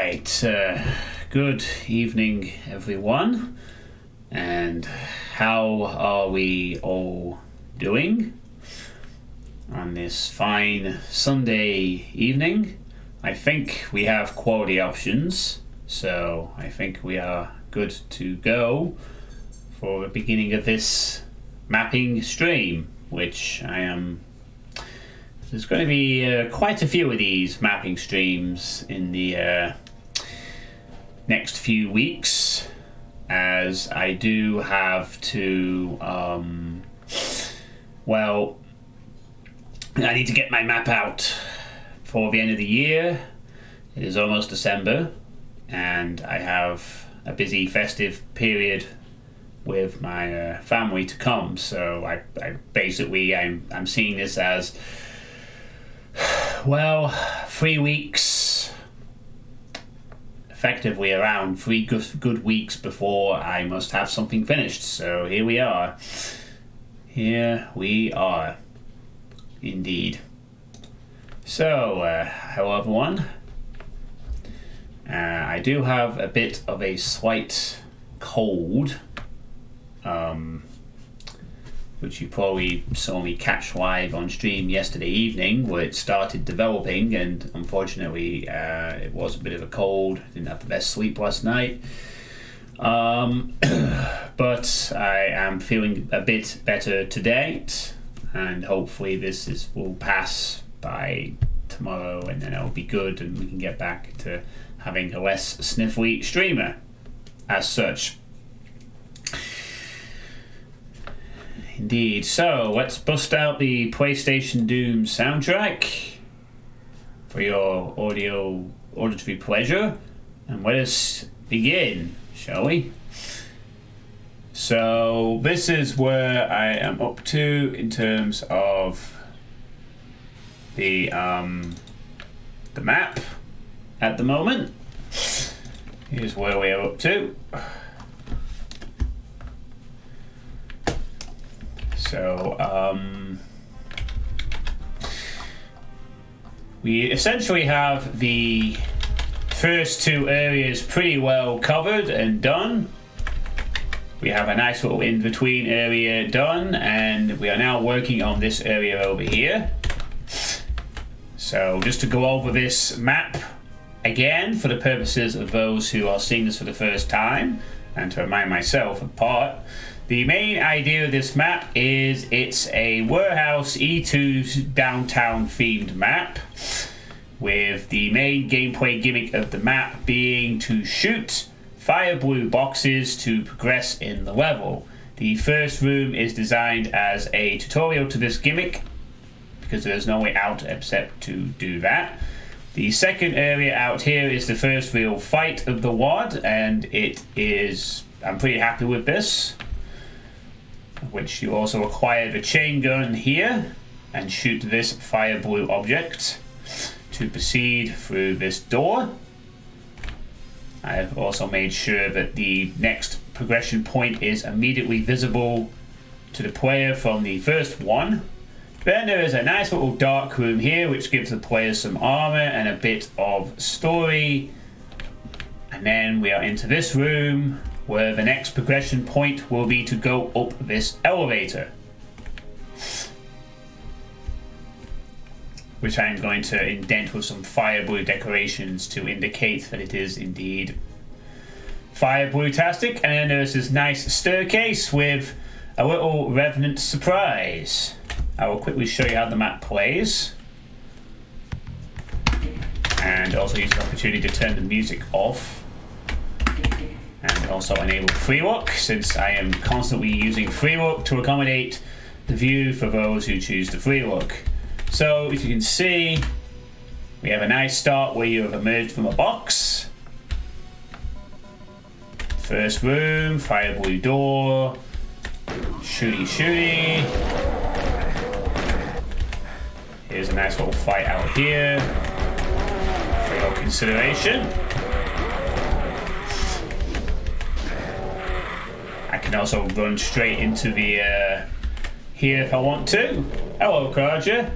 Right, good evening everyone, and how are we all doing on this fine Sunday evening? I think we have quality options, so I think we are good to go for the beginning of this mapping stream, which there's going to be quite a few of these mapping streams in the next few weeks, as I do have to, I need to get my map out for the end of the year. It is almost December, and I have a busy festive period with my family to come, so I basically, I'm seeing this as 3 weeks, effectively around 3 good weeks before I must have something finished. So here we are, indeed. So hello everyone. I do have a bit of a slight cold, which you probably saw me catch live on stream yesterday evening, where it started developing, and unfortunately it was a bit of a cold. Didn't have the best sleep last night, but I am feeling a bit better today, and hopefully this will pass by tomorrow, and then it'll be good, and we can get back to having a less sniffly streamer as such. Indeed. So let's bust out the PlayStation Doom soundtrack for your auditory pleasure, and let us begin, shall we? So this is where I am up to in terms of the map at the moment. Here's where we are up to. So, we essentially have the first 2 areas pretty well covered and done. We have a nice little in-between area done, and we are now working on this area over here. So, just to go over this map again for the purposes of those who are seeing this for the first time, and to remind myself in part, the main idea of this map is it's a warehouse E2 downtown themed map, with the main gameplay gimmick of the map being to shoot fire blue boxes to progress in the level. The first room is designed as a tutorial to this gimmick, because there's no way out except to do that. The second area out here is the first real fight of the WOD, and I'm pretty happy with this, which you also acquire the chain gun here and shoot this fire blue object to proceed through this door. I have also made sure that the next progression point is immediately visible to the player from the first one. Then there is a nice little dark room here, which gives the player some armor and a bit of story. And then we are into this room, where the next progression point will be to go up this elevator, which I'm going to indent with some fire blue decorations to indicate that it is indeed fire blue-tastic. And then there's this nice staircase with a little revenant surprise. I will quickly show you how the map plays, and also use the opportunity to turn the music off, and also enable free look, since I am constantly using free look to accommodate the view for those who choose the free look. So as you can see, we have a nice start where you have emerged from a box. First room, fire blue door, shooty. Here's a nice little fight out here for your consideration. I can also run straight into the here if I want to. Hello, Carja.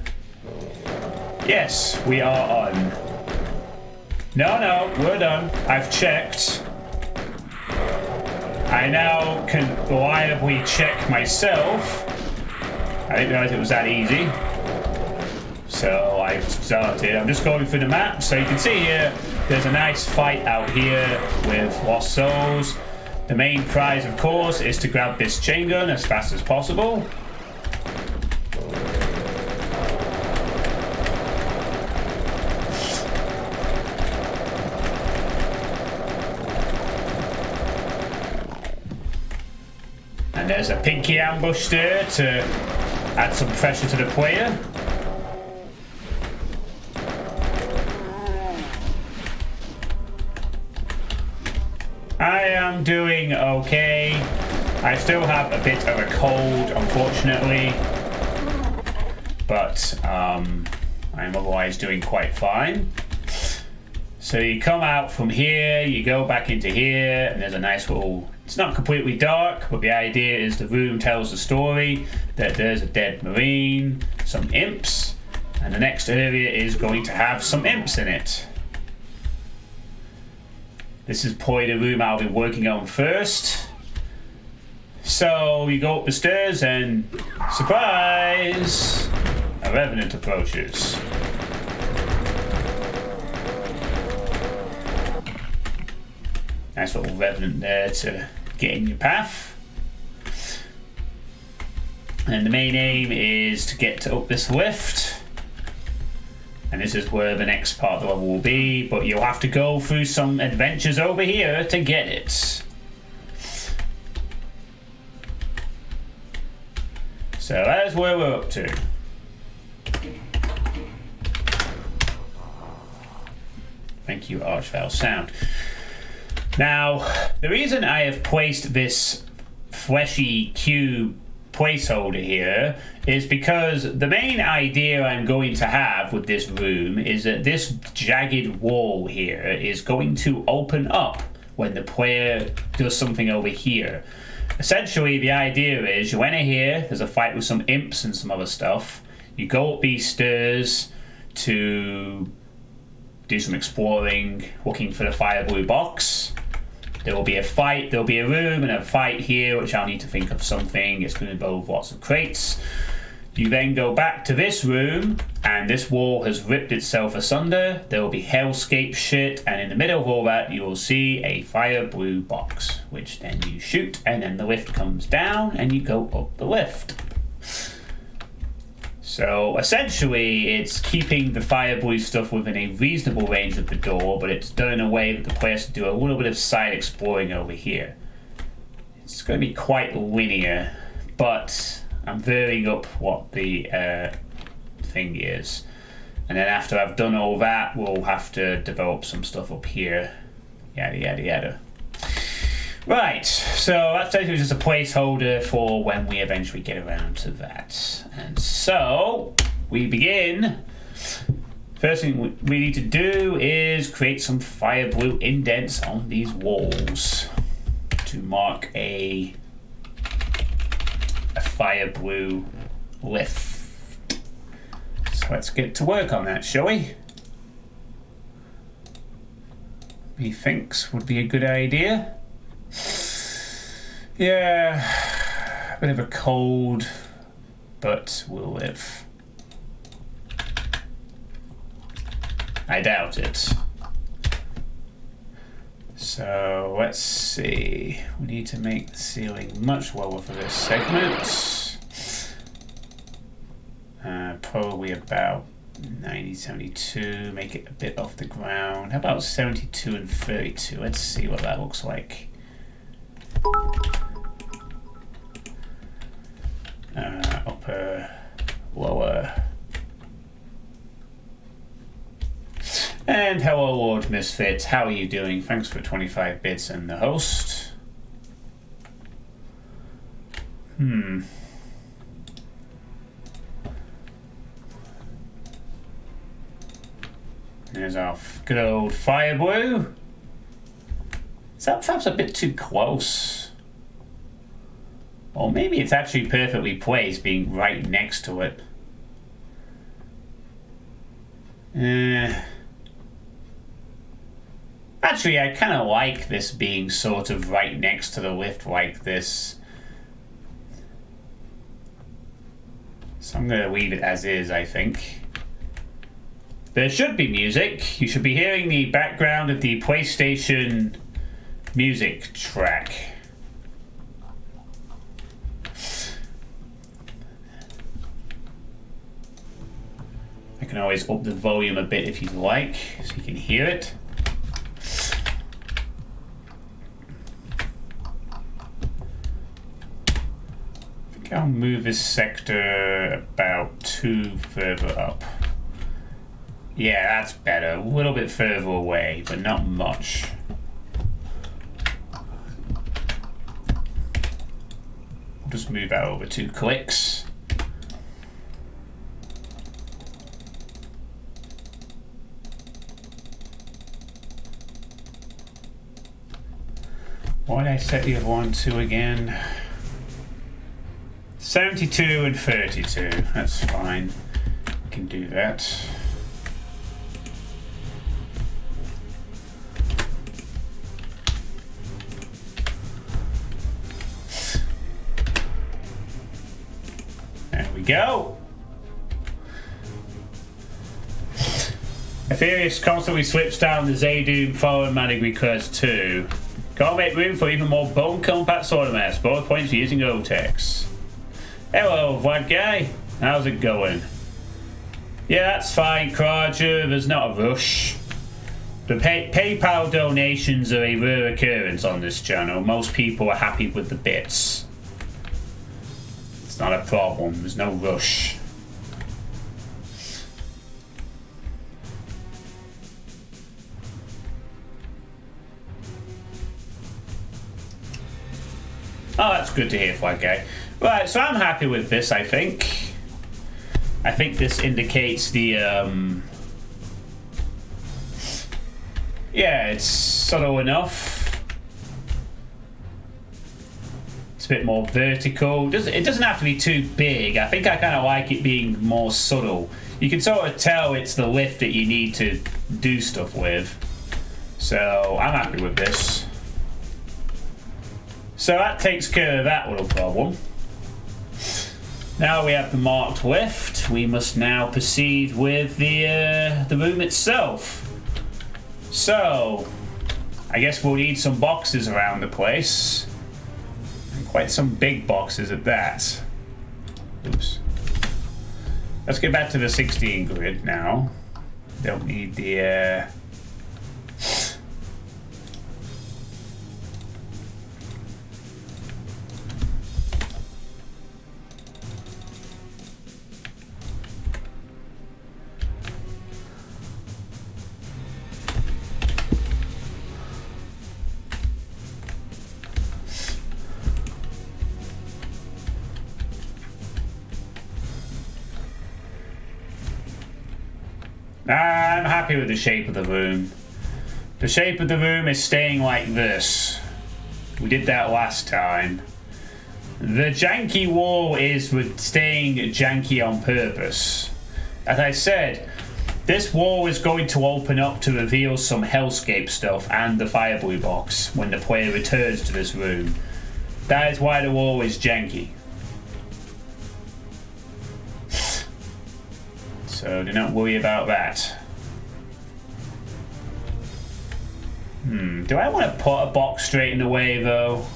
Yes, we are on. No, we're done. I've checked. I now can reliably check myself. I didn't realize it was that easy. So I've started. I'm just going through the map. So you can see here, there's a nice fight out here with lost souls. The main prize, of course, is to grab this chain gun as fast as possible. And there's a pinky ambush there to add some pressure to the player. I am doing okay. I still have a bit of a cold, unfortunately, but I'm otherwise doing quite fine. So you come out from here, you go back into here, and there's a nice little... It's not completely dark, but the idea is the room tells the story that there's a dead marine, some imps, and the next area is going to have some imps in it. This is probably the room I'll be working on first. So you go up the stairs and, surprise, a revenant approaches. Nice little revenant there to get in your path. And the main aim is to get up this lift. And this is where the next part of the level will be, but you'll have to go through some adventures over here to get it. So that's where we're up to. Thank you, Archvale Sound. Now, the reason I have placed this fleshy cube placeholder here is because the main idea I'm going to have with this room is that this jagged wall here is going to open up when the player does something over here. Essentially, the idea is you enter here, there's a fight with some imps and some other stuff. You go up these stairs to do some exploring, looking for the fire blue box. There will be a fight, there'll be a room and a fight here, which I'll need to think of something. It's going to involve lots of crates. You then go back to this room, and this wall has ripped itself asunder. There will be hellscape shit, and in the middle of all that, you will see a fire blue box, which then you shoot, and then the lift comes down, and you go up the lift. So essentially, it's keeping the fire blue stuff within a reasonable range of the door, but it's done in a way that the player has to do a little bit of side exploring over here. It's going to be quite linear, but I'm varying up what the thing is. And then after I've done all that, we'll have to develop some stuff up here. Yada, yada, yada. Right, so that's basically just a placeholder for when we eventually get around to that. And so, we begin. First thing we need to do is create some fire blue indents on these walls to mark a fire blue lift. So let's get to work on that, shall we? Methinks would be a good idea. Yeah, a bit of a cold, but we'll live. I doubt it. So let's see. We need to make the ceiling much lower for this segment. Probably about 90, 72. Make it a bit off the ground. How about 72 and 32? Let's see what that looks like. Upper, lower. And hello, Lord Misfit. How are you doing? Thanks for 25 bits and the host. There's our good old fire blue. Is that perhaps a bit too close? Or maybe it's actually perfectly placed, being right next to it. Actually, I kind of like this being sort of right next to the lift like this. So I'm going to leave it as is, I think. There should be music. You should be hearing the background of the PlayStation music track. I can always up the volume a bit if you'd like, so you can hear it. I think I'll move this sector about 2 further up. Yeah, that's better. A little bit further away, but not much. I'll just move that over 2 clicks. Why did I set the other one to again? 72 and 32. That's fine. I can do that. There we go. Aetherius constantly slips down the Zaydoom following Manic Request 2. Can't make room for even more bone compact Sodomass. Both points for using Otex. Hello, Vlad guy. How's it going? Yeah, that's fine, Kraja. There's not a rush. The PayPal donations are a rare occurrence on this channel. Most people are happy with the bits. It's not a problem. There's no rush. Oh, that's good to hear, Flag Guy. Right, so I'm happy with this, I think. I think this indicates the, yeah, it's subtle enough. It's a bit more vertical. It doesn't have to be too big. I think I kind of like it being more subtle. You can sort of tell it's the lift that you need to do stuff with. So, I'm happy with this. So that takes care of that little problem. Now we have the marked lift. We must now proceed with the room itself. So, I guess we'll need some boxes around the place. And quite some big boxes at that. Oops. Let's get back to the 16 grid now. Don't need the... I'm happy with the shape of the room. The shape of the room is staying like this. We did that last time. The janky wall is staying janky on purpose. As I said, this wall is going to open up to reveal some hellscape stuff and the fire blue box when the player returns to this room. That is why the wall is janky. So do not worry about that. Do I want to put a box straight in the way though?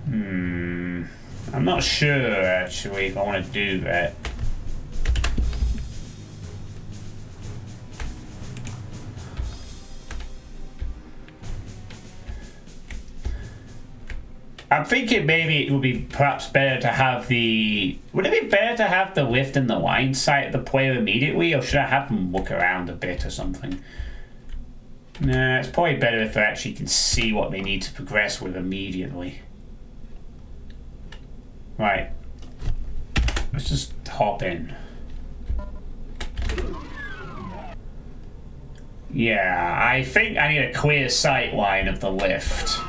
I'm not sure actually if I want to do that. I'm thinking maybe it would be perhaps better to have the... Would it be better to have the lift in the line sight of the player immediately, or should I have them look around a bit or something? Nah, it's probably better if they actually can see what they need to progress with immediately. Right. Let's just hop in. Yeah, I think I need a clear sight line of the lift.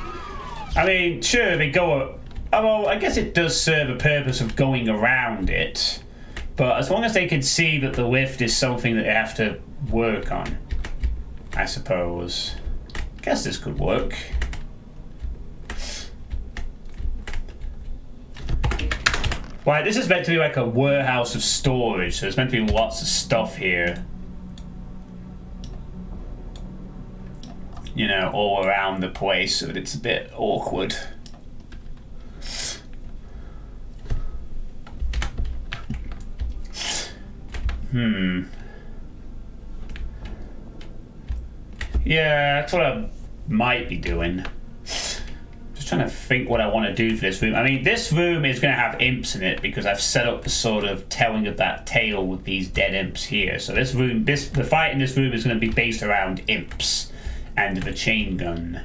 I mean, sure, they go... Although, I guess it does serve a purpose of going around it. But as long as they can see that the lift is something that they have to work on. I suppose. Guess this could work. Right, this is meant to be like a warehouse of storage, so there's meant to be lots of stuff here. You know, all around the place, so that it's a bit awkward. Yeah, that's what I might be doing. Just trying to think what I want to do for this room. I mean, this room is going to have imps in it because I've set up the sort of telling of that tale with these dead imps here. So this room, the fight in this room is going to be based around imps and the chain gun.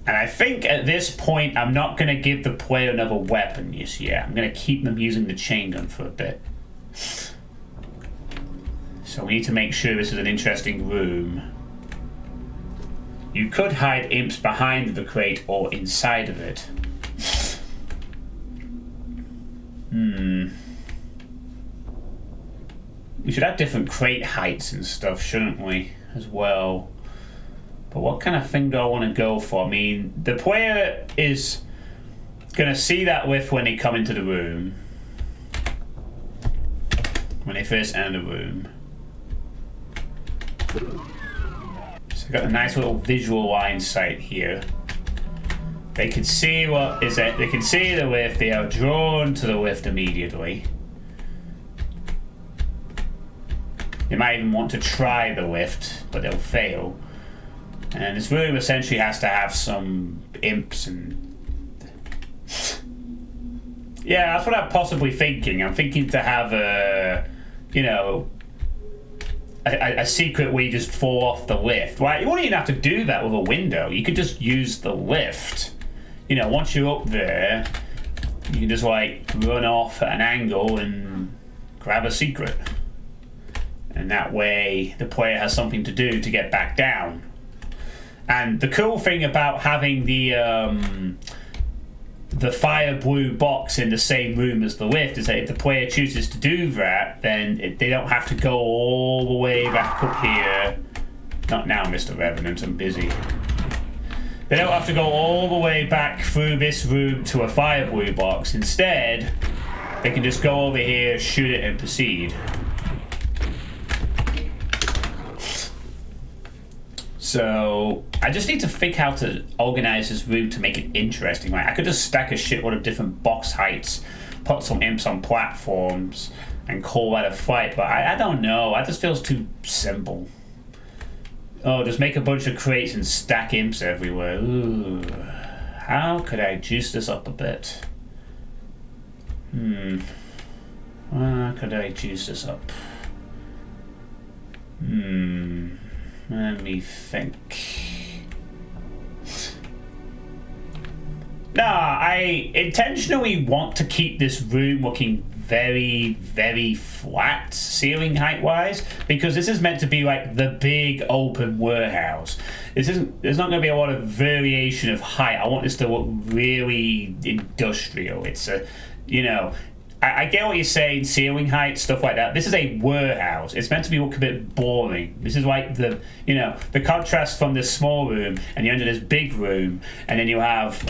And I think at this point, I'm not going to give the player another weapon just yet. I'm going to keep them using the chain gun for a bit. So we need to make sure this is an interesting room. You could hide imps behind the crate or inside of it. We should have different crate heights and stuff, shouldn't we, as well? But what kind of thing do I want to go for? I mean, the player is going to see that lift when they come into the room. When they first enter the room. So we've got a nice little visual line sight here. They can see what is it. They can see the lift. They are drawn to the lift immediately. They might even want to try the lift, but they'll fail. And this room essentially has to have some imps and... Yeah, that's what I'm possibly thinking. I'm thinking to have a, you know, a secret where you just fall off the lift. Right? You wouldn't even have to do that with a window. You could just use the lift. You know, once you're up there, you can just like run off at an angle and grab a secret. And that way the player has something to do to get back down. And the cool thing about having the fire blue box in the same room as the lift is that if the player chooses to do that, then they don't have to go all the way back up here. Not now, Mr. Revenant, I'm busy. They don't have to go all the way back through this room to a fire blue box. Instead, they can just go over here, shoot it, and proceed. So I just need to think how to organize this room to make it interesting. Right? I could just stack a shitload of different box heights, put some imps on platforms, and call that a fight. But I don't know. That just feels too simple. Oh, just make a bunch of crates and stack imps everywhere. Ooh. How could I juice this up a bit? How could I juice this up? Let me think. Nah, I intentionally want to keep this room looking very, very flat ceiling height wise because this is meant to be like the big open warehouse. There's not going to be a lot of variation of height. I want this to look really industrial. It's a, you know, I get what you're saying, ceiling height, stuff like that. This is a warehouse. It's meant to be look a bit boring. This is like the, you know, the contrast from this small room and you're into this big room and then you have,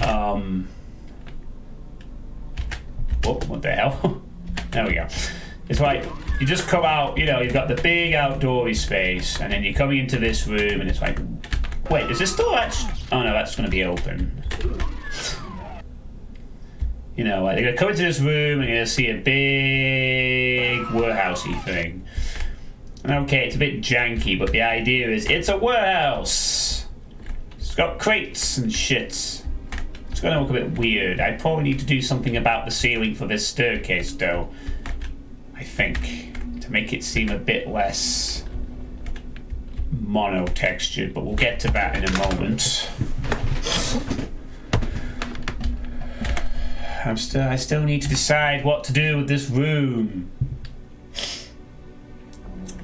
what the hell? There we go. It's like, you just come out, you know, you've got the big outdoorsy space and then you're coming into this room and it's like, wait, is this still actually, oh no, that's going to be open. You know, they're going to come into this room and you're going to see a big warehousey thing. And okay, it's a bit janky, but the idea is it's a warehouse. It's got crates and shit. It's going to look a bit weird. I probably need to do something about the ceiling for this staircase, though. I think, to make it seem a bit less mono-textured, but we'll get to that in a moment. I still need to decide what to do with this room.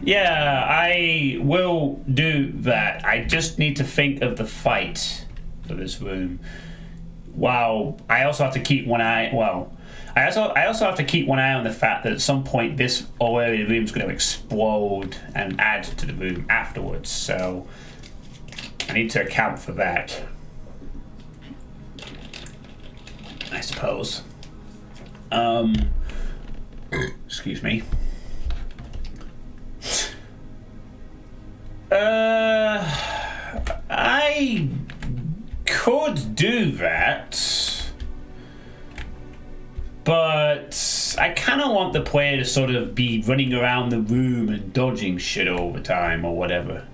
Yeah, I will do that. I just need to think of the fight for this room. Wow, I also have to keep one eye, well, I also have to keep one eye on the fact that at some point this whole area of the room is going to explode and add to the room afterwards. So I need to account for that, I suppose. Excuse me. I could do that, but I kind of want the player to sort of be running around the room and dodging shit all the time or whatever.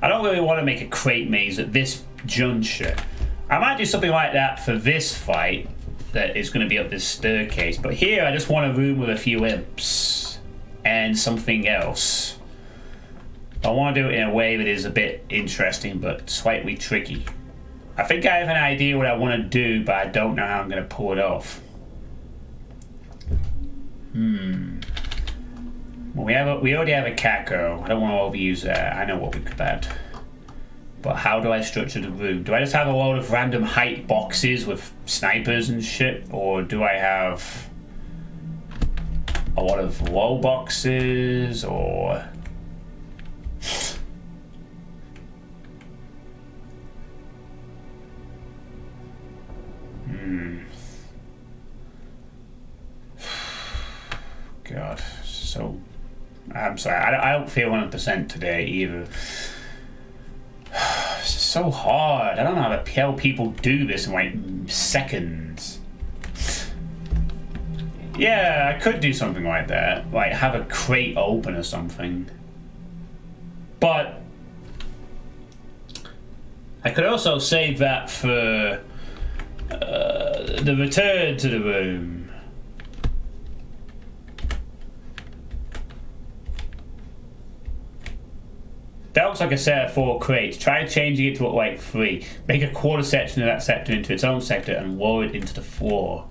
I don't really want to make a crate maze at this juncture. I might do something like that for this fight that is going to be up this staircase, but here I just want a room with a few imps and something else. I want to do it in a way that is a bit interesting but slightly tricky. I think I have an idea what I want to do, but I don't know how I'm going to pull it off. Well, we already have a Kako. I don't want to overuse that. I know what we could add. But how do I structure the room? Do I just have a load of random height boxes with snipers and shit? Or do I have a lot of low boxes? Or... God, so... I'm sorry, I don't feel 100% today either. It's so hard. I don't know how to tell people do this in like seconds. Yeah, I could do something like that. Like have a crate open or something. But I could also save that for the return to the room. That looks like a set of 4 crates. Try changing it to look like 3. Make a quarter section of that sector into its own sector and lower it into the floor.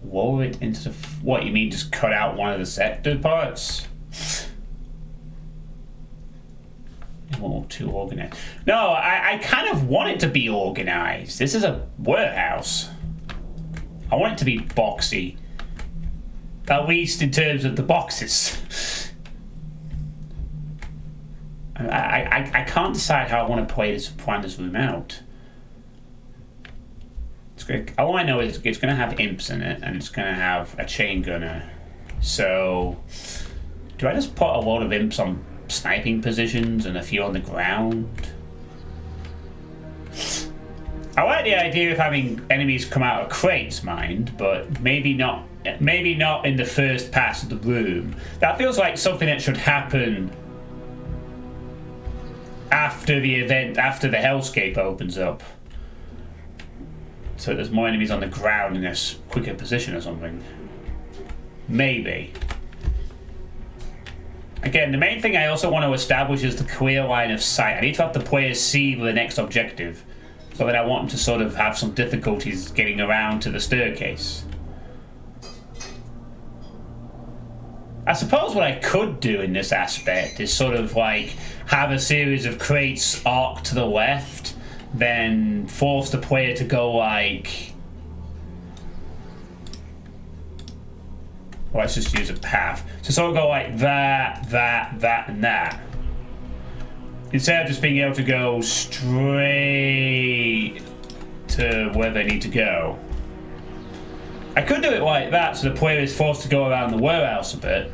Lower it into the... What, you mean just cut out one of the sector parts? Or too organized. No, I kind of want it to be organized. This is a warehouse. I want it to be boxy. At least in terms of the boxes. I can't decide how I want to plan this room out. All I know is it's going to have imps in it, and it's going to have a chain gunner. So, do I just put a load of imps on sniping positions and a few on the ground? I like the idea of having enemies come out of crates, mind, but maybe not in the first pass of the room. That feels like something that should happen after the event, after the hellscape opens up. So there's more enemies on the ground in a quicker position or something. Maybe. Again, the main thing I also want to establish is the clear line of sight. I need to have the players see the next objective, so that I want them to sort of have some difficulties getting around to the staircase. I suppose what I could do in this aspect is sort of like have a series of crates arc to the left, then force the player to go like... Well, let's just use a path. So sort of go like that, and that. Instead of just being able to go straight to where they need to go. I could do it like that so the player is forced to go around the warehouse a bit.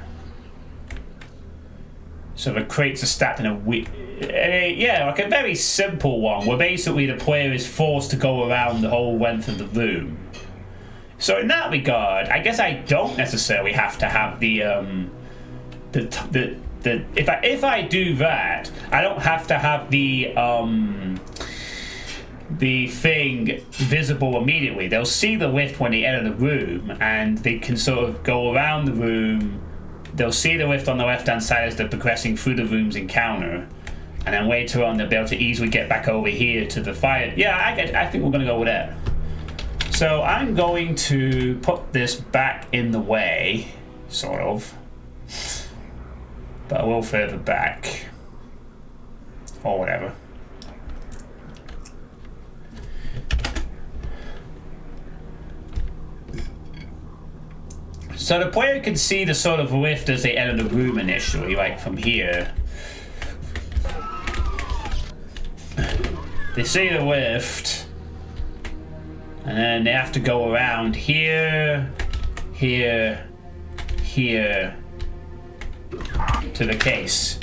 So the crates are stacked in a yeah, like a very simple one where basically the player is forced to go around the whole length of the room. So in that regard, I guess I don't necessarily have to have if I do that, I don't have to have the thing visible immediately. They'll see the lift when they enter the room, and they can sort of go around the room. They'll see the lift on the left-hand side as they're progressing through the room's encounter, and then later on they'll be able to easily get back over here to the fire. Yeah, I think we're going to go with that. So I'm going to put this back in the way, sort of. but I will further back. Or whatever. So the player can see the sort of rift as they enter the room initially, like from here. They see the rift, and then they have to go around here, here, here, to the case.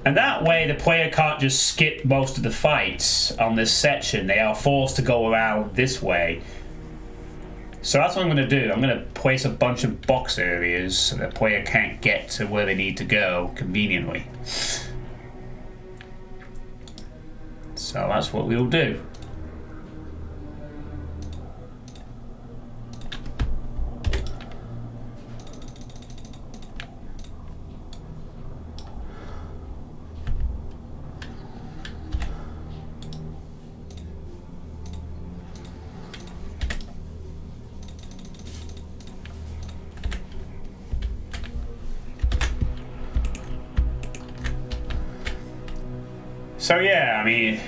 And that way the player can't just skip most of the fights on this section. They are forced to go around this way. So that's what I'm going to do. I'm going to place a bunch of box areas so the player can't get to where they need to go conveniently. So that's what we'll do. So yeah, I mean,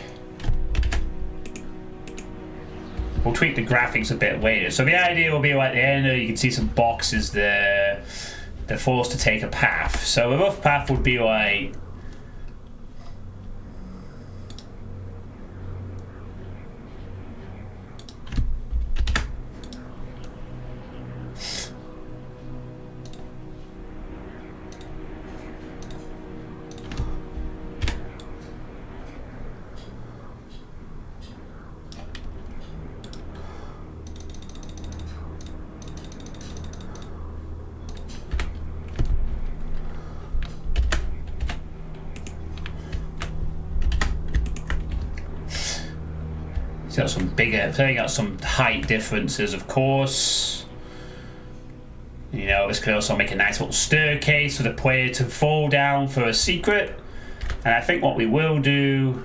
we'll tweak the graphics a bit later. So the idea will be like the end, you can see some boxes there. They're forced to take a path. So a rough path would be like, got some bigger, they got some height differences, of course. You know, this could also make a nice little staircase for the player to fall down for a secret. And I think what we will do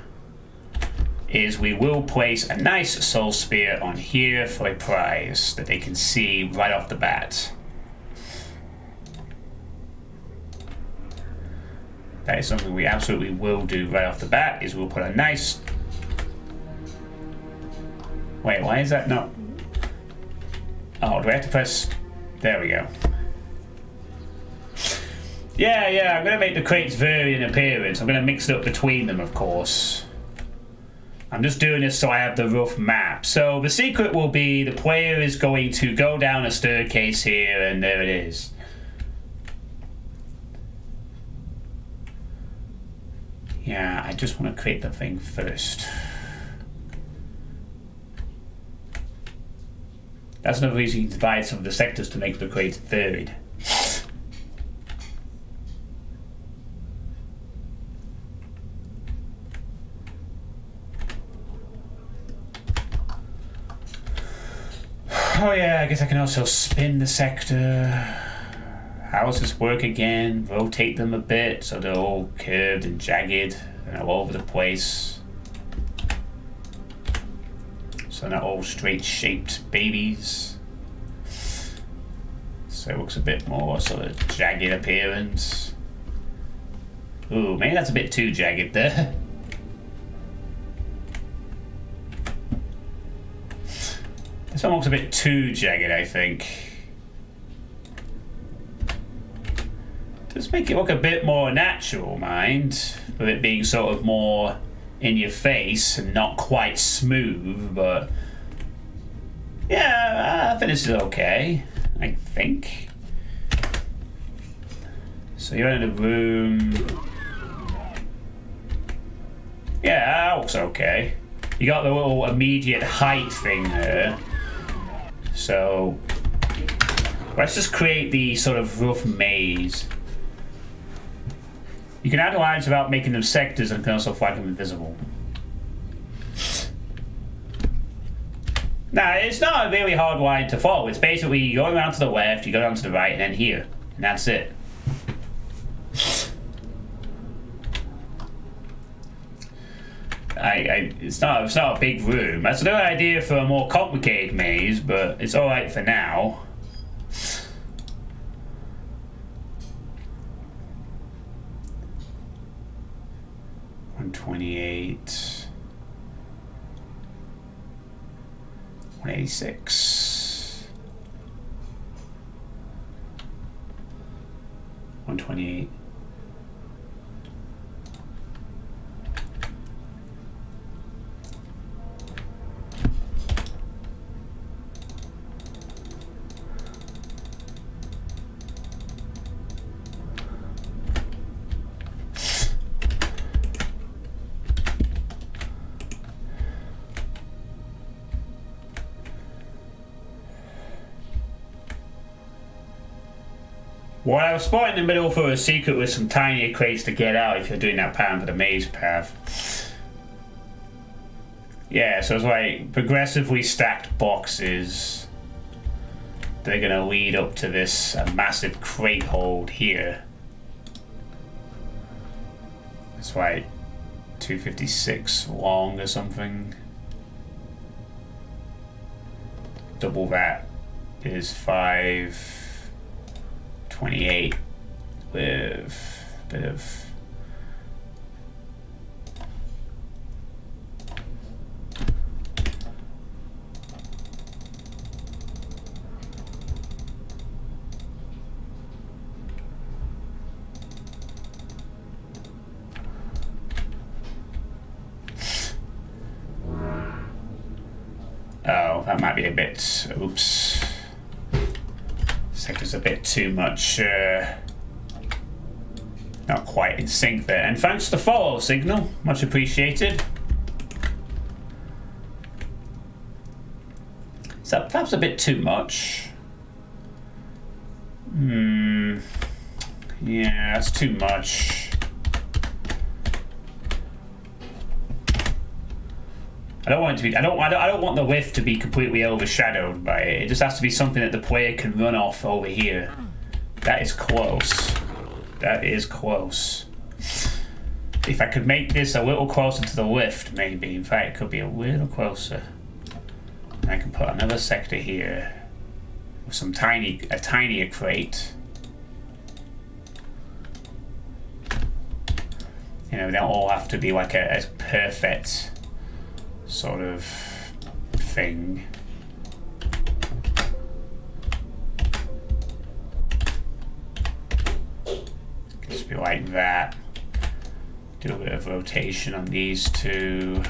is we will place a nice soul spear on here for a prize that they can see right off the bat. That is something we absolutely will do right off the bat, is we'll put a nice... Wait, why is that not... Oh, do I have to press... There we go. Yeah, I'm going to make the crates vary in appearance. I'm going to mix it up between them, of course. I'm just doing this so I have the rough map. So the secret will be the player is going to go down a staircase here, and there it is. Yeah, I just want to create the thing first. That's another reason you divide some of the sectors to make the crates varied. Oh yeah, I guess I can also spin the sector. How does this work again? Rotate them a bit so they're all curved and jagged and all over the place. So not all straight shaped babies. So it looks a bit more sort of jagged appearance. Ooh, maybe that's a bit too jagged there. This one looks a bit too jagged, I think. Does make it look a bit more natural, mind, with it being sort of more in your face and not quite smooth, but yeah, I think this is okay, I think. So you're in the room. Yeah, that looks okay. You got the little immediate height thing there. So let's just create the sort of rough maze. You can add lines without making them sectors and can also flag them invisible. Now, it's not a really hard line to follow. It's basically you go around to the left, you go down to the right, and then here. And that's it. It's not a big room. That's another idea for a more complicated maze, but it's alright for now. 128. 186. 128. Well, I was spotting in the middle for a secret with some tinier crates to get out if you're doing that pattern for the maze path. Yeah, so it's like progressively stacked boxes. They're gonna lead up to this massive crate hold here. It's like 256 long or something. Double that is 528 with a bit of that might be a bit, oops. Sector's a bit too much, not quite in sync there. And thanks to follow, Signal, much appreciated. So perhaps a bit too much. Yeah, that's too much. I don't want it to be. I don't want the width to be completely overshadowed by it. It just has to be something that the player can run off over here. That is close. That is close. If I could make this a little closer to the lift, maybe. In fact, it could be a little closer. And I can put another sector here with some a tinier crate. You know, they don't all have to be like a perfect sort of thing. Just be like that. Do a bit of rotation on these two.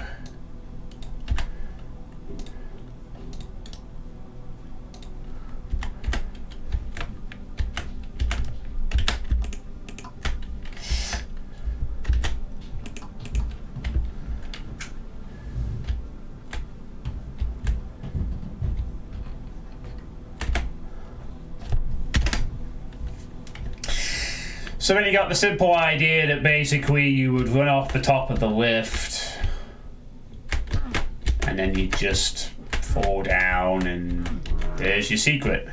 So then you got the simple idea that basically you would run off the top of the lift and then you just fall down and there's your secret.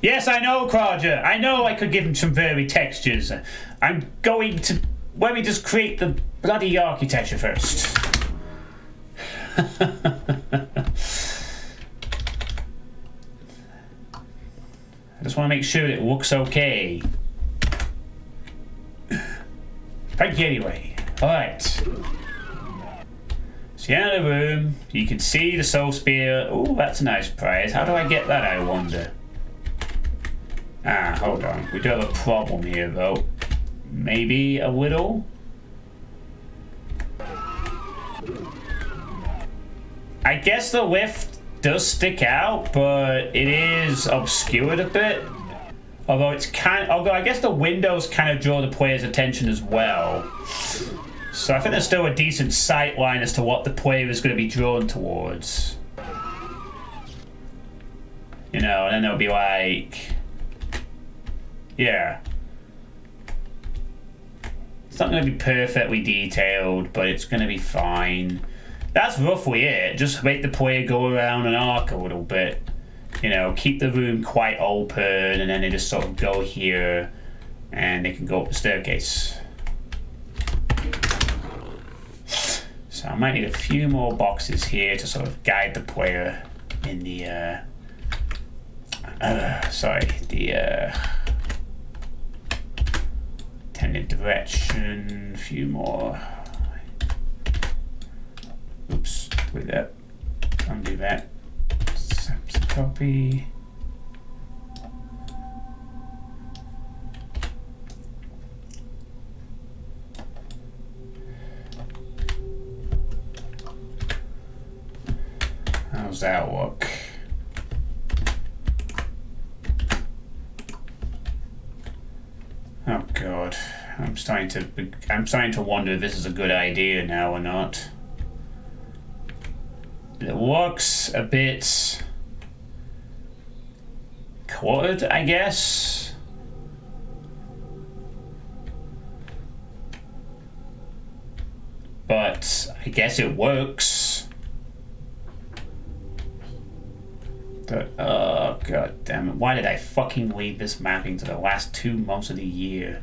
Yes, I know, Kraja. I know I could give him some varied textures. I'm going to... Let me just create the bloody architecture first. I just want to make sure it looks okay. Thank you anyway. Alright. So you're in the room. You can see the soul spear. Oh, that's a nice prize. How do I get that, I wonder? Ah, hold on. We do have a problem here, though. Maybe a little? I guess the lift does stick out, but it is obscured a bit. Although I guess the windows kind of draw the player's attention as well. So I think there's still a decent sight line as to what the player is going to be drawn towards. You know, and then they'll be like, yeah. It's not going to be perfectly detailed, but it's going to be fine. That's roughly it. Just make the player go around an arc a little bit. You know, keep the room quite open, and then they just sort of go here, and they can go up the staircase. So I might need a few more boxes here to sort of guide the player in the, Minute direction, a few more. Oops, delete that. Undo that. Copy. How's that work? Oh God, I'm starting to wonder if this is a good idea now or not. It works a bit cluttered, I guess. But I guess it works. But, oh God damn it. Why did I fucking leave this mapping to the last 2 months of the year?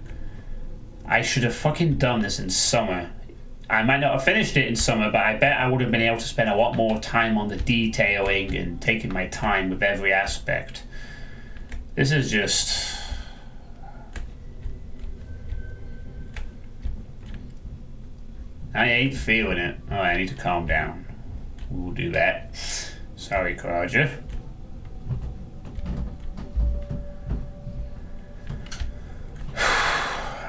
I should have fucking done this in summer. I might not have finished it in summer, but I bet I would have been able to spend a lot more time on the detailing and taking my time with every aspect. This is just... I ain't feeling it. Oh, I need to calm down. We'll do that. Sorry, Kraja.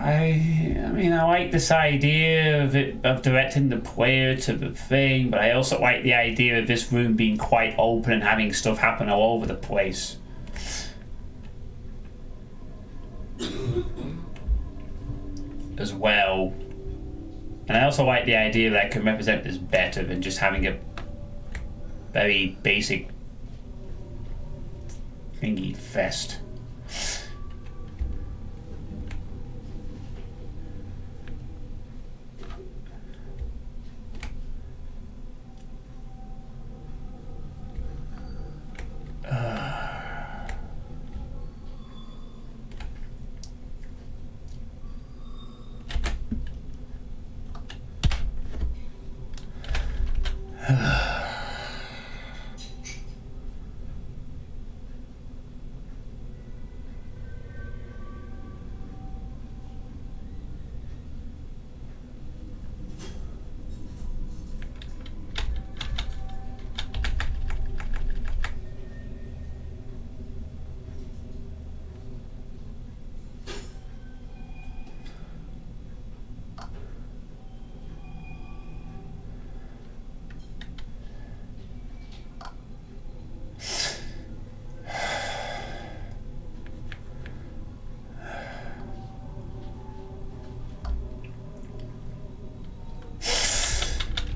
I mean, I like this idea of directing the player to the thing, but I also like the idea of this room being quite open and having stuff happen all over the place. As well. And I also like the idea that I can represent this better than just having a very basic thingy fest.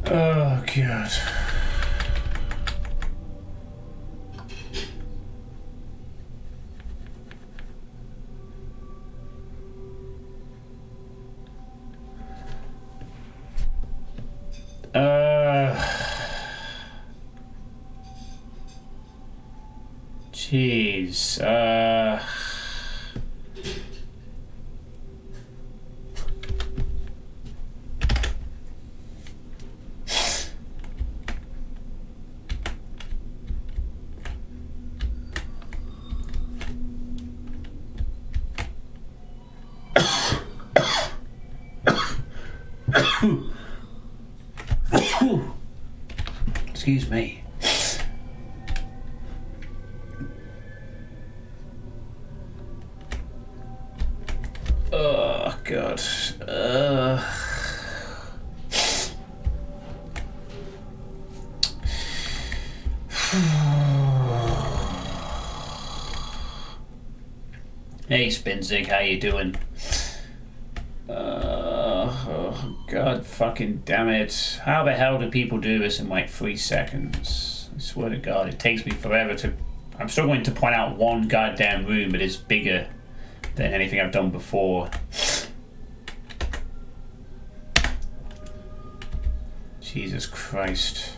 Oh, God. Jeez. Excuse me. Oh, God. Hey, Spinzig, how you doing? Oh, God fucking damn it. How the hell do people do this in like 3 seconds? I swear to God, it takes me forever to... I'm struggling to point out one goddamn room that is bigger than anything I've done before. Jesus Christ.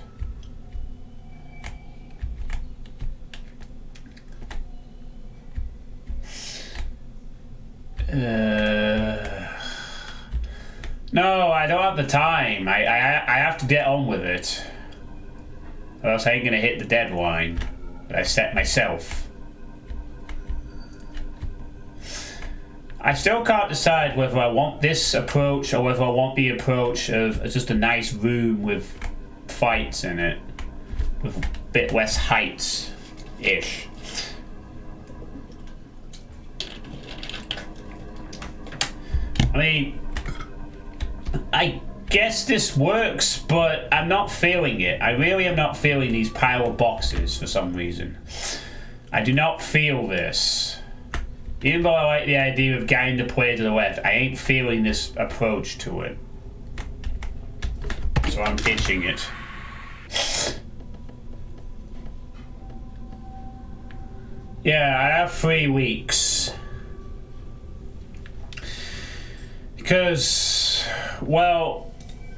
No, I don't have the time. I have to get on with it. Or else I ain't gonna hit the deadline that I set myself. I still can't decide whether I want this approach or whether I want the approach of just a nice room with fights in it, with a bit less heights-ish. I mean, I guess this works, but I'm not feeling it. I really am not feeling these pile of boxes for some reason. I do not feel this. Even though I like the idea of guiding the player to the left, I ain't feeling this approach to it. So I'm ditching it. Yeah, I have 3 weeks. Because, well,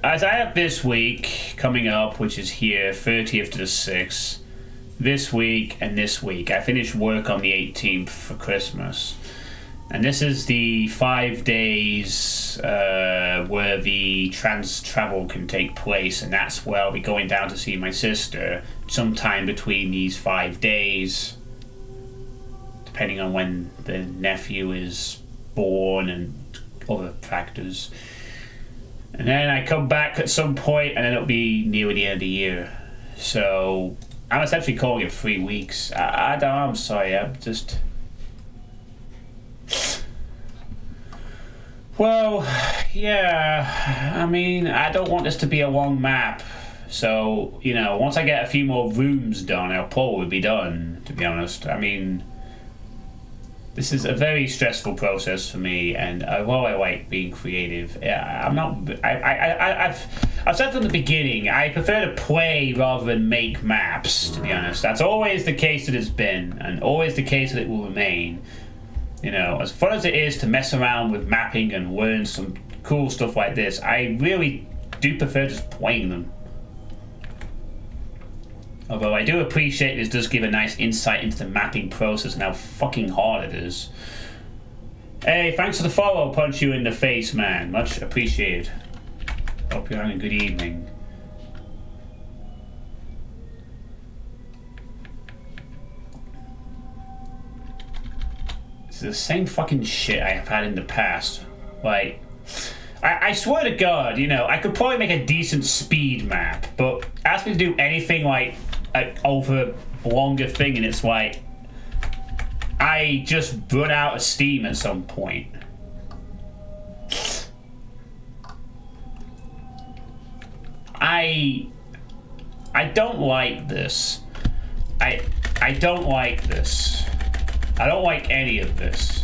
as I have this week coming up, which is here, 30th to the 6th, this week and this week. I finished work on the 18th for Christmas. And this is the 5 days where the travel can take place, and that's where I'll be going down to see my sister sometime between these 5 days, depending on when the nephew is born and other factors. And then I come back at some point, and then it'll be near the end of the year. So I'm essentially calling it 3 weeks. I'm sorry, I'm just... Well, yeah, I mean, I don't want this to be a long map. So, you know, once I get a few more rooms done, I'll probably be done, to be honest. I mean, this is a very stressful process for me, and while I like being creative, I'm not... I've said from the beginning, I prefer to play rather than make maps, to be honest. That's always the case that it's been, and always the case that it will remain. You know, as fun as it is to mess around with mapping and learn some cool stuff like this, I really do prefer just playing them. Although I do appreciate this does give a nice insight into the mapping process and how fucking hard it is. Hey, thanks for the follow, punch you in the face, man. Much appreciated. Hope you're having a good evening. It's the same fucking shit I have had in the past. Like, I swear to God, you know, I could probably make a decent speed map, but ask me to do anything like over a longer thing, and it's like I just run out of steam at some point. I don't like this. I don't like this. I don't like any of this.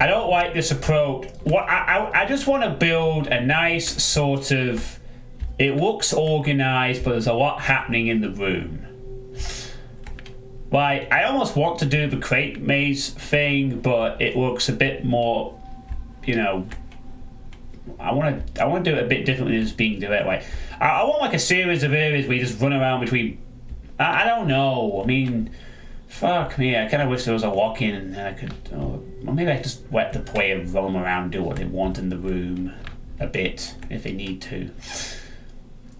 I don't like this approach. What I just want to build a nice sort of... It looks organized, but there's a lot happening in the room. Like, I almost want to do the crate maze thing, but it looks a bit more, you know... I want to do it a bit differently than just being direct. Like, I want like a series of areas where you just run around between... I don't know. I mean... Fuck me, I kind of wish there was a lock-in and I could... or maybe I just let the player roam around and do what they want in the room a bit, if they need to.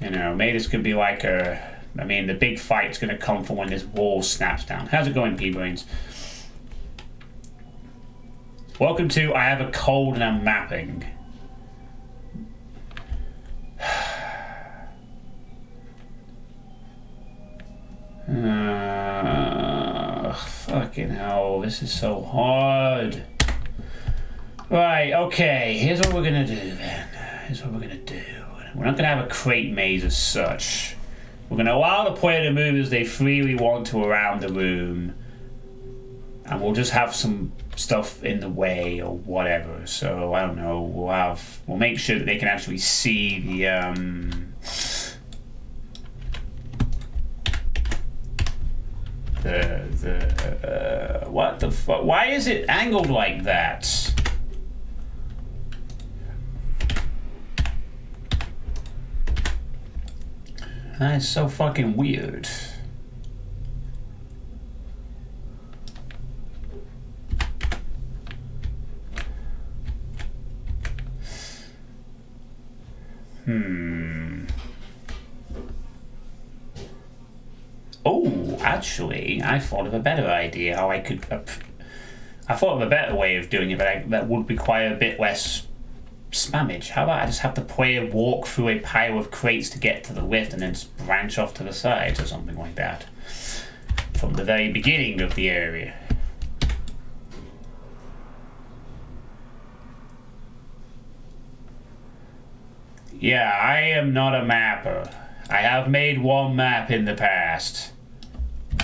You know, maybe this could be like a... I mean, the big fight's going to come from when this wall snaps down. How's it going, P-Brains? Welcome to I Have a Cold and I'm Mapping. Fucking hell, this is so hard. Right, okay, here's what we're gonna do then. Here's what we're gonna do. We're not gonna have a crate maze as such. We're gonna allow the player to move as they freely want to around the room. And we'll just have some stuff in the way or whatever. So, I don't know, we'll make sure that they can actually see the, what the fuck? Why is it angled like that? That's so fucking weird. Oh. actually, I thought of a better idea how I could... I thought of a better way of doing it, but that would require a bit less spammage. How about I just have the player walk through a pile of crates to get to the lift and then just branch off to the sides or something like that from the very beginning of the area. Yeah, I am not a mapper. I have made one map in the past.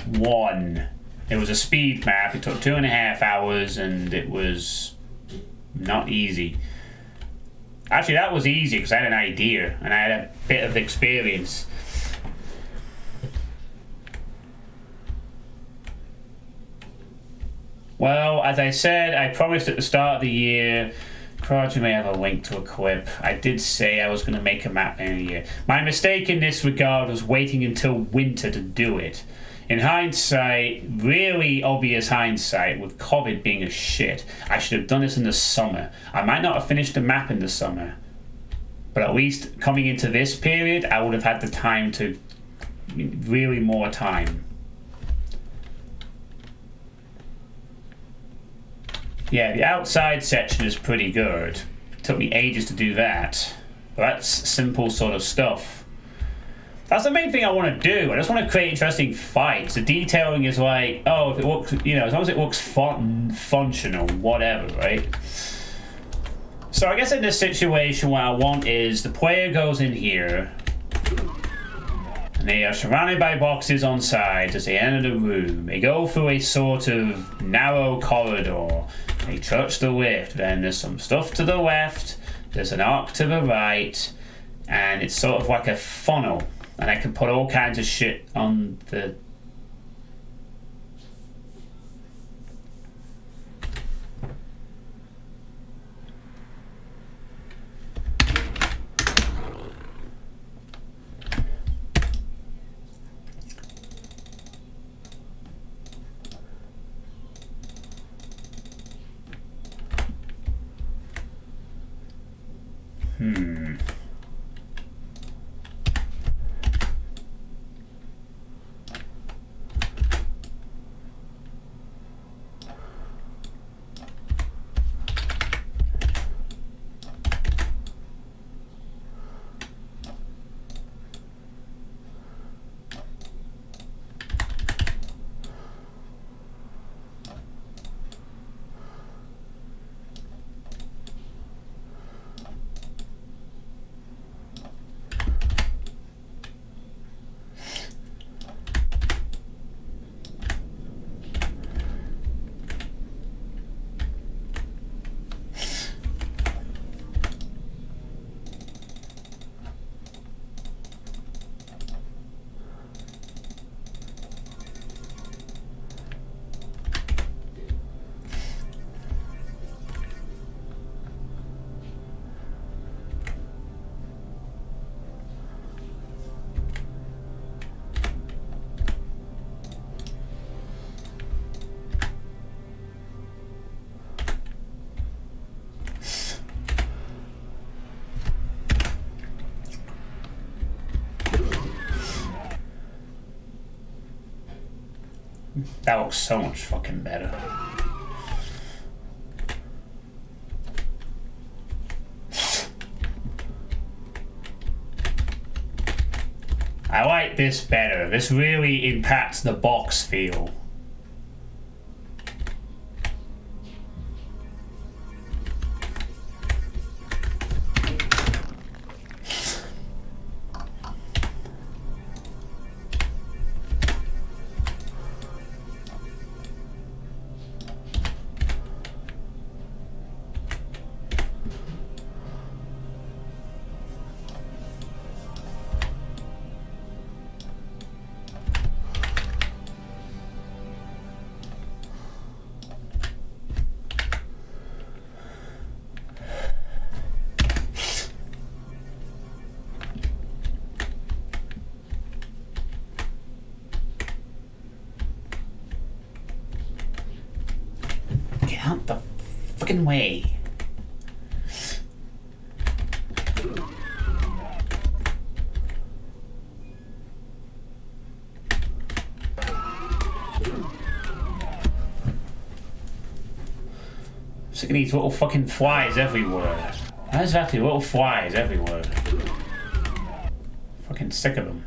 One. It was a speed map. It took 2.5 hours and it was not easy. Actually, that was easy because I had an idea and I had a bit of experience. Well, as I said, I promised at the start of the year, Crowd, you may have a link to equip. I did say I was going to make a map in a year. My mistake in this regard was waiting until winter to do it. In hindsight, really obvious hindsight, with COVID being a shit, I should have done this in the summer. I might not have finished the map in the summer, but at least coming into this period, I would have had the time to, really more time. Yeah, the outside section is pretty good. It took me ages to do that. But that's simple sort of stuff. That's the main thing I want to do. I just want to create interesting fights. The detailing is like, oh, if it looks, as long as it looks functional, whatever, right? So I guess in this situation, what I want is the player goes in here, and they are surrounded by boxes on sides as they enter the room. They go through a sort of narrow corridor. They touch the lift. Then there's some stuff to the left. There's an arc to the right. And it's sort of like a funnel. And I can put all kinds of shit on the... That looks so much fucking better. I like this better. This really impacts the box feel. Out the fucking way. Sick of these little fucking flies everywhere. Why does there have to be little flies everywhere? Fucking sick of them.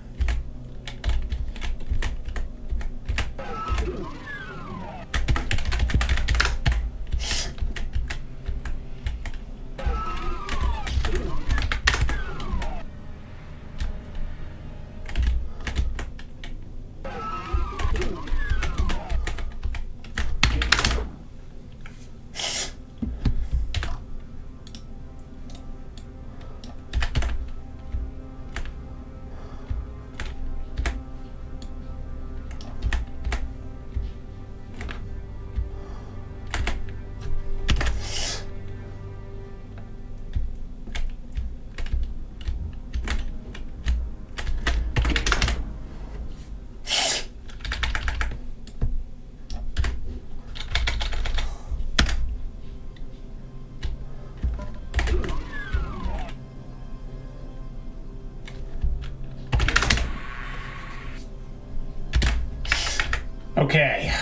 Okay.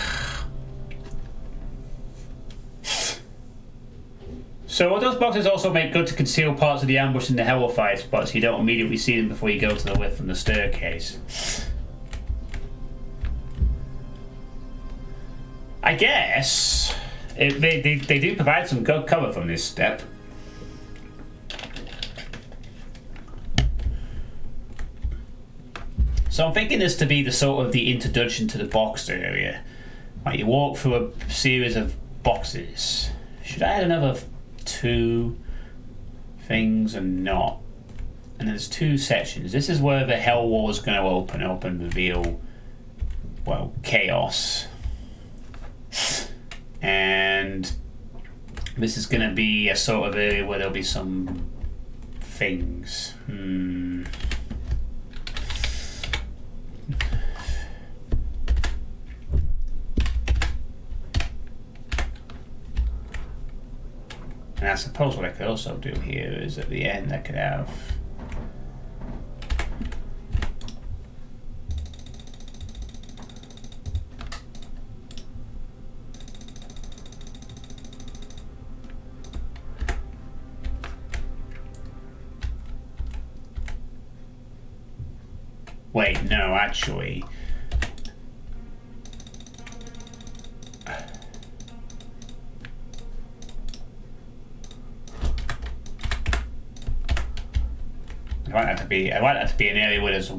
So will those boxes also make good to conceal parts of the ambush in the hellfire spots so you don't immediately see them before you go to the lift from the staircase? I guess they do provide some good cover from this step. So I'm thinking this to be the sort of the introduction to the box area. Like you walk through a series of boxes. Should I add another 2 things or not? And there's 2 sections. This is where the hell wall is going to open up and reveal, well, chaos. And this is going to be a sort of area where there'll be some things. And I suppose what I could also do here is at the end I could have wait, no, actually I want that to be an area where there's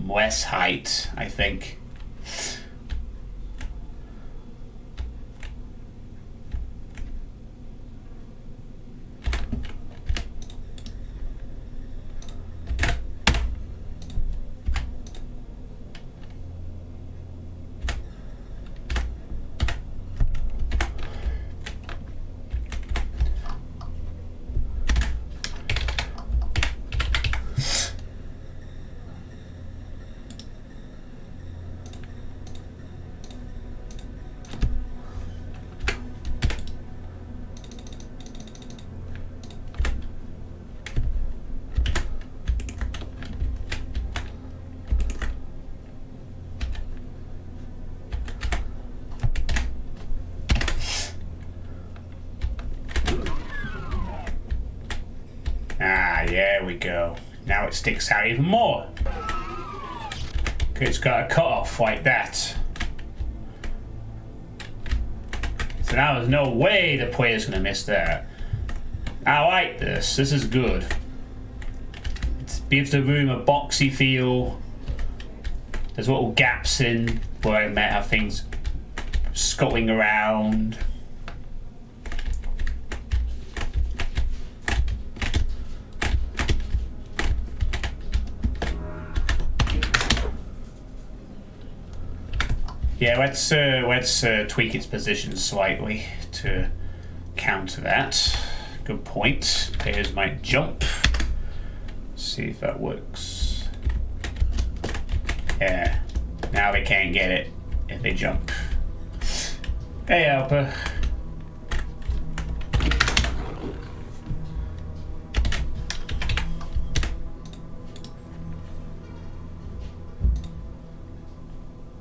less height, I think. There we go. Now it sticks out even more. It's got a cut off like that. So now there's no way the player's going to miss that. I like this. This is good. It gives the room a boxy feel. There's little gaps in where I might have things scuttling around. Yeah, let's tweak its position slightly to counter that. Good point. Players might jump. See if that works. Yeah. Now they can't get it if they jump. Hey, Helper.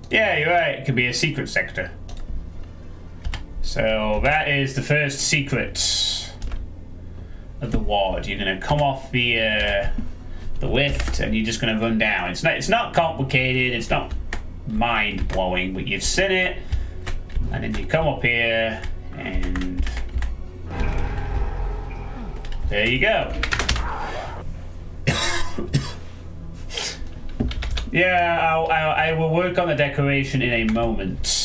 Yeah, you're right. It could be a secret sector. So that is the first secret of the ward. You're gonna come off the lift and you're just gonna run down. It's not complicated. It's not mind blowing, but you've seen it. And then you come up here and there you go. Yeah, I will work on the decoration in a moment.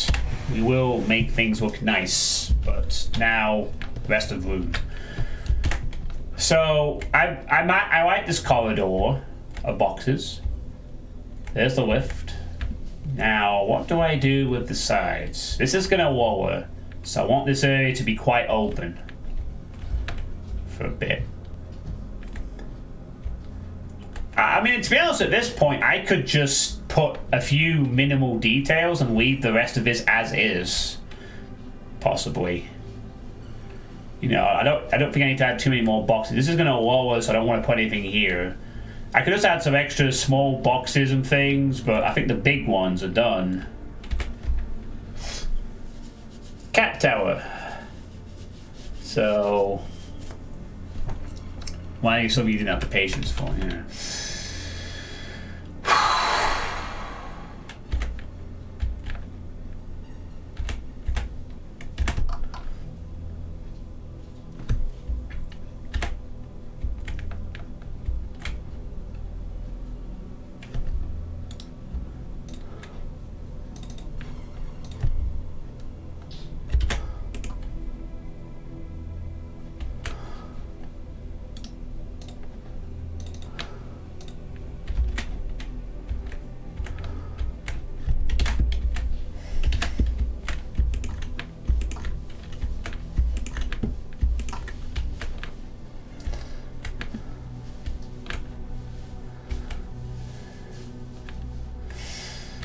We will make things look nice, but now rest of the room. So I like this corridor of boxes. There's the lift. Now what do I do with the sides? This is gonna lower, so I want this area to be quite open for a bit. I mean, to be honest, at this point, I could just put a few minimal details and leave the rest of this as is. Possibly. You know, I don't think I need to add too many more boxes. This is going to lower, so I don't want to put anything here. I could just add some extra small boxes and things, but I think the big ones are done. Cat tower. So, why are some of you didn't have the patience for? Yeah.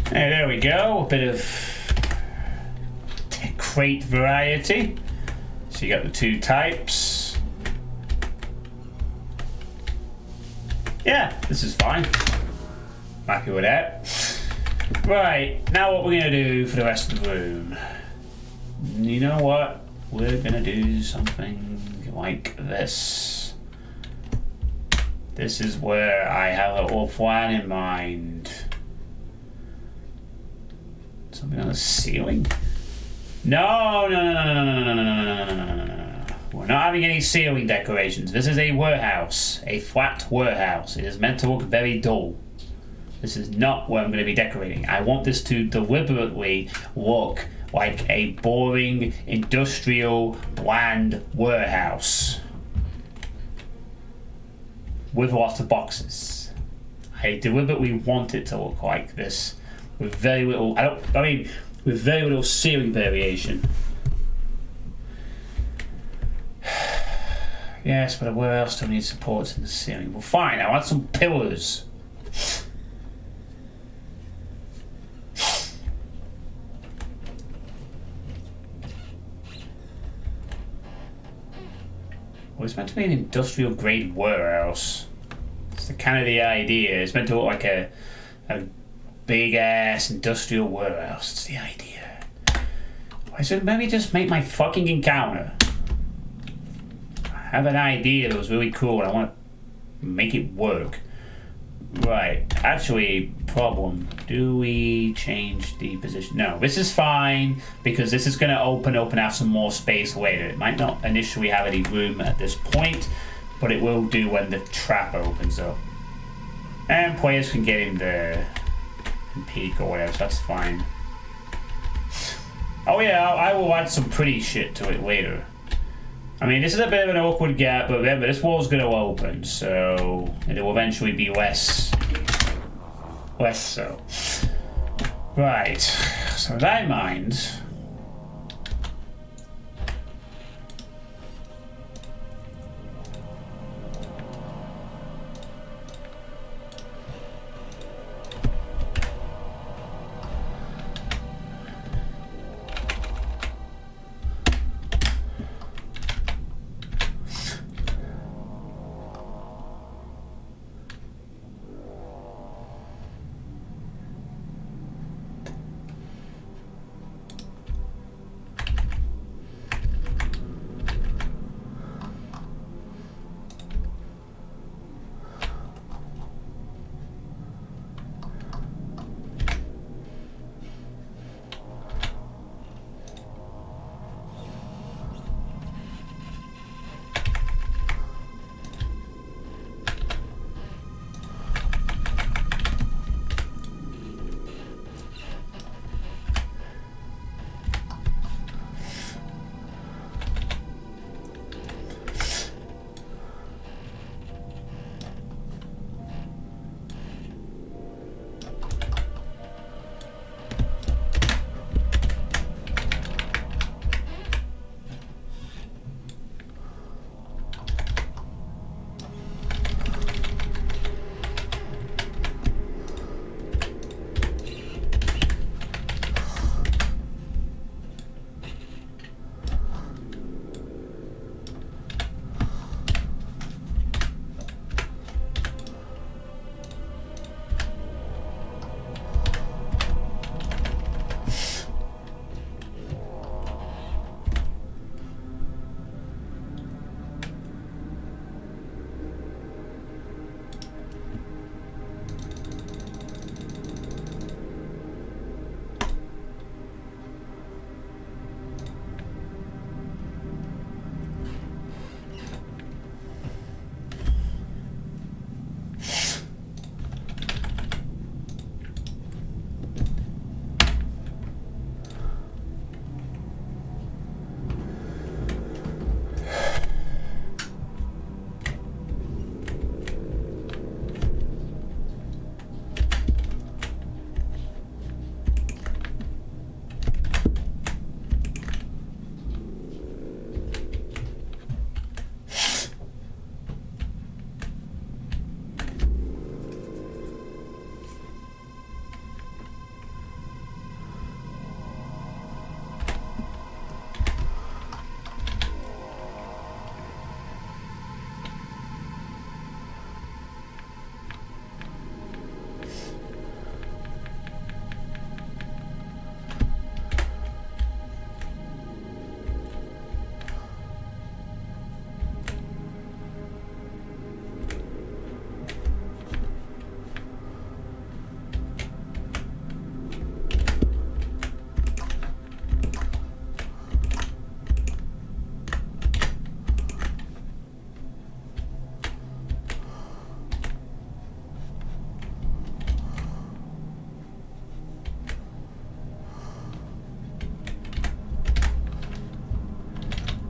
Hey, there we go, a bit of crate variety. So you got the two types. Yeah, this is fine. I'm happy with that. Right, now what we're gonna do for the rest of the room. You know what? We're gonna do something like this. This is where I have a little plan in mind. Something on the ceiling? No. We're not having any ceiling decorations. This is a warehouse, a flat warehouse. It is meant to look very dull. This is not where I'm going to be decorating. I want this to deliberately look like a boring, industrial, bland warehouse with lots of boxes. I deliberately want it to look like this. With very little, with very little ceiling variation. Yes, but where else do I need supports in the ceiling? Well, fine, I want some pillars. Well, it's meant to be an industrial grade warehouse. It's the kind of the idea. It's meant to look like a big ass industrial warehouse. It's the idea. Why should maybe just make my fucking encounter? I have an idea that was really cool and I want to make it work. Right. Actually, problem. Do we change the position? No, this is fine because this is going to open up and have some more space later. It might not initially have any room at this point, but it will do when the trap opens up. And players can get in there and peek or whatever, so that's fine. Oh yeah, I will add some pretty shit to it later. I mean, this is a bit of an awkward gap, but remember, this wall's going to open, so it will eventually be less so. Right, so with that in mind,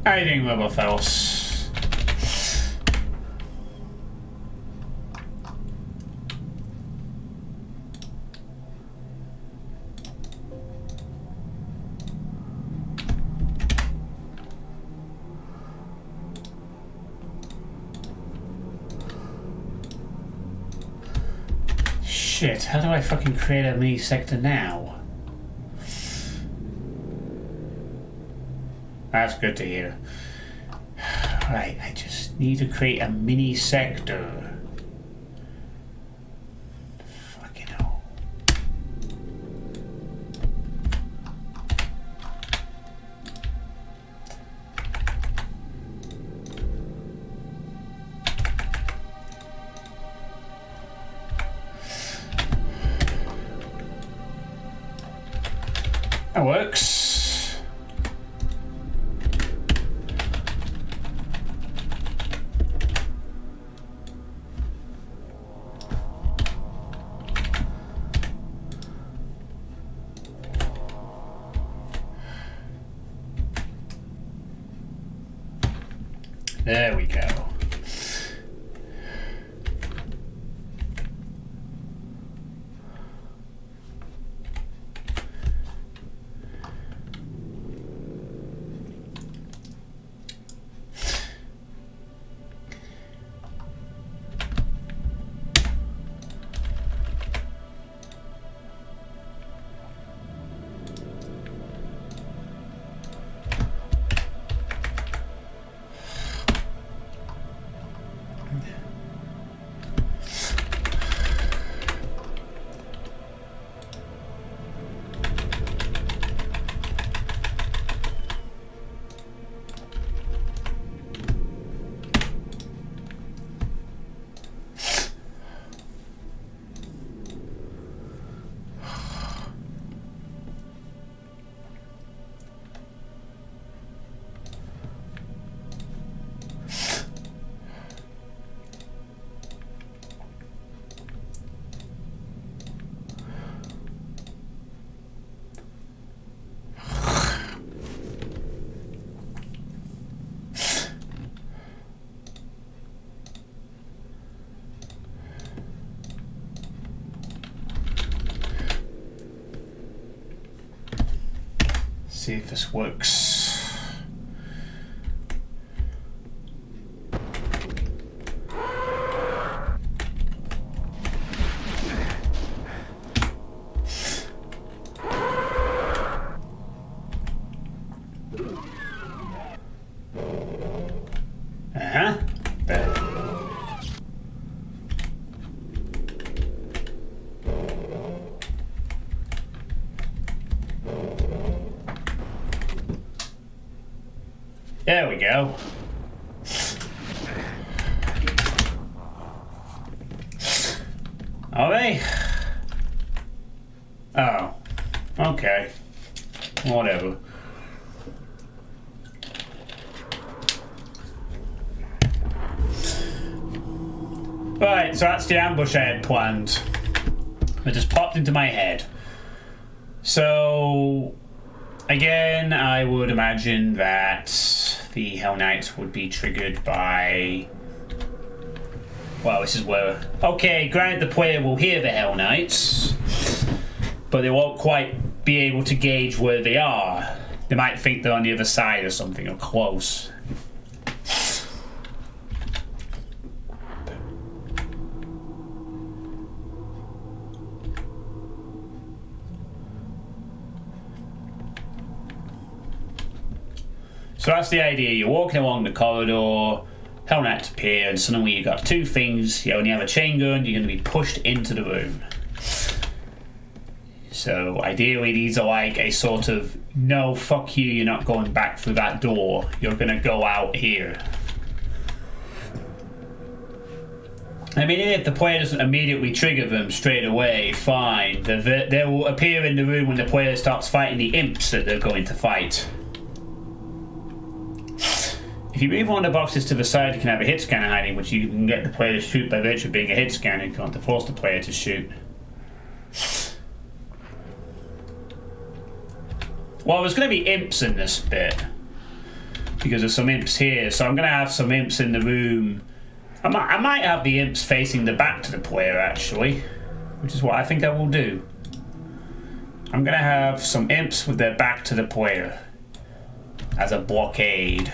How you doing, Robo Fells? Shit, how do I fucking create a mini sector now? That's good to hear. Right, I just need to create a mini sector. Fucking hell. That works. There we go. See if this works. Uh-huh. There. There we go. Are they? Oh. Okay. Whatever. Right, so that's the ambush I had planned. It just popped into my head. So, again, I would imagine that the Hell Knights would be triggered by... Well, this is where... Okay, granted the player will hear the Hell Knights, but they won't quite be able to gauge where they are. They might think they're on the other side or something, or close. So that's the idea. You're walking along the corridor, Hell Knights appear, and suddenly you've got two things. You only have a chain gun, you're going to be pushed into the room. So ideally these are like a sort of, no, fuck you, you're not going back through that door. You're going to go out here. I mean, if the player doesn't immediately trigger them straight away, fine. They will appear in the room when the player starts fighting the imps that they're going to fight. If you move one of the boxes to the side, you can have a hit scanner hiding, which you can get the player to shoot by virtue of being a hit scanner if you want to force the player to shoot. Well, there's going to be imps in this bit. because there's some imps here. So I'm going to have some imps in the room. I might have the imps facing the back to the player, actually, which is what I think I will do. I'm going to have some imps with their back to the player as a blockade.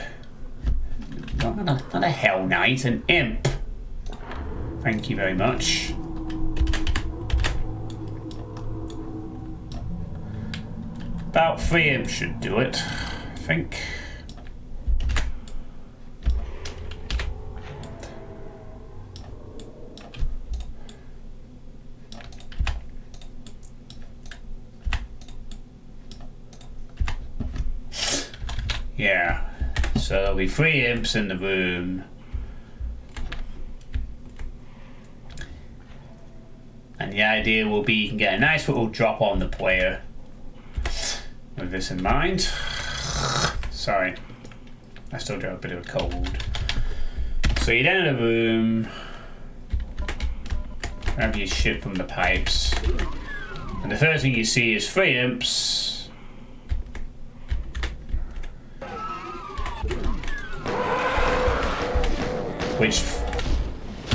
Not a Hell Knight, an imp. Thank you very much. About 3 imps should do it, I think. Yeah, so there'll be 3 imps in the room. And the idea will be you can get a nice little drop on the player. With this in mind. Sorry, I still got a bit of a cold. So you're down in the room. Grab your shit from the pipes. And the first thing you see is 3 imps. Which,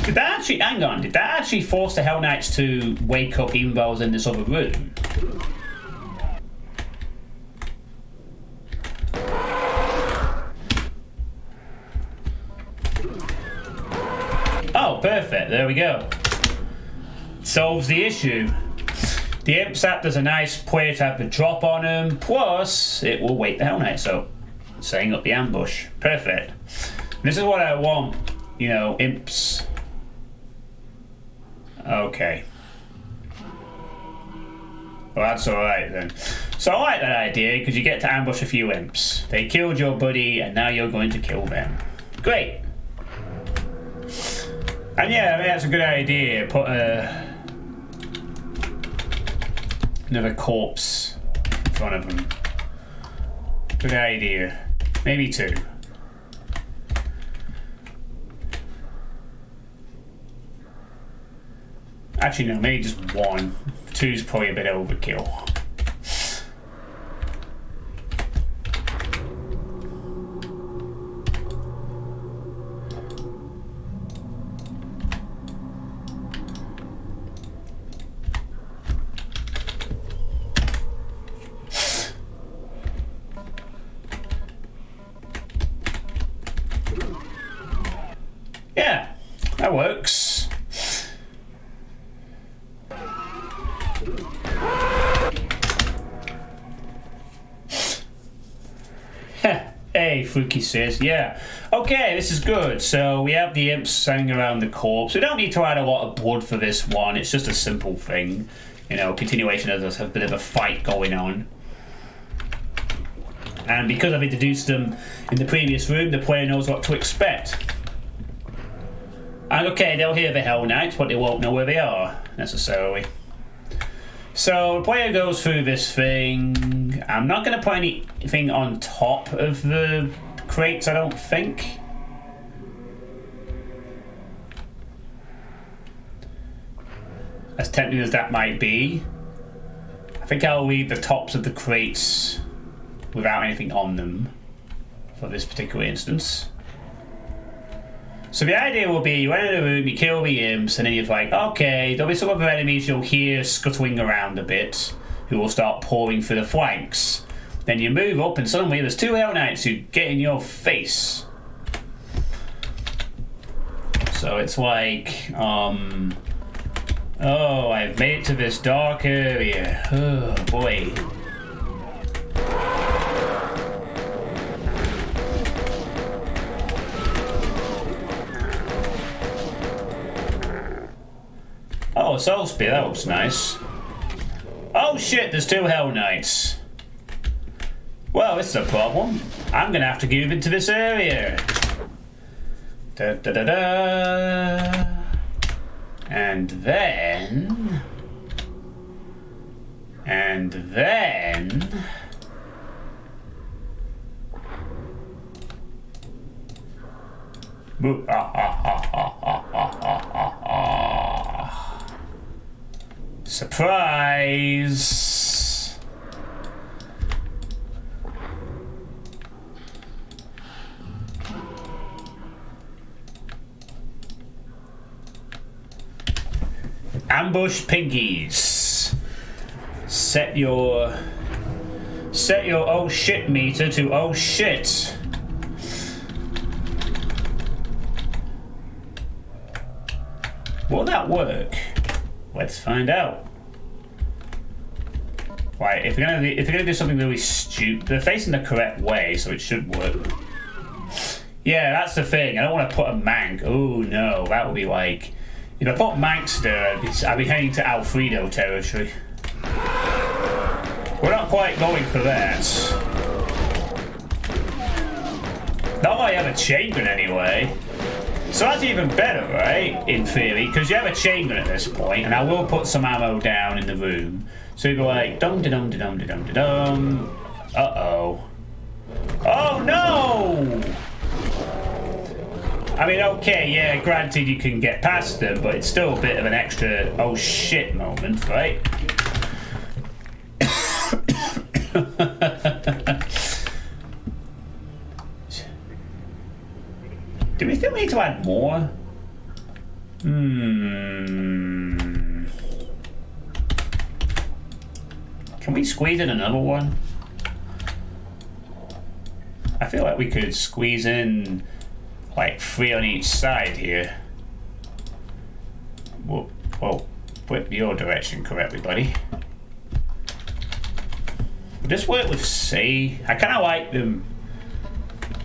did that actually, hang on, did that actually force the Hell Knights to wake up even though I was in this other room? Oh, perfect, there we go. Solves the issue. The imps act as a nice player to have a drop on them, plus it will wake the Hell Knights up, setting up the ambush. Perfect. This is what I want. You know, imps. Okay. Well, that's alright then. So I like that idea because you get to ambush a few imps. They killed your buddy and now you're going to kill them. Great. And yeah, I mean, that's a good idea. Put another corpse in front of them. Good idea. Maybe 2. Actually, no, maybe just 1. 2's probably a bit overkill. Yeah, that works. Hey, Fluky says, yeah. Okay, this is good. So we have the imps hanging around the corpse. We don't need to add a lot of blood for this one. It's just a simple thing. You know, continuation of us have a bit of a fight going on. And because I've introduced them in the previous room, the player knows what to expect. And okay, they'll hear the Hell Knights, but they won't know where they are, necessarily. So the player goes through this thing. I'm not going to put anything on top of the crates, I don't think. As tempting as that might be, I think I'll leave the tops of the crates without anything on them for this particular instance. So the idea will be you enter the room, you kill the imps, and then you're like, okay, there'll be some other enemies you'll hear scuttling around a bit, who will start pouring through the flanks. Then you move up, and suddenly there's 2 Hell Knights who get in your face. So it's like, oh, I've made it to this dark area. Oh, boy. Oh, Soul Spear, that looks nice. Oh shit, there's 2 Hell Knights. Well, this is a problem. I'm gonna have to move into this area. Da da da da. And then. Surprise! ambush pinkies. Set your oh shit meter to oh shit. Will that work? Let's find out. Right, if we're gonna do something really stupid, they're facing the correct way, so it should work. Yeah, that's the thing. I don't want to put a mank. Oh no, that would be like, if I put manks there, I'd be heading to Alfredo territory. We're not quite going for that. Not that I have a chain gun anyway. So that's even better, right? In theory, because you have a chain gun at this point, and I will put some ammo down in the room. So you'd be like, dum de dum de dum de dum de dum. Uh-oh. Oh no! I mean, okay, yeah, granted you can get past them, but it's still a bit of an extra oh shit moment, right? Do we think we need to add more? Can we squeeze in another one? I feel like we could squeeze in like 3 on each side here. Whoa, flip your direction correctly, buddy. Will this work with C? I kind of like them.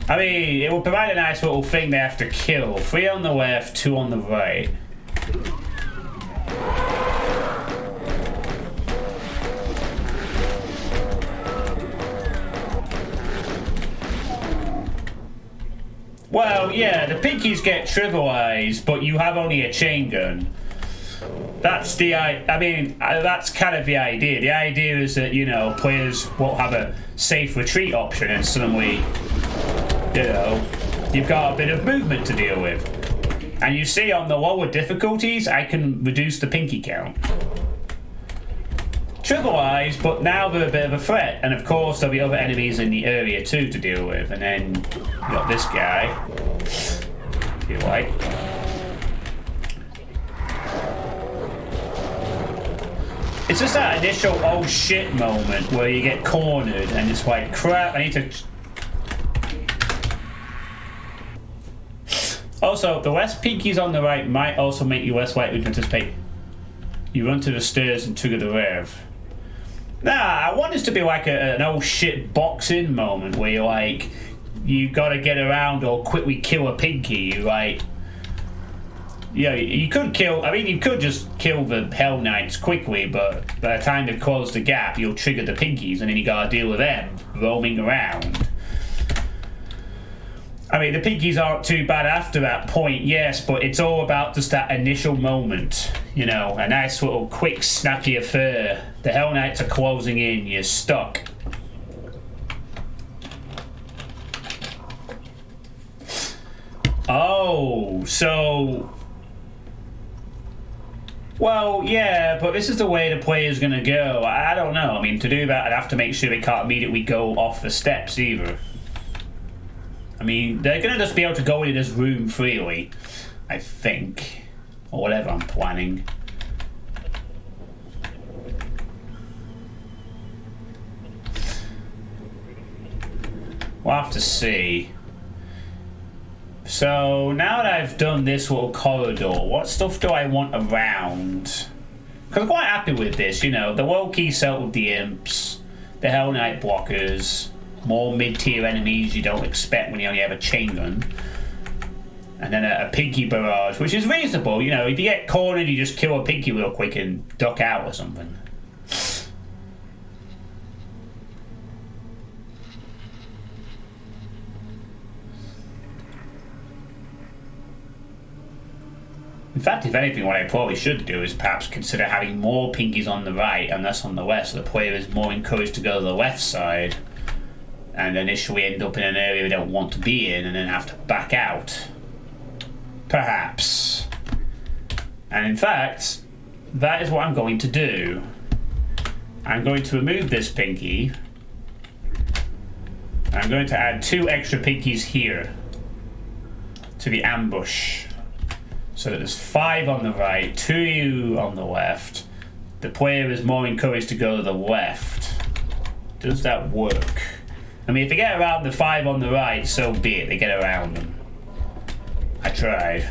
I mean, it will provide a nice little thing they have to kill. 3 on the left, 2 on the right. Well, yeah, the pinkies get trivialized, but you have only a chain gun. That's the, I mean, that's kind of the idea. The idea is that, you know, players won't have a safe retreat option and suddenly, you know, you've got a bit of movement to deal with. And you see on the lower difficulties, I can reduce the pinky count. Trivialized, but now they're a bit of a threat. And of course, there'll be other enemies in the area too to deal with. And then you got this guy, if you like. It's just that initial oh shit moment where you get cornered and it's like, crap, I need to... Also, the less pinkies on the right might also make you less likely to anticipate. You run to the stairs and trigger the rev. Nah, I want this to be like an oh shit boxing moment where you're like, you gotta get around or quickly kill a pinky. You like, yeah, you could kill, I mean, you could just kill the Hell Knights quickly, but by the time they've closed the gap, you'll trigger the pinkies and then you gotta deal with them roaming around. I mean, the pinkies aren't too bad after that point, yes, but it's all about just that initial moment. You know, a nice little quick snappy affair. The Hell Knights are closing in, you're stuck. Oh, so... Well, yeah, but this is the way the play is going to go. I don't know. I mean, to do that, I'd have to make sure they can't immediately go off the steps either. I mean, they're going to just be able to go into this room freely, I think. Or whatever I'm planning. We'll have to see. So, now that I've done this little corridor, what stuff do I want around? Because I'm quite happy with this, you know. The low-key set with the imps, the Hell Knight blockers, more mid-tier enemies you don't expect when you only have a chain gun. And then a pinky barrage, which is reasonable, you know. If you get cornered, you just kill a pinky real quick and duck out or something. In fact, if anything, what I probably should do is perhaps consider having more pinkies on the right and less on the left, so the player is more encouraged to go to the left side and initially end up in an area they don't want to be in and then have to back out. Perhaps. And in fact, that is what I'm going to do. I'm going to remove this pinky. I'm going to add 2 extra pinkies here to the ambush. so that there's 5 on the right, 2 on the left. The player is more encouraged to go to the left. Does that work? I mean, if they get around the 5 on the right, so be it. They get around them. I tried.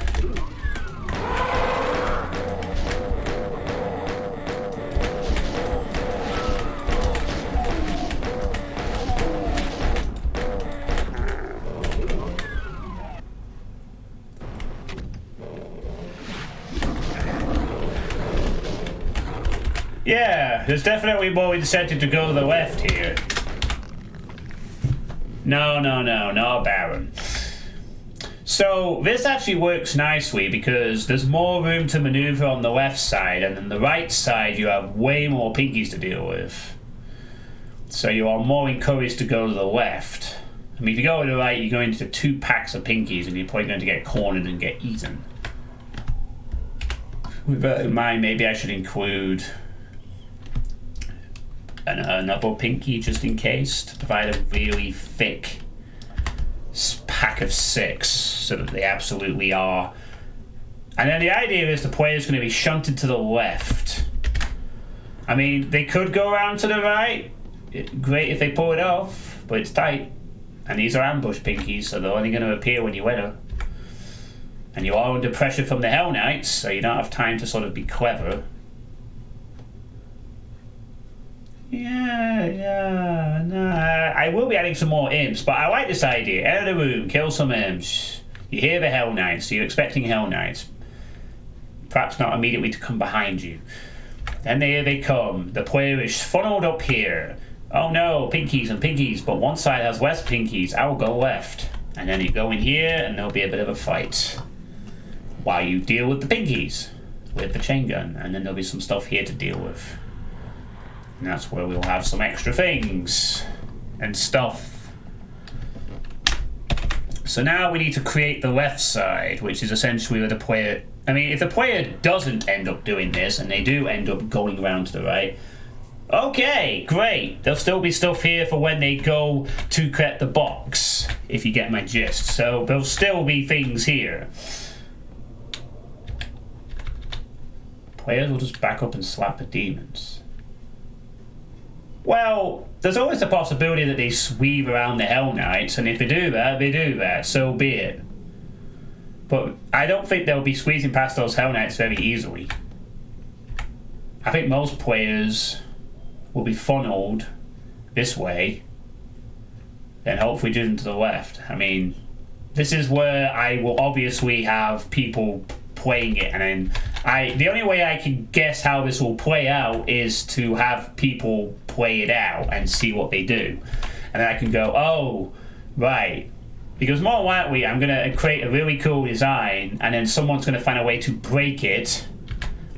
Yeah, there's definitely more incentive to go to the left here. No, not Baron. So this actually works nicely because there's more room to maneuver on the left side, and on the right side you have way more pinkies to deal with. So you are more encouraged to go to the left. I mean, if you go to the right, you're going into 2 packs of pinkies and you're probably going to get cornered and get eaten. With that in mind, maybe I should include another pinky just in case, to provide a really thick pack of 6 so that they absolutely are. And then the idea is the player's going to be shunted to the left. I mean, they could go around to the right. Great if they pull it off, but it's tight. And these are ambush pinkies, so they're only going to appear when you enter. And you are under pressure from the Hell Knights, so you don't have time to sort of be clever. Yeah, no. I will be adding some more imps, but I like this idea. Enter the room, kill some imps. You hear the Hell Knights, so you're expecting Hell Knights. Perhaps not immediately to come behind you. Then here they come. The player is funneled up here. Oh no, pinkies and pinkies, but one side has less pinkies. I'll go left. And then you go in here, and there'll be a bit of a fight. While you deal with the pinkies with the chain gun, and then there'll be some stuff here to deal with. And that's where we'll have some extra things and stuff. So now we need to create the left side, which is essentially where the player... I mean, if the player doesn't end up doing this, and they do end up going around to the right, okay, great. There'll still be stuff here for when they go to get the box, if you get my gist. So there'll still be things here. Players will just back up and slap the demons. Well, there's always the possibility that they weave around the Hell Knights, and if they do that, so be it. But I don't think they'll be squeezing past those Hell Knights very easily. I think most players will be funneled this way, then hopefully driven to the left. I mean, this is where I will obviously have people playing it, and then the only way I can guess how this will play out is to have people play it out and see what they do, and then I can go, oh, right, because more likely I'm going to create a really cool design and then someone's going to find a way to break it,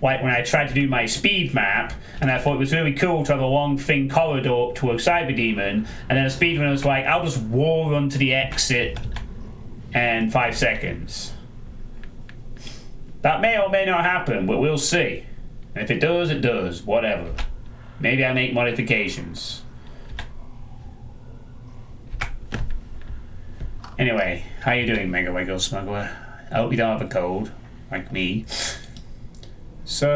like when I tried to do my speed map and I thought it was really cool to have a long thin corridor up to a cyber demon, and then a speedrunner was like, I'll just wall run to the exit in 5 seconds. That may or may not happen, but we'll see. And if it does, it does. Whatever. Maybe I make modifications. Anyway, how you doing, Mega Wiggle Smuggler? I hope you don't have a cold, like me. So...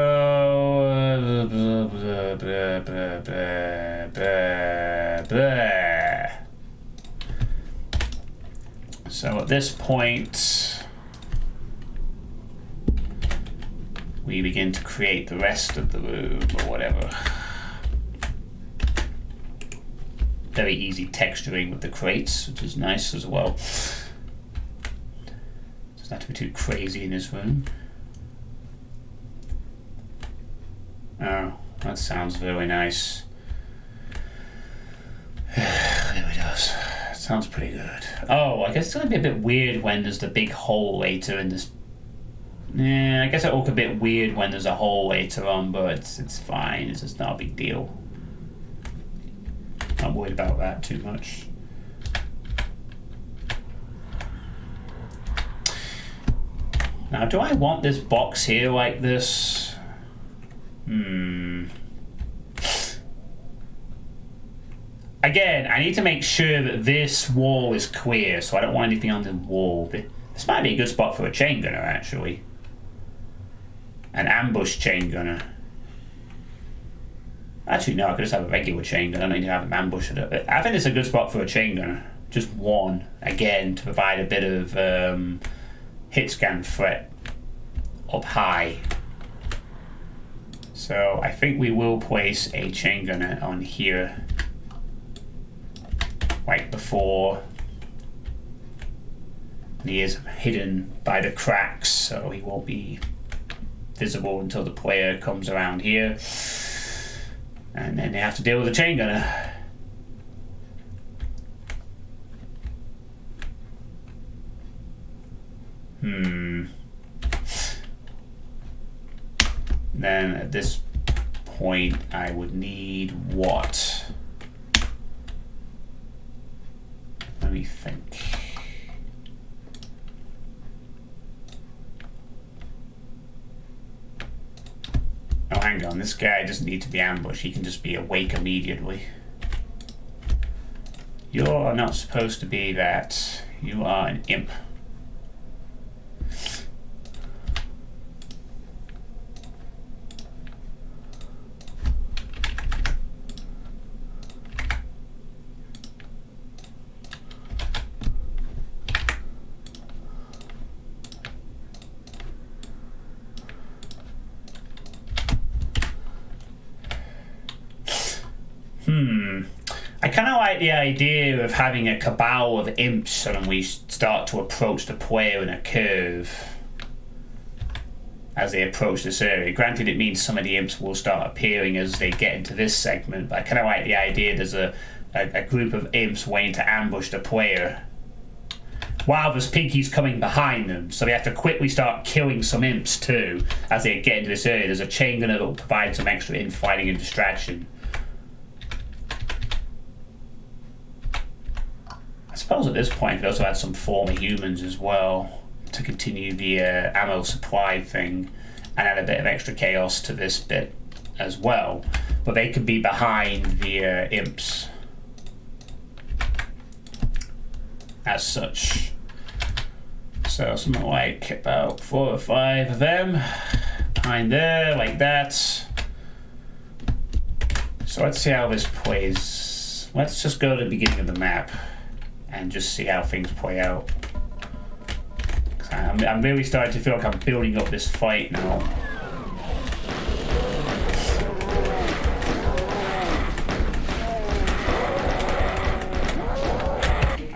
So at this point... we begin to create the rest of the room, or whatever. Very easy texturing with the crates, which is nice as well. Doesn't have to be too crazy in this room. Oh, that sounds very nice. There it does. Sounds pretty good. Oh, I guess it's going to be a bit weird when there's the big hole later in this. Yeah, I guess it'll look a bit weird when there's a hole later on, but it's fine. It's just not a big deal. Not worried about that too much. Now, do I want this box here like this? Again, I need to make sure that this wall is clear, so I don't want anything on the wall. This might be a good spot for a chain gunner, actually. an ambush chain gunner. Actually, no, I could just have a regular chain gunner. I don't need to have an ambush. I think it's a good spot for a chain gunner. Just one, again, to provide a bit of hit scan threat up high. So I think we will place a chain gunner on here, right before. And he is hidden by the cracks, so he won't be visible until the player comes around here. And then they have to deal with the chain gunner. Then at this point, I would need what? Let me think. Oh, hang on. This guy doesn't need to be ambushed. He can just be awake immediately. You're not supposed to be that. You are an imp. I kind of like the idea of having a cabal of imps and we start to approach the player in a curve as they approach this area. Granted, it means some of the imps will start appearing as they get into this segment, but I kind of like the idea there's a group of imps waiting to ambush the player while there's piggies coming behind them, so they have to quickly start killing some imps too as they get into this area. There's a chain gunner that will provide some extra infighting and distraction. I suppose at this point you could also add some former humans as well to continue the ammo supply thing and add a bit of extra chaos to this bit as well. But they could be behind the imps as such. So something like about 4 or 5 of them behind there, like that. So let's see how this plays. Let's just go to the beginning of the map and just see how things play out. I'm really starting to feel like I'm building up this fight now.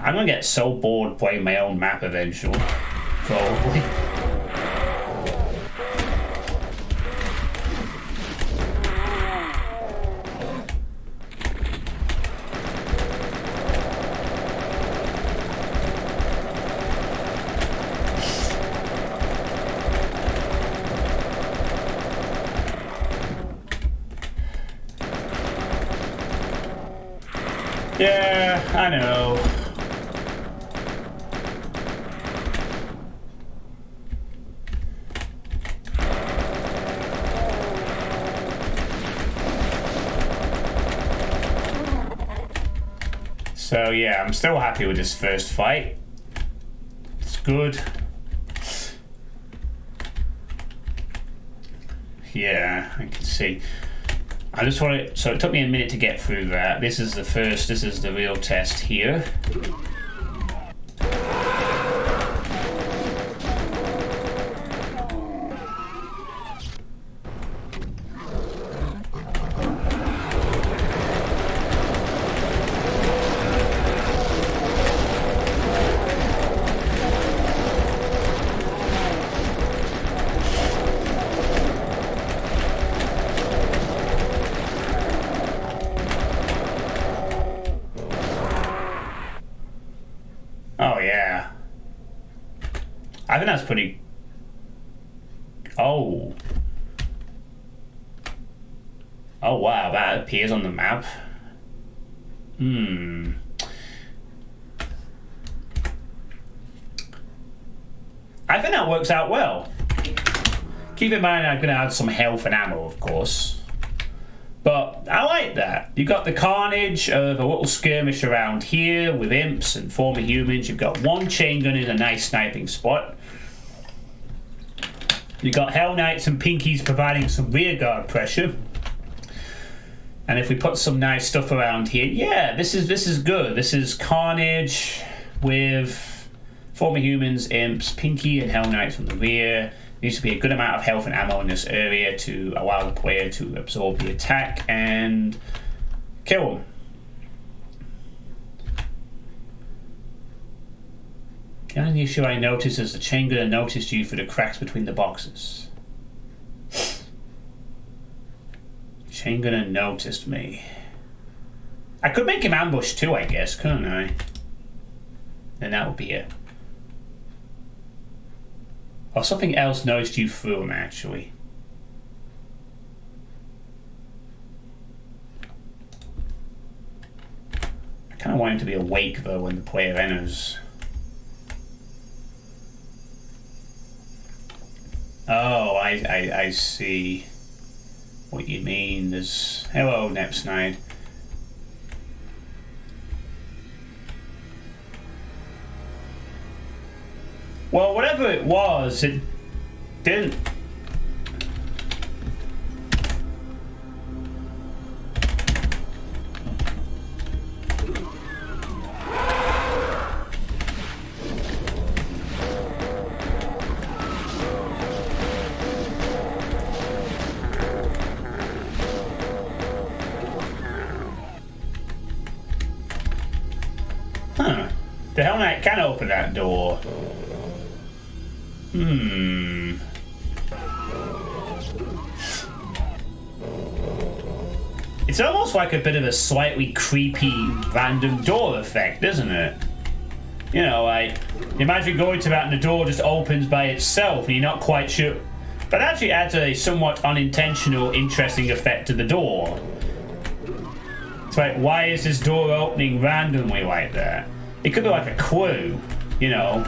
I'm gonna get so bored playing my own map eventually, probably. Yeah, I know. So yeah, I'm still happy with this first fight. It's good. Yeah, I can see. I just want to, so it took me a minute to get through that. This is the real test here. Oh yeah, I think that's pretty. Oh wow, that appears on the map. I think that works out well. Keep in mind I'm going to add some health and ammo, of course. But I like that. You've got the carnage of a little skirmish around here with imps and former humans. You've got one chain gun in a nice sniping spot. You've got Hell Knights and Pinkies providing some rearguard pressure. And if we put some nice stuff around here, yeah, this is good. This is Carnage with former humans, imps, Pinky and Hell Knights from the rear. Needs to be a good amount of health and ammo in this area to allow the player to absorb the attack and kill them. The only issue I noticed is the chain gunner noticed you for the cracks between the boxes. Chain gunner noticed me. I could make him ambush too, I guess, couldn't I? Then that would be it. Or something else noticed you through him, actually. I kind of want him to be awake, though, when the player enters. Oh, I see what you mean. There's... Hello, Nepsnide. Well, whatever it was, it didn't... Huh. The Hell Knight can open that door. It's almost like a bit of a slightly creepy random door effect, isn't it? You know, like, imagine going to that and the door just opens by itself and you're not quite sure. But actually adds a somewhat unintentional, interesting effect to the door. It's like, why is this door opening randomly like that? It could be like a clue, you know.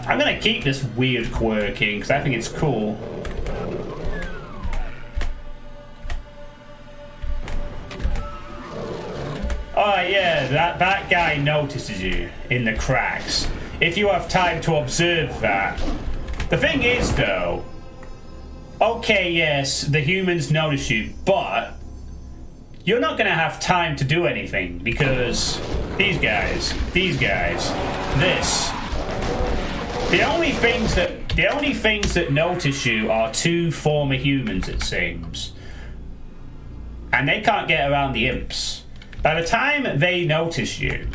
I'm gonna keep this weird quirking because I think it's cool. Oh yeah, that guy notices you in the cracks. If you have time to observe that. The thing is though, okay, yes, the humans notice you, but you're not gonna have time to do anything because these guys, this. The only things that notice you are two former humans, it seems. And they can't get around the imps. By the time they notice you,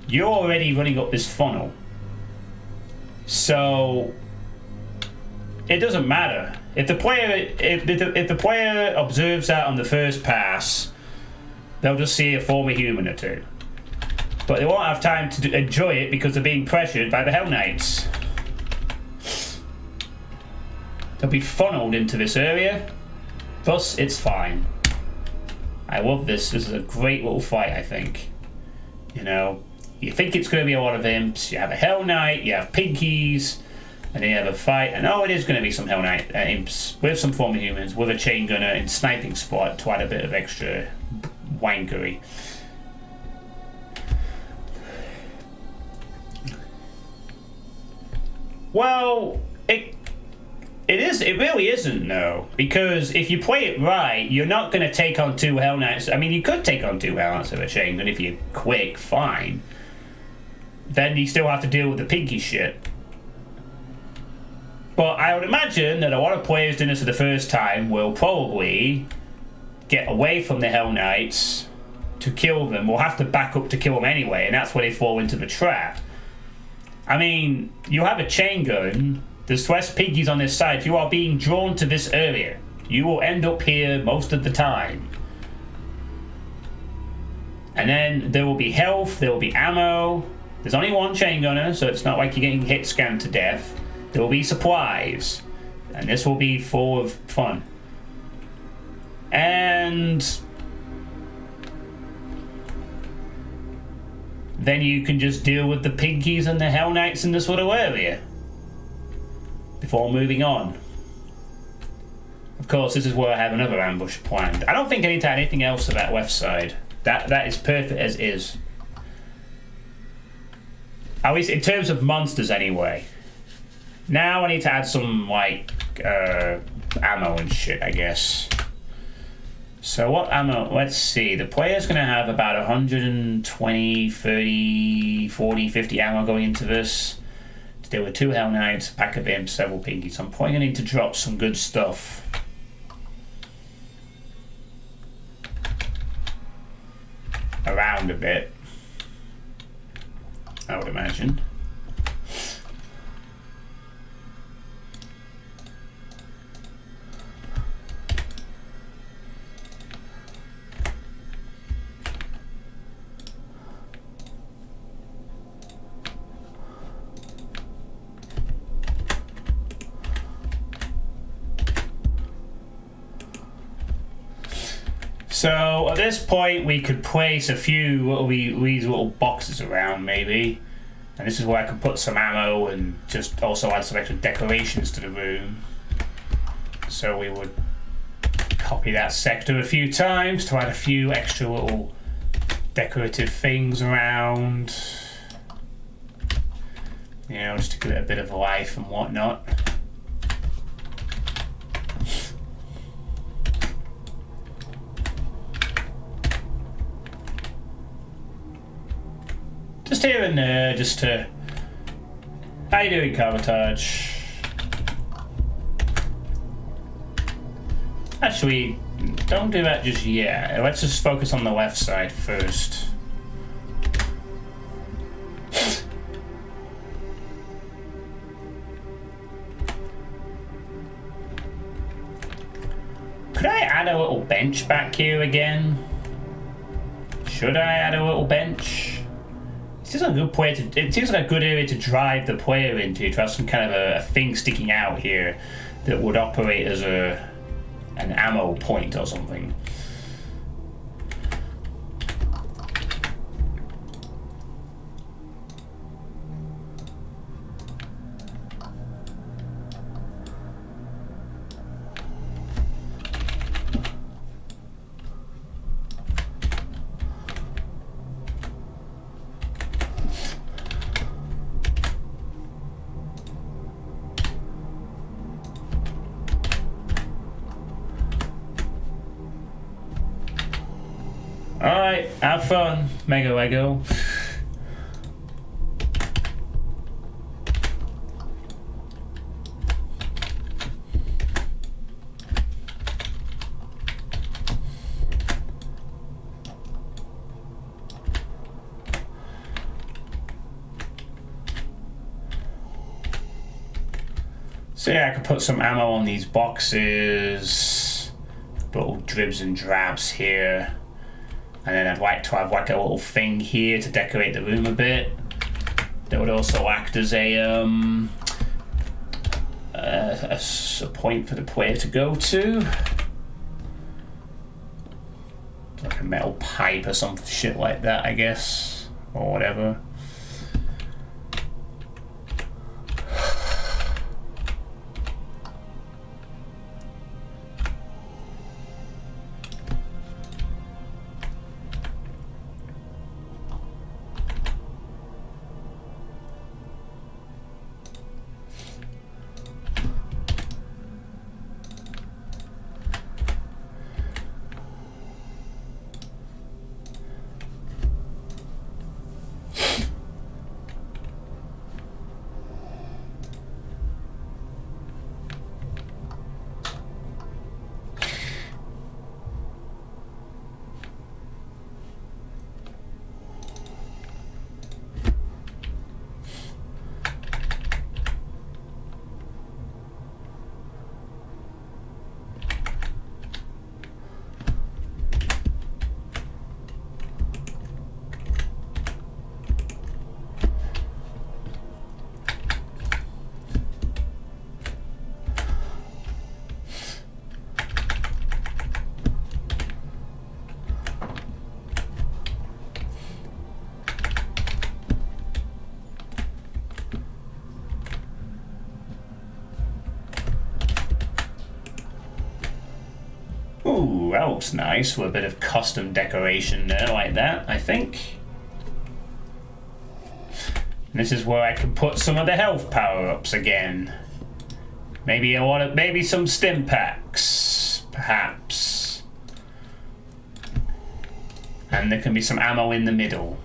you're already running up this funnel. So it doesn't matter. If the player observes that on the first pass, they'll just see a former human or two. But they won't have time to enjoy it because they're being pressured by the Hell Knights. They'll be funneled into this area. Thus, it's fine. I love this. This is a great little fight, I think. You know, you think it's going to be a lot of imps. You have a Hell Knight, you have Pinkies, and then you have a fight. And oh, it is going to be some Hell Knight imps with some former humans, with a chain gunner and sniping spot to add a bit of extra wankery. Well, it really isn't, though, because if you play it right, you're not going to take on two Hell Knights. I mean, you could take on two Hell Knights with a chain gun if you're quick, fine. Then you still have to deal with the Pinky shit. But I would imagine that a lot of players doing this for the first time will probably get away from the Hell Knights to kill them. We'll have to back up to kill them anyway, and that's where they fall into the trap. I mean, you have a chain gun, there's less Pinkies on this side, you are being drawn to this area. You will end up here most of the time. And then there will be health, there will be ammo. There's only one chain gunner, so it's not like you're getting hit scanned to death. There will be supplies. And this will be full of fun. And then you can just deal with the Pinkies and the Hell Knights in this little area before moving on. Of course, this is where I have another ambush planned. I don't think I need to add anything else to that left side. That is perfect as is. At least in terms of monsters, anyway. Now I need to add some like ammo and shit, I guess. So what ammo? Let's see. The player's going to have about 120, 30, 40, 50 ammo going into this. To deal with 2 Hell Knights, a pack of imps, several pinkies. So I'm probably going to need to drop some good stuff. Around a bit, I would imagine. So at this point we could place a few these little boxes around maybe, and this is where I can put some ammo and just also add some extra decorations to the room. So we would copy that sector a few times to add a few extra little decorative things around, you know, just to give it a bit of life and whatnot. Just here and there, just to... How you doing, Carbotage? Actually, don't do that just yet. Let's just focus on the left side first. Could I add a little bench back here again? Should I add a little bench? It seems like a good it seems like a good area to drive the player into, to have some kind of a thing sticking out here that would operate as an ammo point or something. Alright, have fun, Mega Lego. So yeah, I could put some ammo on these boxes, little dribs and drabs here. And then I'd like to have like a little thing here to decorate the room a bit. That would also act as a point for the player to go to. Like a metal pipe or some shit like that, I guess. Or whatever. Ooh, that looks nice, with a bit of custom decoration there, like that, I think. This is where I can put some of the health power-ups again. Maybe maybe some stim packs, perhaps. And there can be some ammo in the middle.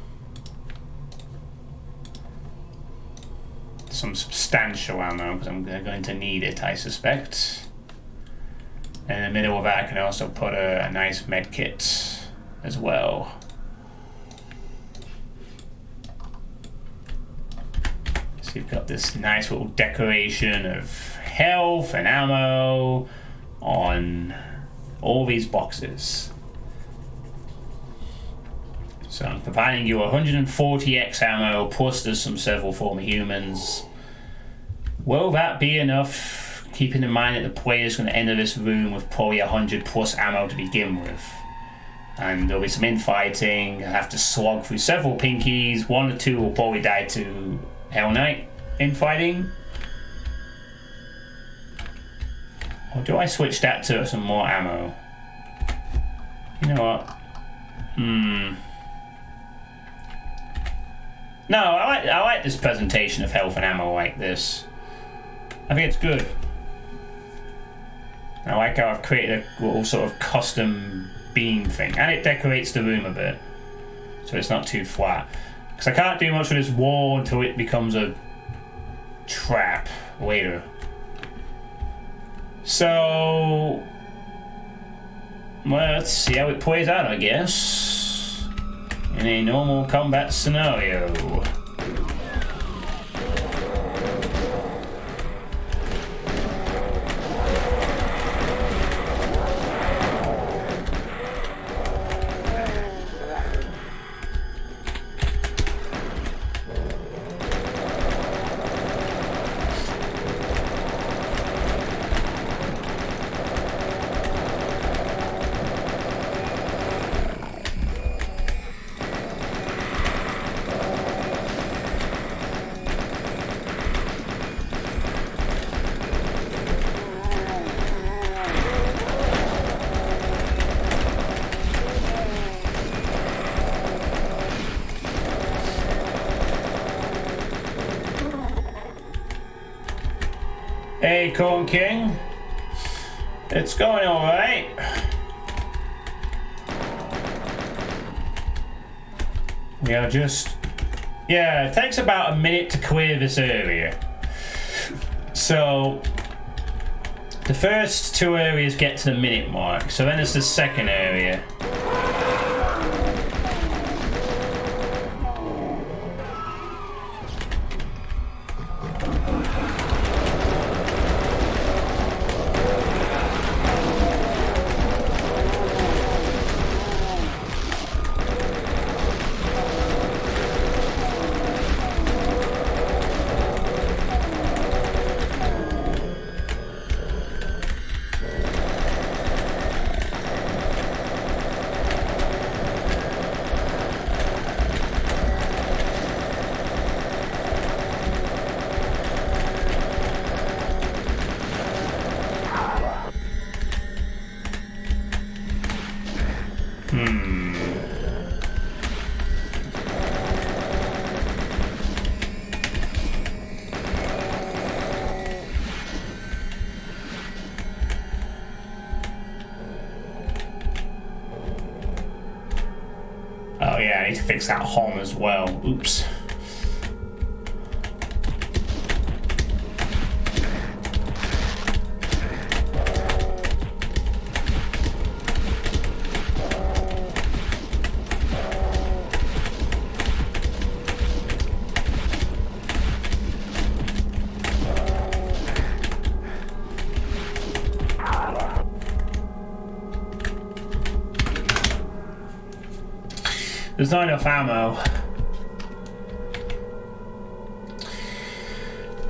Some substantial ammo, because I'm going to need it, I suspect. And in the middle of that, I can also put a nice med kit as well. So you've got this nice little decoration of health and ammo on all these boxes. So I'm providing you 140x ammo, plus there's some several former humans. Will that be enough, keeping in mind that the player's going to enter this room with probably 100 plus ammo to begin with? And there'll be some infighting. I'll have to slog through several pinkies. 1 or 2 will probably die to Hell Knight infighting. Or do I switch that to some more ammo? You know what? No, I like this presentation of health and ammo like this. I think it's good. I like how I've created a little sort of custom beam thing, and it decorates the room a bit, so it's not too flat. Because I can't do much with this wall until it becomes a trap later. So, well, let's see how it plays out, I guess, in a normal combat scenario. Hey, Corn King. It's going alright. We are just... Yeah, it takes about a minute to clear this area. So, the first 2 areas get to the minute mark. So then there's the second area. Oh yeah, I need to fix that home as well. Oops. There's not enough ammo.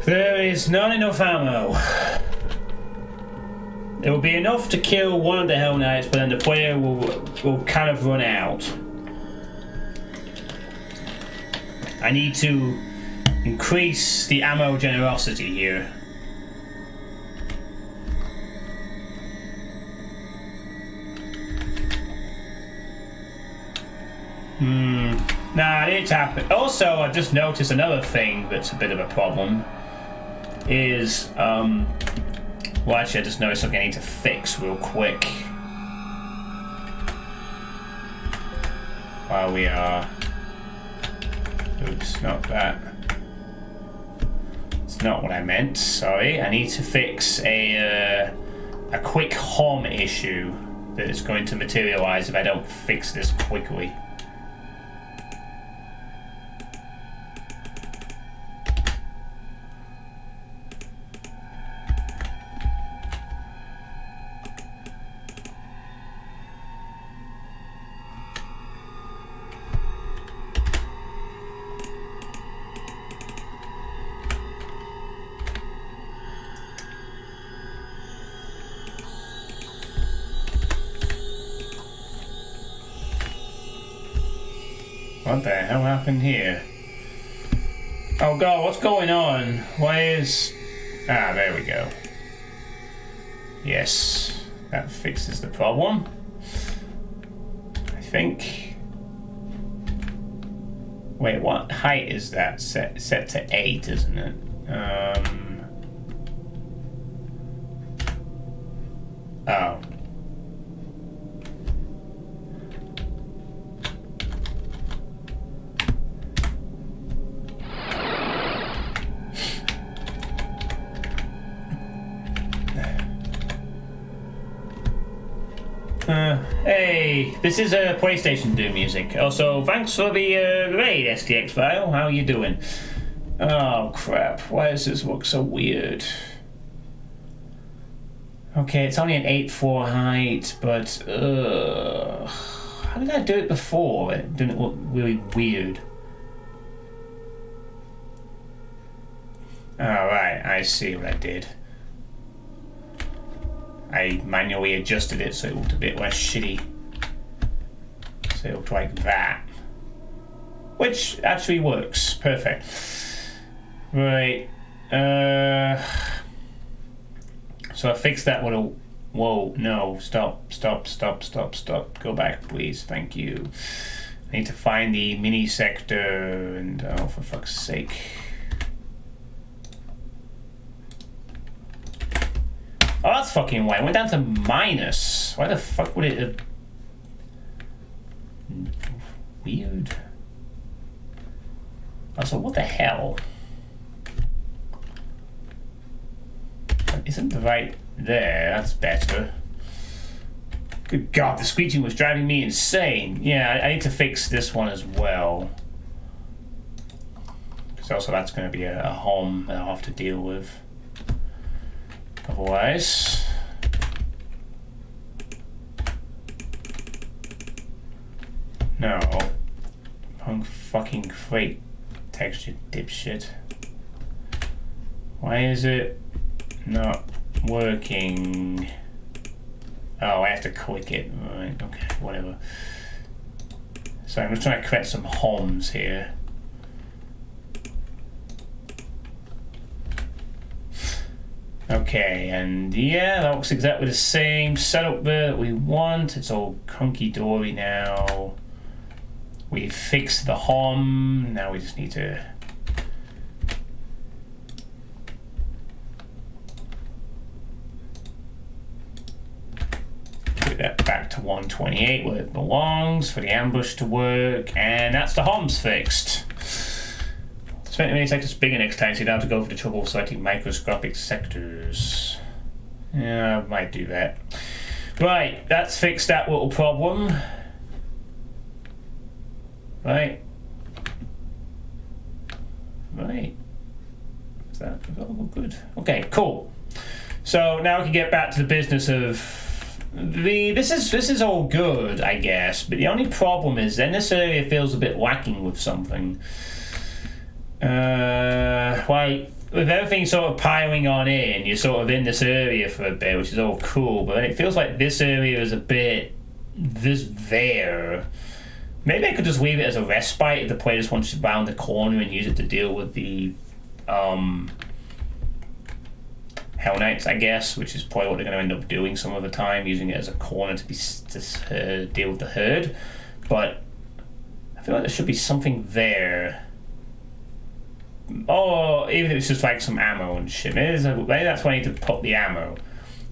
There is not enough ammo. It will be enough to kill one of the Hell Knights, but then the player will kind of run out. I need to increase the ammo generosity here. Nah, it happened. Also, I just noticed another thing that's a bit of a problem is, well, actually, I just noticed something I need to fix real quick. While we are... Oops, not that. It's not what I meant, sorry. I need to fix a quick home issue that is going to materialize if I don't fix this quickly. What the hell happened here? Oh god, what's going on? Why is... Ah, there we go. Yes, that fixes the problem. I think... Wait, what height is that? Set to 8, isn't it? Oh. Hey, this is PlayStation Doom music. Also, thanks for the raid, STX file. How are you doing? Oh crap! Why does this look so weird? Okay, it's only an 8.4 height, but how did I do it before? It didn't look really weird. Alright, I see what I did. I manually adjusted it so it looked a bit less shitty. So it looked like that. Which actually works. Perfect. Right. So I fixed that little... Whoa, no. Stop. Go back, please. Thank you. I need to find the mini sector and... Oh, for fuck's sake. Oh, that's fucking why. It went down to minus. Why the fuck would it have... Weird. Also, what the hell? That isn't right there. That's better. Good God, the screeching was driving me insane. Yeah, I need to fix this one as well. Because also that's going to be a home that I'll have to deal with. Otherwise, no. Punk fucking crate texture dipshit. Why is it not working? Oh, I have to click it. Right, okay, whatever. So I'm just trying to create some homes here. Okay, and yeah, that looks exactly the same setup there that we want. It's all hunky-dory now. We fixed the home. Now we just need to put that back to 128 where it belongs for the ambush to work, and that's the homes fixed. Spent many sectors bigger next time, so you don't have to go for the trouble of selecting microscopic sectors. Yeah, I might do that. Right, that's fixed that little problem. Right. Is that all good? Okay, cool. So now we can get back to the business of this is all good, I guess, but the only problem is then this area feels a bit lacking with something. Like, with everything sort of piling on in, you're sort of in this area for a bit, which is all cool, but then it feels like this area is a bit there. Maybe I could just leave it as a respite if the player just wants to round the corner and use it to deal with the Hell Knights, I guess, which is probably what they're going to end up doing some of the time, using it as a corner to deal with the herd. But feel like there should be something there. Or even if it's just like some ammo and shit. Maybe that's why I need to put the ammo.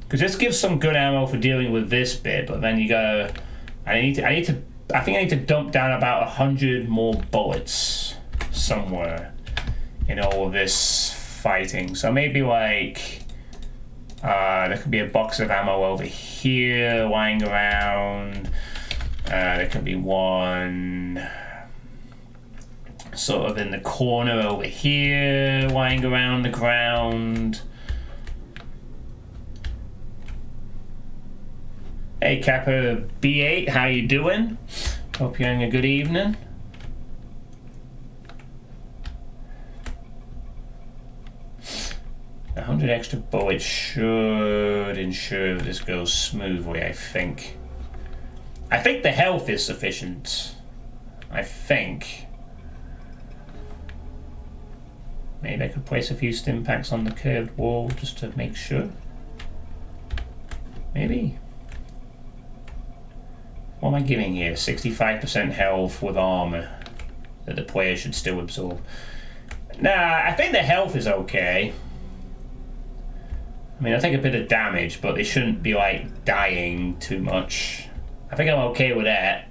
Because this gives some good ammo for dealing with this bit, but then you gotta... I think I need to dump down about 100 more bullets somewhere in all of this fighting. So maybe like there could be a box of ammo over here lying around. There could be one sort of in the corner over here lying around the ground. Hey Kappa B8, how you doing? Hope you're having a good evening. A 100 extra bullets should ensure that this goes smoothly, I think. I think the health is sufficient. I think. Maybe I could place a few stim packs on the curved wall just to make sure. Maybe. What am I giving here? 65% health with armor that the player should still absorb. Nah, I think the health is okay. I mean, I take a bit of damage, but they shouldn't be like dying too much. I think I'm okay with that.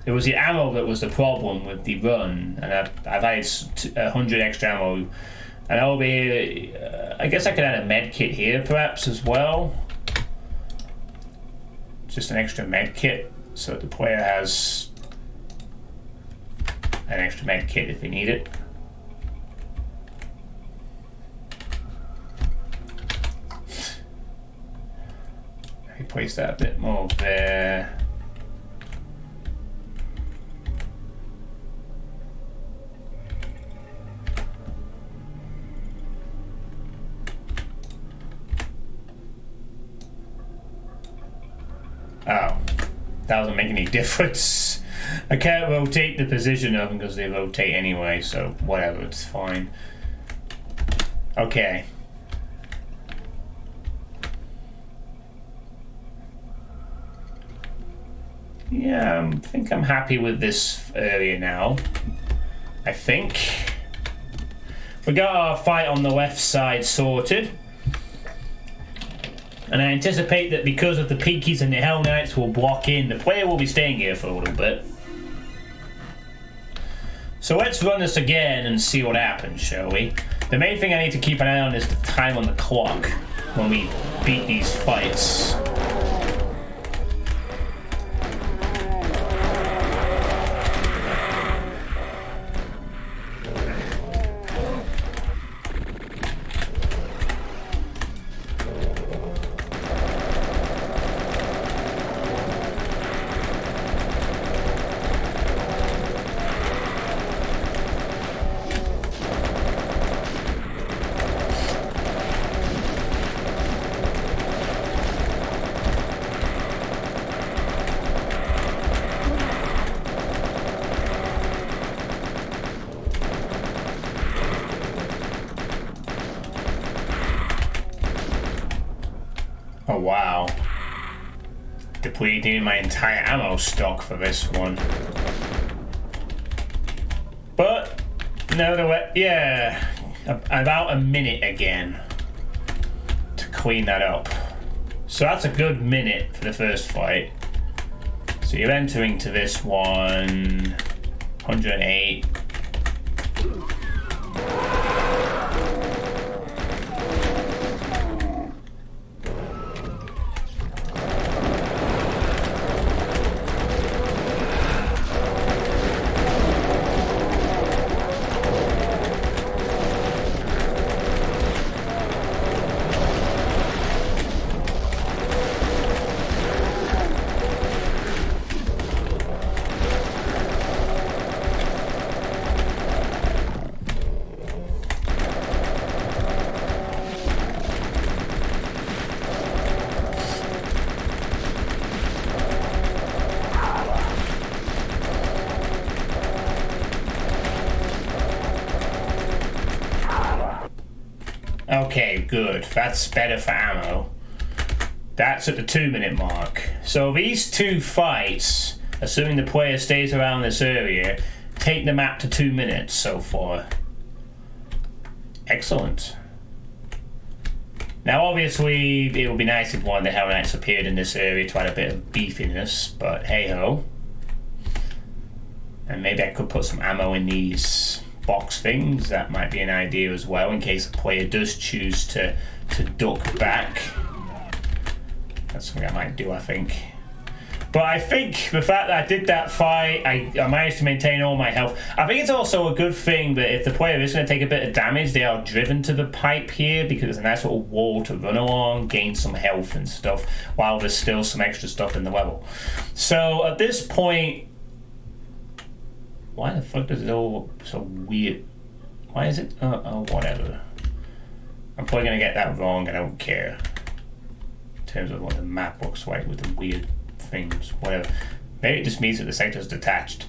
It was the ammo that was the problem with the run, and I've had 100 extra ammo. And over here, I guess I could add a med kit here perhaps as well. Just an extra med kit, so that the player has an extra med kit if they need it. Maybe place that a bit more there. Oh, that doesn't make any difference. I can't rotate the position of them because they rotate anyway, so whatever, it's fine. Okay. Yeah, I think I'm happy with this area now. I think. We got our fight on the left side sorted. And I anticipate that because of the Peakies and the Hell Knights will block in, the player will be staying here for a little bit. So let's run this again and see what happens, shall we? The main thing I need to keep an eye on is the time on the clock when we beat these fights. Oh wow. Depleting my entire ammo stock for this one. But, no, yeah, about a minute again to clean that up. So that's a good minute for the first fight. So you're entering to this one, 108. Okay, good. That's better for ammo. That's at the 2-minute mark. So these two fights assuming the player stays around this area, take the map to 2 minutes so far. Excellent. Now obviously it would be nice if one of the Hell Knights appeared in this area to add a bit of beefiness, but hey ho. And maybe I could put some ammo in these box things. That might be an idea as well, in case the player does choose to duck back. That's something I might do, I think. But I think the fact that I did that fight, I managed to maintain all my health. I think it's also a good thing that if the player is going to take a bit of damage, they are driven to the pipe here, because it's a nice little wall to run along, gain some health and stuff, while there's still some extra stuff in the level. So at this point, why the fuck does it all look so weird? Why is it? Oh, whatever. I'm probably going to get that wrong, I don't care. In terms of what the map looks like with the weird things, whatever. Maybe it just means that the sector's detached.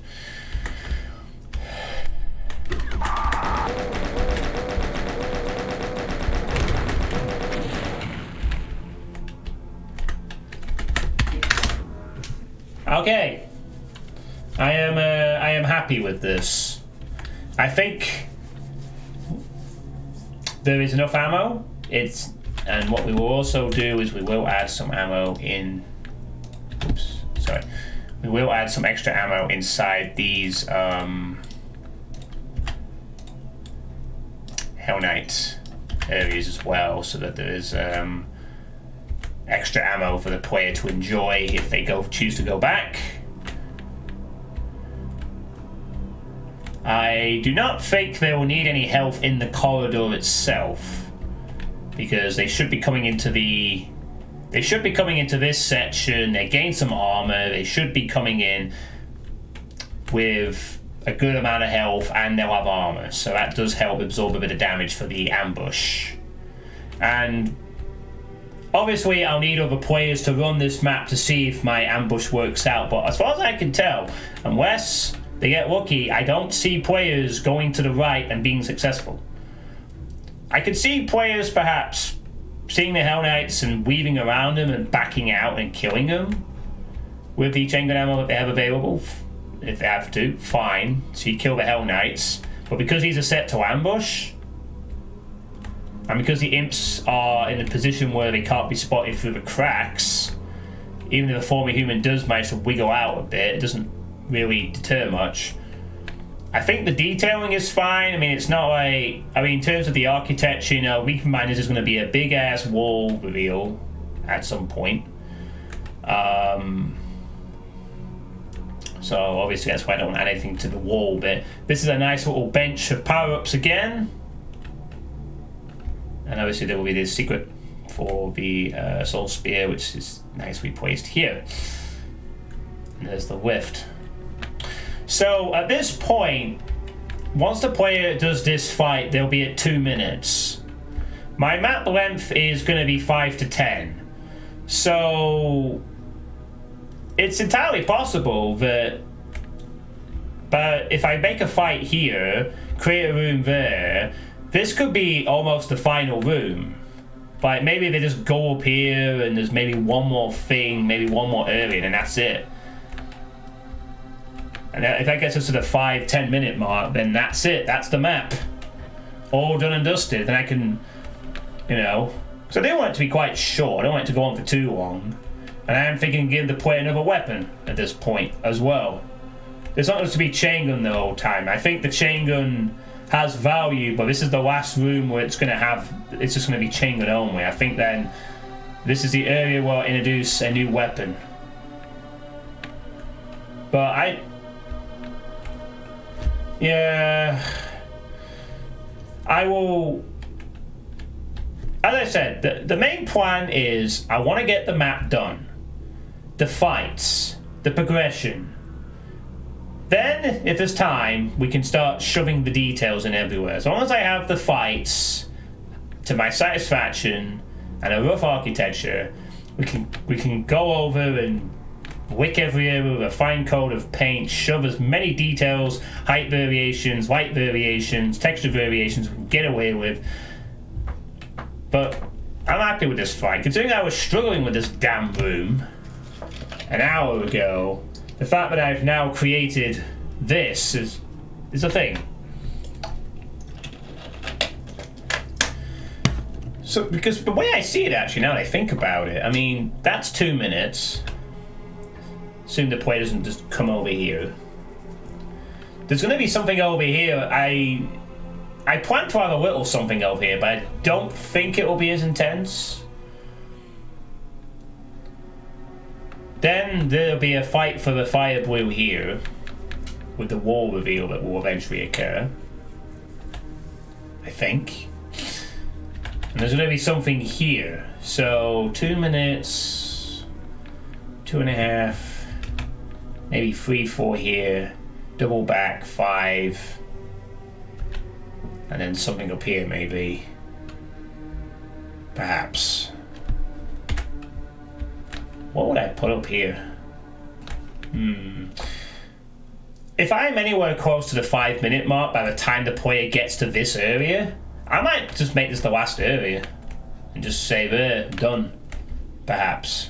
Okay. I am happy with this. I think there is enough ammo. And what we will also do is we will add some ammo in. Oops, sorry. We will add some extra ammo inside these Hell Knight areas as well, so that there is extra ammo for the player to enjoy if they choose to go back. I do not think they will need any health in the corridor itself, because they should be coming into this section. They gain some armor. They should be coming in with a good amount of health, and they'll have armor, so that does help absorb a bit of damage for the ambush. And obviously I'll need other players to run this map to see if my ambush works out, but as far as I can tell, unless they get lucky, I don't see players going to the right and being successful. I could see players perhaps seeing the Hell Knights and weaving around them and backing out and killing them with the chain gun ammo that they have available. If they have to, fine. So you kill the Hell Knights. But because these are set to ambush, and because the imps are in a position where they can't be spotted through the cracks, even if the former human does manage to wiggle out a bit, it doesn't really deter much. I think the detailing is fine. I mean, it's not like... I mean, in terms of the architecture, you know, we can mind this is going to be a big-ass wall reveal at some point. So, obviously, that's why I don't add anything to the wall bit. This is a nice little bench of power-ups again. And obviously, there will be this secret for the Soul Spear, which is nicely placed here. And there's the lift. So at this point, once the player does this fight, they'll be at 2 minutes. My map length is going to be 5 to 10. So it's entirely possible that, but if I make a fight here, create a room there, this could be almost the final room. Like maybe they just go up here and there's maybe one more thing, maybe one more area, and that's it. And if that gets us to the 5-10 minute mark, then that's it. That's the map. All done and dusted. Then I can, you know... So I don't want it to be quite short. I don't want it to go on for too long. And I am thinking give the player another weapon at this point as well. It's not just to be chain gun the whole time. I think the chain gun has value, but this is the last room where it's going to have... It's just going to be chain gun only. I think then this is the area where I'll introduce a new weapon. But yeah, I will. As I said, the main plan is I want to get the map done, the fights, the progression. Then, if there's time, we can start shoving the details in everywhere. As long as I have the fights to my satisfaction and a rough architecture, we can go over and wick every area with a fine coat of paint, shove as many details, height variations, light variations, texture variations we can get away with. But I'm happy with this fight. Considering I was struggling with this damn room an hour ago, the fact that I've now created this is a thing. So, because the way I see it, actually, now that I think about it, I mean, that's 2 minutes. Assume the player doesn't just come over here. There's going to be something over here. I plan to have a little something over here, but I don't think it will be as intense. Then there'll be a fight for the fire blue here, with the wall reveal that will eventually occur. I think. And there's going to be something here. So 2 minutes, 2.5, maybe 3, 4 here, double back 5, and then something up here maybe. Perhaps. What would I put up here? If I'm anywhere close to the 5-minute mark by the time the player gets to this area, I might just make this the last area and just say there, done, perhaps.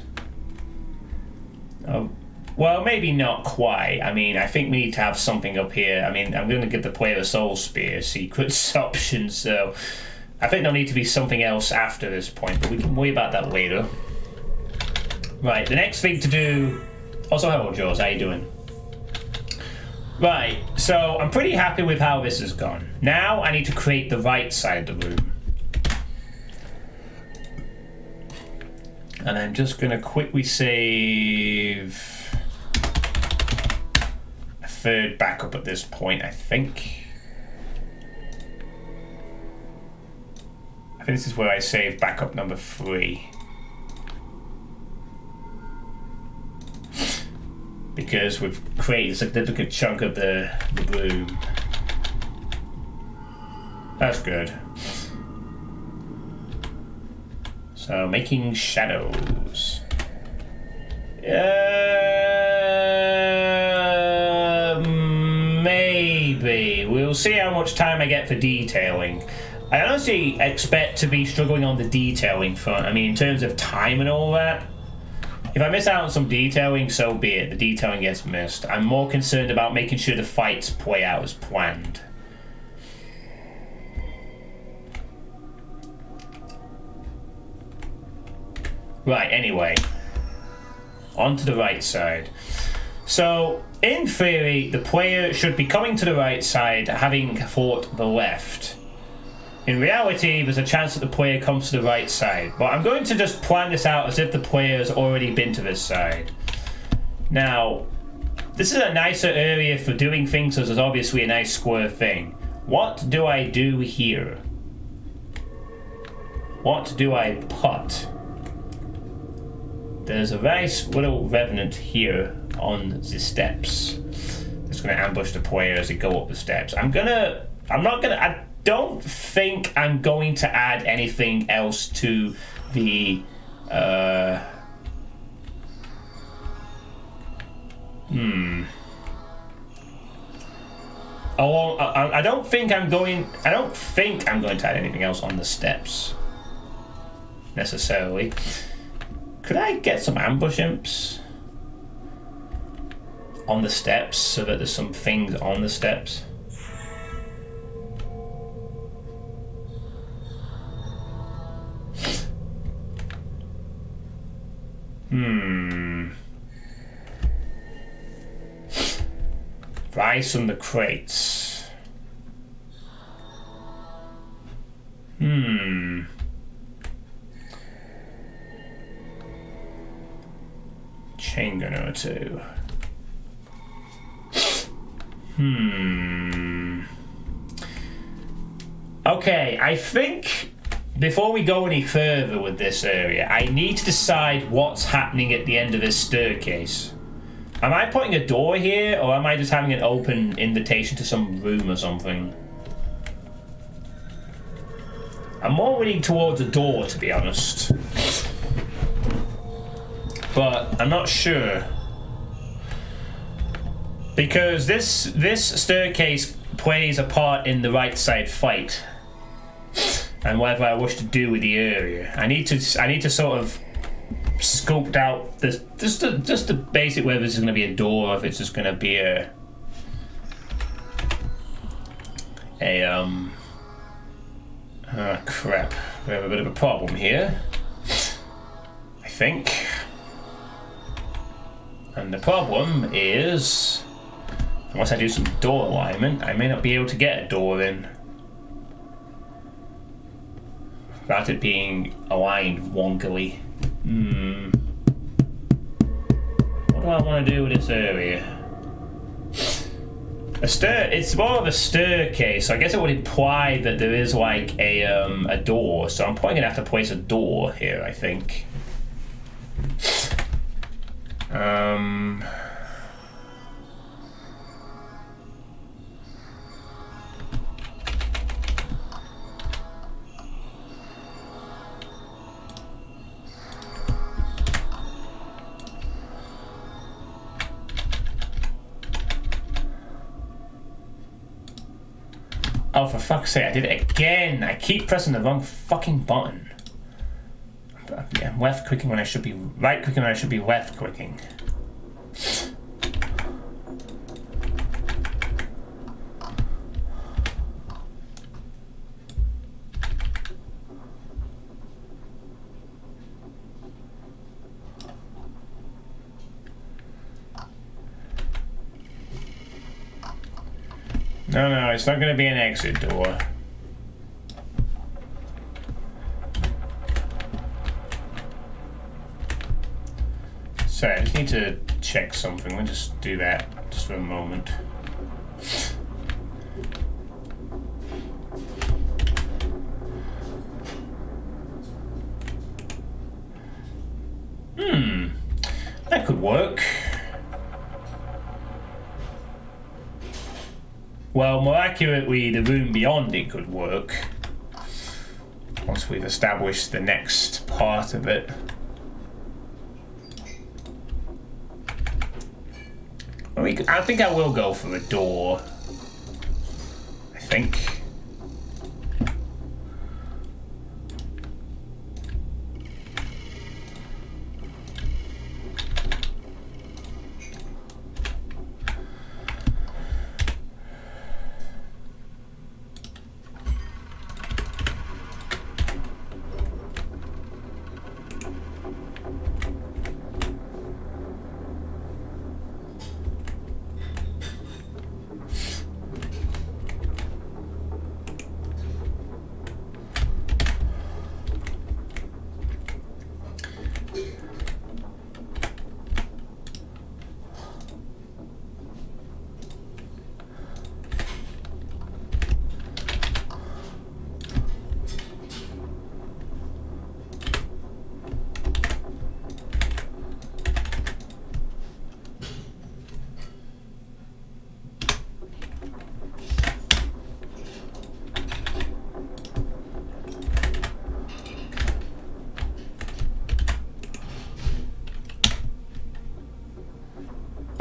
Oh, well, maybe not quite. I mean, I think we need to have something up here. I mean, I'm going to give the player a soul spear secrets option, so I think there'll need to be something else after this point, but we can worry about that later. Right, the next thing to do... Also, hello, Jaws, how you doing? Right, so I'm pretty happy with how this has gone. Now I need to create the right side of the room. And I'm just going to quickly save a third backup at this point, I think. I think this is where I save backup number 3. Because we've created a significant chunk of the room. That's good. So, making shadows. Maybe. We'll see how much time I get for detailing. I honestly expect to be struggling on the detailing front. I mean, in terms of time and all that. If I miss out on some detailing, so be it. The detailing gets missed. I'm more concerned about making sure the fights play out as planned. Right, anyway. On to the right side. So, in theory, the player should be coming to the right side, having fought the left. In reality, there's a chance that the player comes to the right side, but I'm going to just plan this out as if the player has already been to this side. Now, this is a nicer area for doing things, so there's obviously a nice square thing. What do I do here? What do I put? There's a nice little revenant here on the steps. It's going to ambush the player as they go up the steps. I don't think I'm going to add anything else to the I don't think I'm going to add anything else on the steps necessarily. Could I get some ambush imps on the steps so that there's some things on the steps? Rice on the crates. Chain gunner or two. Okay, I think before we go any further with this area, I need to decide what's happening at the end of this staircase. Am I putting a door here, or am I just having an open invitation to some room or something? I'm more leaning towards a door, to be honest. But I'm not sure. Because this staircase plays a part in the right side fight. And whatever I wish to do with the area. I need to sort of scoped out this just the basic whether this is going to be a door or if it's just going to be a oh crap, we have a bit of a problem here, I think. And the problem is, unless I do some door alignment, I may not be able to get a door in without it being aligned wonkily. What do I want to do with this area? It's more of a staircase, so I guess it would imply that there is like a door. So I'm probably gonna have to place a door here, I think. Oh, for fuck's sake, I did it again! I keep pressing the wrong fucking button. I'm left clicking when I should be right clicking when I should be left clicking. No, it's not going to be an exit door. Sorry, I just need to check something. We'll just do that just for a moment. That could work. Well, more accurately, the room beyond it could work. Once we've established the next part of it. I think I will go for a door. I think.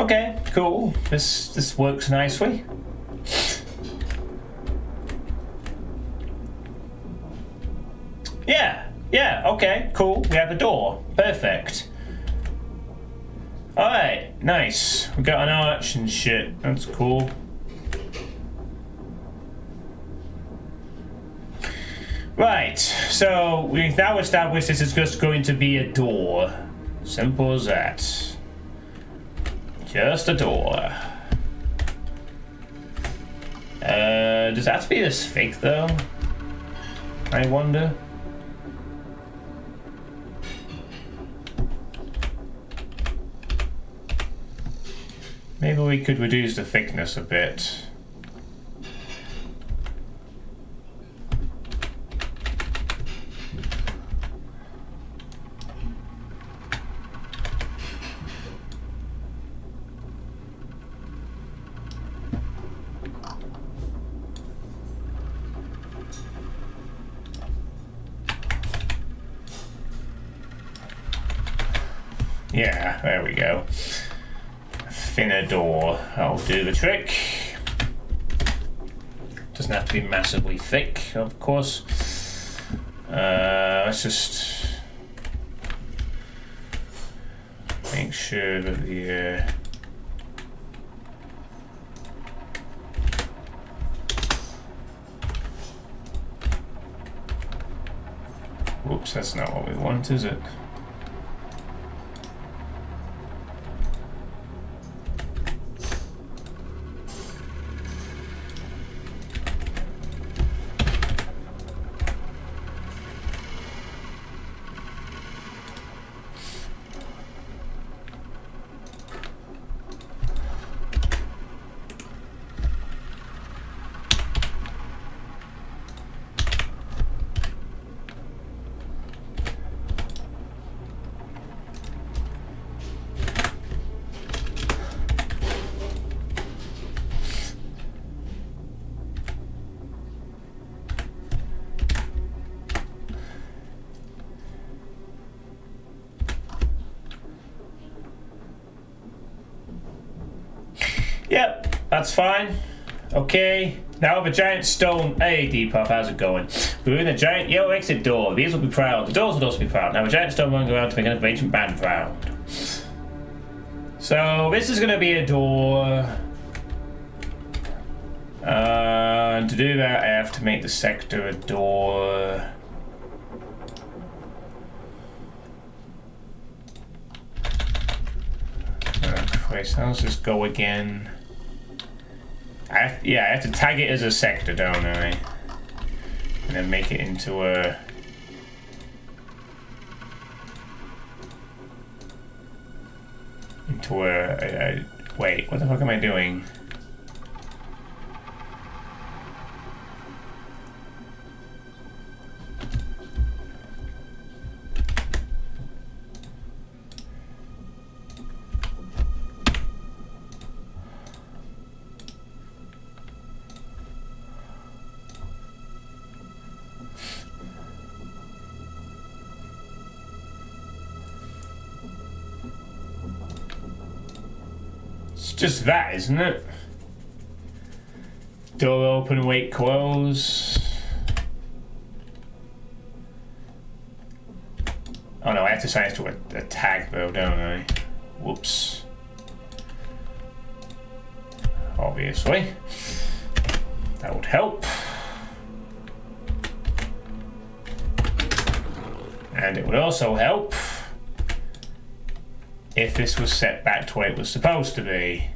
Okay, cool. This works nicely. Yeah, okay, cool. We have a door. Perfect. Alright, nice. We got an arch and shit. That's cool. Right, so we've now established this is just going to be a door. Simple as that. Just a door. Does that have to be this fake though? I wonder. Maybe we could reduce the thickness a bit. Yeah, there we go. Thinner door. I'll do the trick. Doesn't have to be massively thick, of course. Let's just make sure that the whoops, that's not what we want, is it? Yep, that's fine. Okay, now the giant stone. Hey, Depop, how's it going? We're in a giant yellow exit door. These will be proud. The doors will also be proud. Now, the giant stone running around to make an ancient band proud. So, this is going to be a door. And to do that, I have to make the sector a door. Okay, so let's just go again. I have to tag it as a sector, don't I? And then make it into a... Wait, what the fuck am I doing? Just that, isn't it? Door open, wait, close. Oh no, I have to assign it to a tag though, don't I? Whoops. Obviously. That would help. And it would also help if this was set back to where it was supposed to be.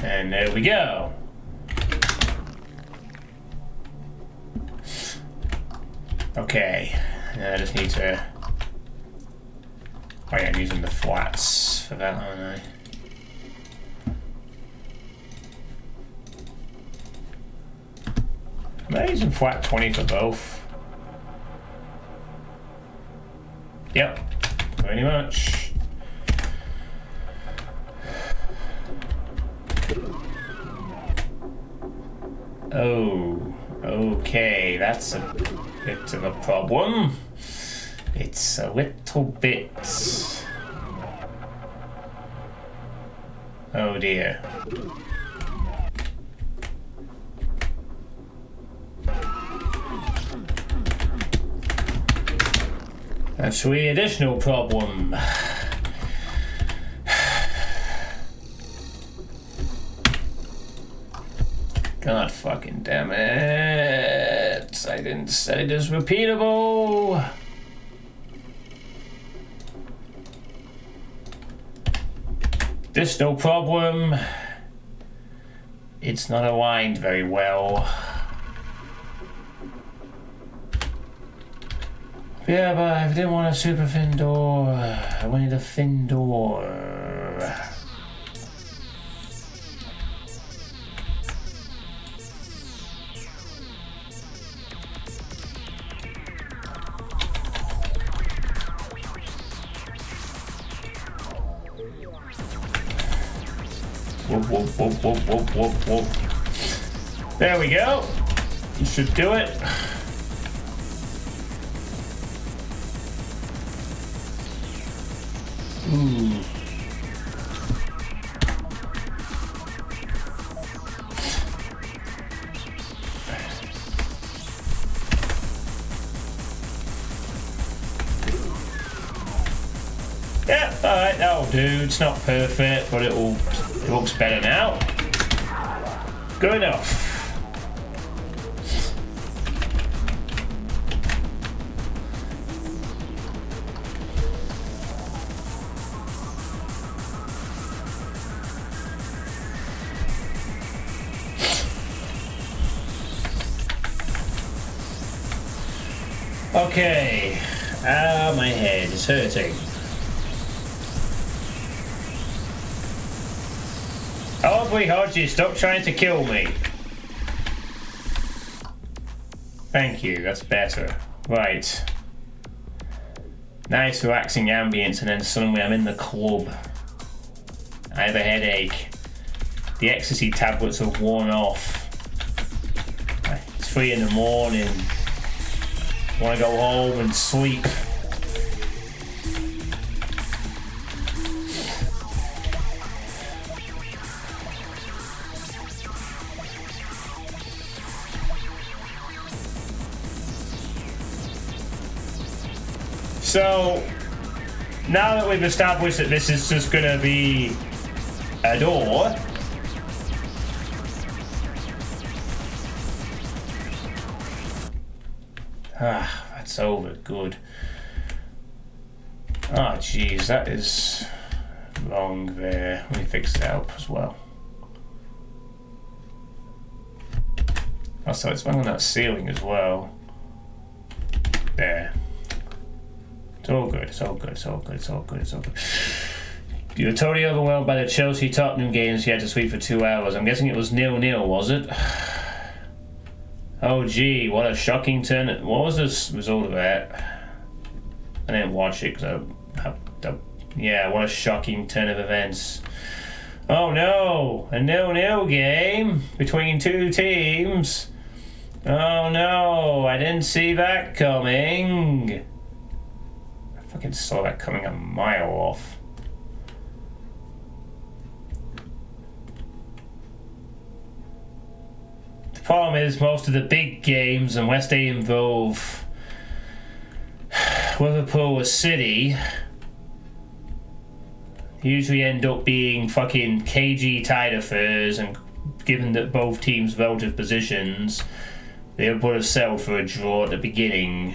And there we go. Okay, now I just need to... Oh yeah, I'm using the flats for that, aren't I? Am I using flat 20 for both? Yep, pretty much. Oh, okay, that's a bit of a problem. It's a little bit... Oh dear. That's the additional problem. God fucking damn it. I didn't set it as repeatable. This no problem. It's not aligned very well. Yeah, but I didn't want a super thin door. I wanted a thin door. Whoop, whoop, whoop, whoop, whoop, whoop, whoop. There we go. You should do it. Ooh. that'll do. It's not perfect, but it looks better now. Good enough. Okay, my head is hurting. Aubrey Hodges, stop trying to kill me. Thank you, that's better. Right. Nice relaxing ambience, and then suddenly I'm in the club. I have a headache. The ecstasy tablets are worn off. It's 3 in the morning. I want to go home and sleep. So, now that we've established that this is just going to be a door, that's over. Good. Oh, jeez, that is wrong there. Let me fix that up as well. Also, it's wrong on that ceiling as well. There. It's all good, it's all good, it's all good, it's all good, it's all good. You were totally overwhelmed by the Chelsea-Tottenham games you had to sleep for 2 hours. I'm guessing it was 0-0, was it? Oh gee, what a shocking turn. What was the result of that? I didn't watch it because yeah, what a shocking turn of events. Oh no, a 0-0 game between two teams. Oh no, I didn't see that coming. I fucking saw that coming a mile off. The problem is most of the big games, unless they involve Liverpool or City, usually end up being fucking cagey tied affairs, and given that both teams' relative positions, they would have settled for a draw at the beginning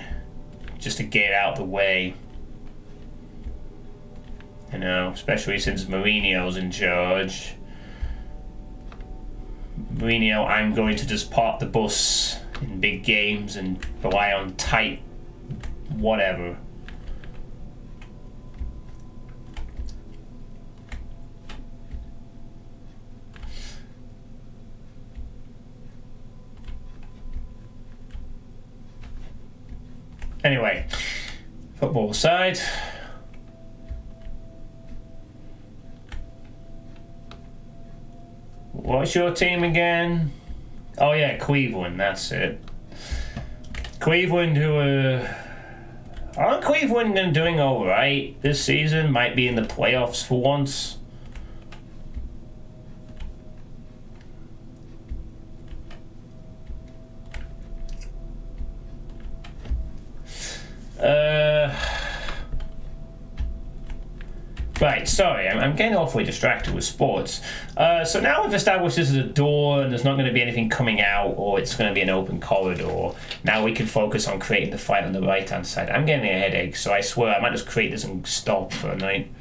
just to get out of the way. You know, especially since Mourinho's in charge. Mourinho, I'm going to just park the bus in big games and rely on tight whatever. Anyway, football aside. What's your team again? Oh yeah, Cleveland, that's it. Cleveland, aren't Cleveland doing alright this season? Might be in the playoffs for once. Right, sorry, I'm getting awfully distracted with sports. So now we've established this is a door and there's not going to be anything coming out, or it's going to be an open corridor. Now we can focus on creating the fight on the right hand side. I'm getting a headache, so I swear I might just create this and stop for a night.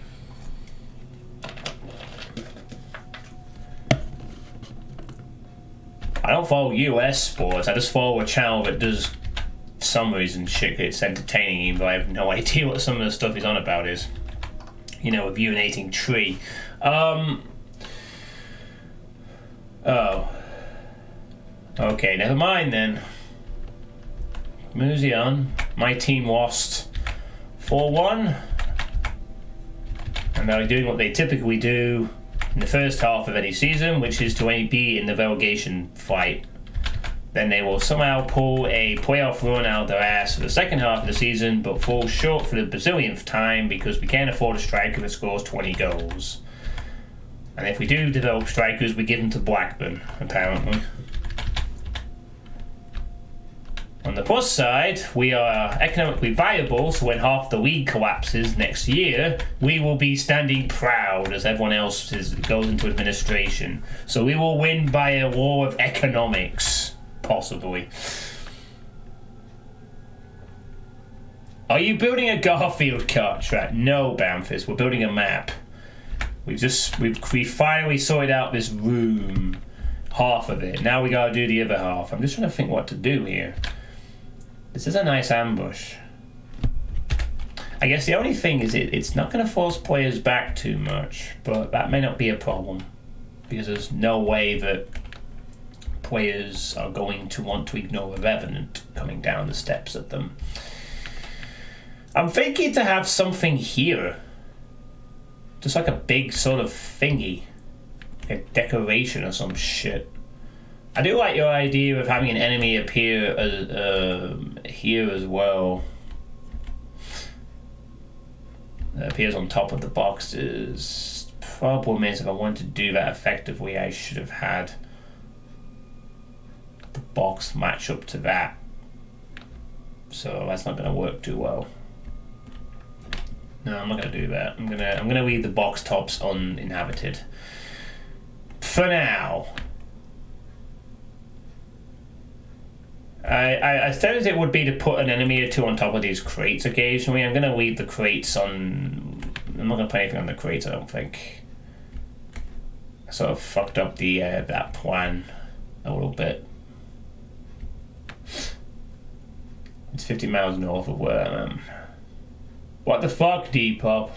I don't follow US sports, I just follow a channel that does summaries and shit. It's entertaining, but I have no idea what some of the stuff he's on about is. You know, a urinating tree. Oh. Okay, never mind then. Moving on. My team lost 4-1. And they're doing what they typically do in the first half of any season, which is to be in the relegation fight. Then they will somehow pull a playoff run out of their ass for the second half of the season, but fall short for the bazillionth time because we can't afford a striker that scores 20 goals. And if we do develop strikers, we give them to Blackburn, apparently. On the plus side, we are economically viable, so when half the league collapses next year, we will be standing proud as everyone else goes into administration. So we will win by a law of economics, possibly. Are you building a Garfield kart track? No, Bamfist, we're building a map. We finally sorted out this room, half of it. Now we gotta do the other half. I'm just trying to think what to do here. This is a nice ambush. I guess the only thing is it's not going to force players back too much, but that may not be a problem because there's no way that players are going to want to ignore a Revenant coming down the steps at them. I'm thinking to have something here. Just like a big sort of thingy. A decoration or some shit. I do like your idea of having an enemy appear here as well. That appears on top of the boxes. Problem is, if I want to do that effectively, I should have had the box match up to that. So that's not going to work too well. No, I'm not going to do that. I'm gonna leave the box tops uninhabited for now. I suppose it would be to put an enemy or two on top of these crates occasionally. I'm going to leave the crates on... I'm not going to put anything on the crates, I don't think. I sort of fucked up the that plan a little bit. It's 50 miles north of where I am. What the fuck, Depop?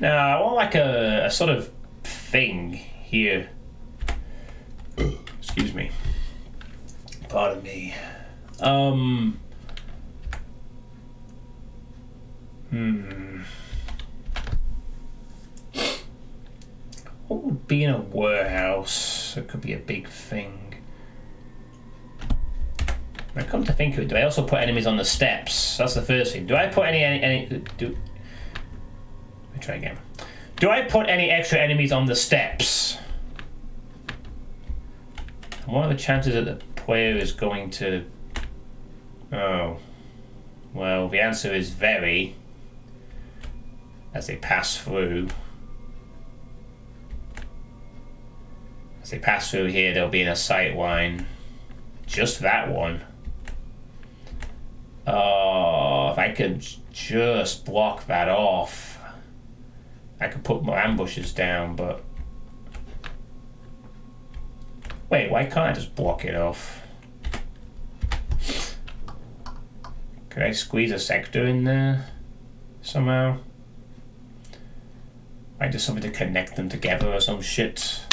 Now, I want like a sort of thing here. Excuse me. Pardon me. What would be in a warehouse? It could be a big thing. When I come to think of it, do I also put enemies on the steps? That's the first thing. Do I put let me try again. Do I put any extra enemies on the steps? What are the chances that the player is going to... Oh. Well, the answer is very. As they pass through. As they pass through here, they'll be in a sight line. Just that one. Oh, if I could just block that off. I could put more ambushes down, but... Wait, why can't I just block it off? Could I squeeze a sector in there somehow? Like just something to connect them together or some shit.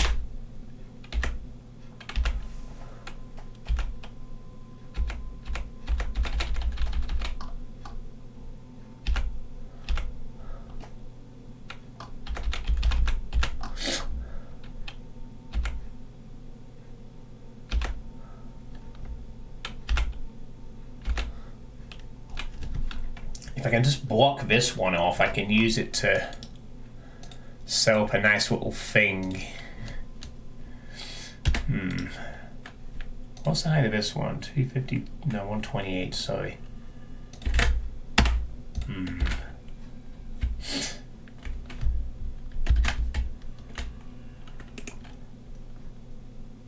If I can just block this one off, I can use it to set up a nice little thing. What's the height of this one? 250, no, 128, sorry.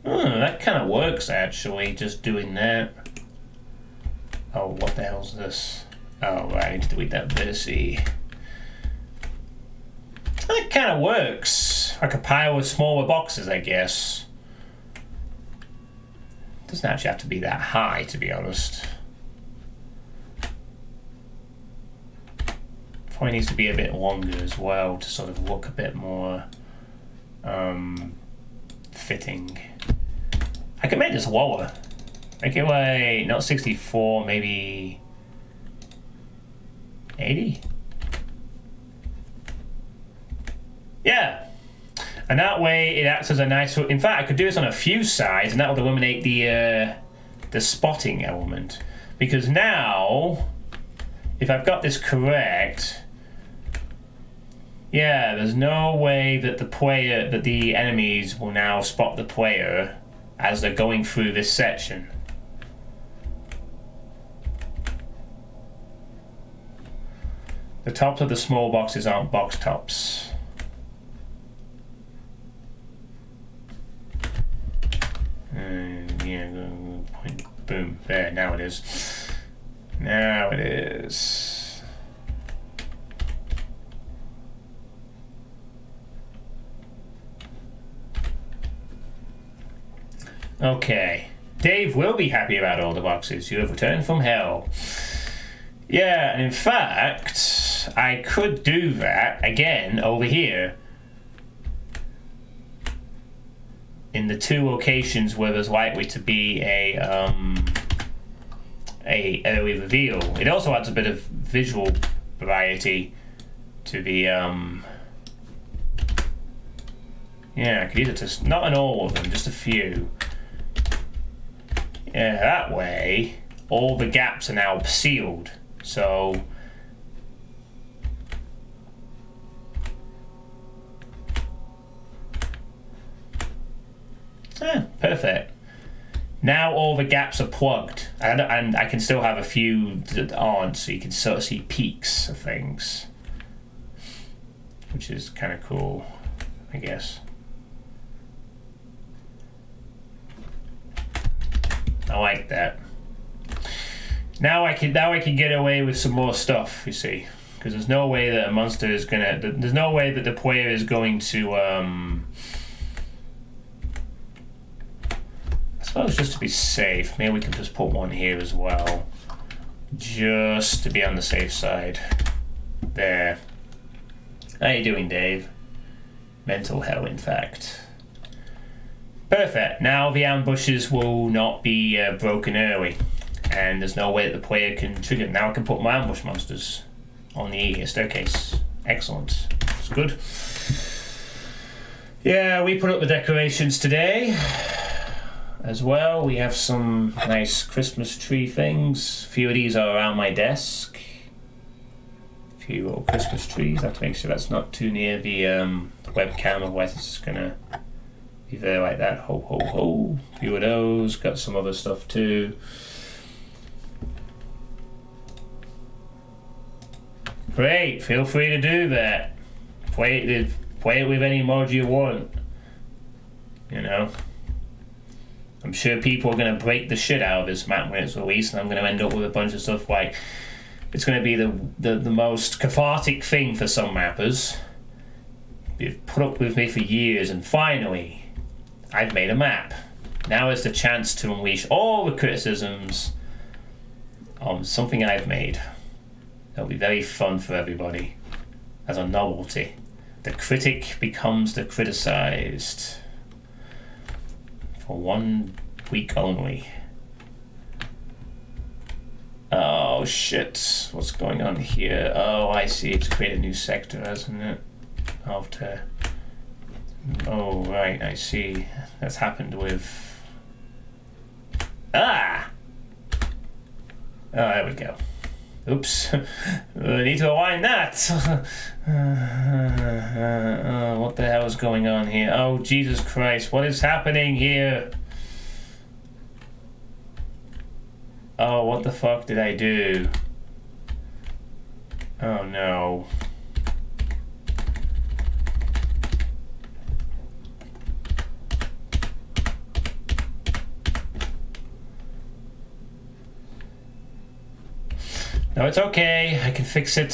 That kind of works actually, just doing that. Oh, what the hell's this? Oh, right, I need to delete that Versi. That kind of works. Like a pile of smaller boxes, I guess. Doesn't actually have to be that high, to be honest. Probably needs to be a bit longer as well to sort of look a bit more fitting. I could make this lower. Make it like, not 64, maybe 80? Yeah. And that way it acts as a nice... In fact, I could do this on a few sides and that would eliminate the spotting element. Because now, if I've got this correct... Yeah, there's no way that the enemies will now spot the player as they're going through this section. The tops of the small boxes aren't box tops. And yeah, boom, there, now it is. Now it is. Okay. Dave will be happy about all the boxes. You have returned from hell. Yeah, and in fact, I could do that again over here. In the two locations where there's likely to be a early reveal. It also adds a bit of visual variety to the yeah, I could use it to, not in all of them, just a few. Yeah, that way all the gaps are now sealed. So perfect. Now all the gaps are plugged, and I can still have a few that aren't, so you can sort of see peaks of things, which is kind of cool, I guess. I like that. Now I can get away with some more stuff, you see, because there's no way that a monster is gonna. There's no way that the player is going to. I suppose just to be safe, maybe we can just put one here as well, just to be on the safe side. There. How you doing, Dave? Mental hell, in fact. Perfect. Now the ambushes will not be broken early, and there's no way that the player can trigger it. Now I can put my ambush monsters on the staircase. Excellent. It's good. Yeah, we put up the decorations today as well. We have some nice Christmas tree things. A few of these are around my desk. A few little Christmas trees. I have to make sure that's not too near the webcam, otherwise it's just gonna be there like that. Ho ho ho. A few of those. Got some other stuff too. Great, feel free to do that. Play it with any mod you want. You know. I'm sure people are going to break the shit out of this map when it's released, and I'm going to end up with a bunch of stuff like, it's going to be the most cathartic thing for some mappers. You've put up with me for years, and finally, I've made a map. Now is the chance to unleash all the criticisms on something I've made. It'll be very fun for everybody as a novelty. The critic becomes the criticized. For 1 week only. Oh shit, what's going on here? Oh, I see, it's created a new sector, hasn't it? After. Oh, right, I see. That's happened with. Ah! Oh, there we go. Oops. I need to align that. What the hell is going on here? Oh, Jesus Christ. What is happening here? Oh, what the fuck did I do? Oh, no. No, it's okay. I can fix it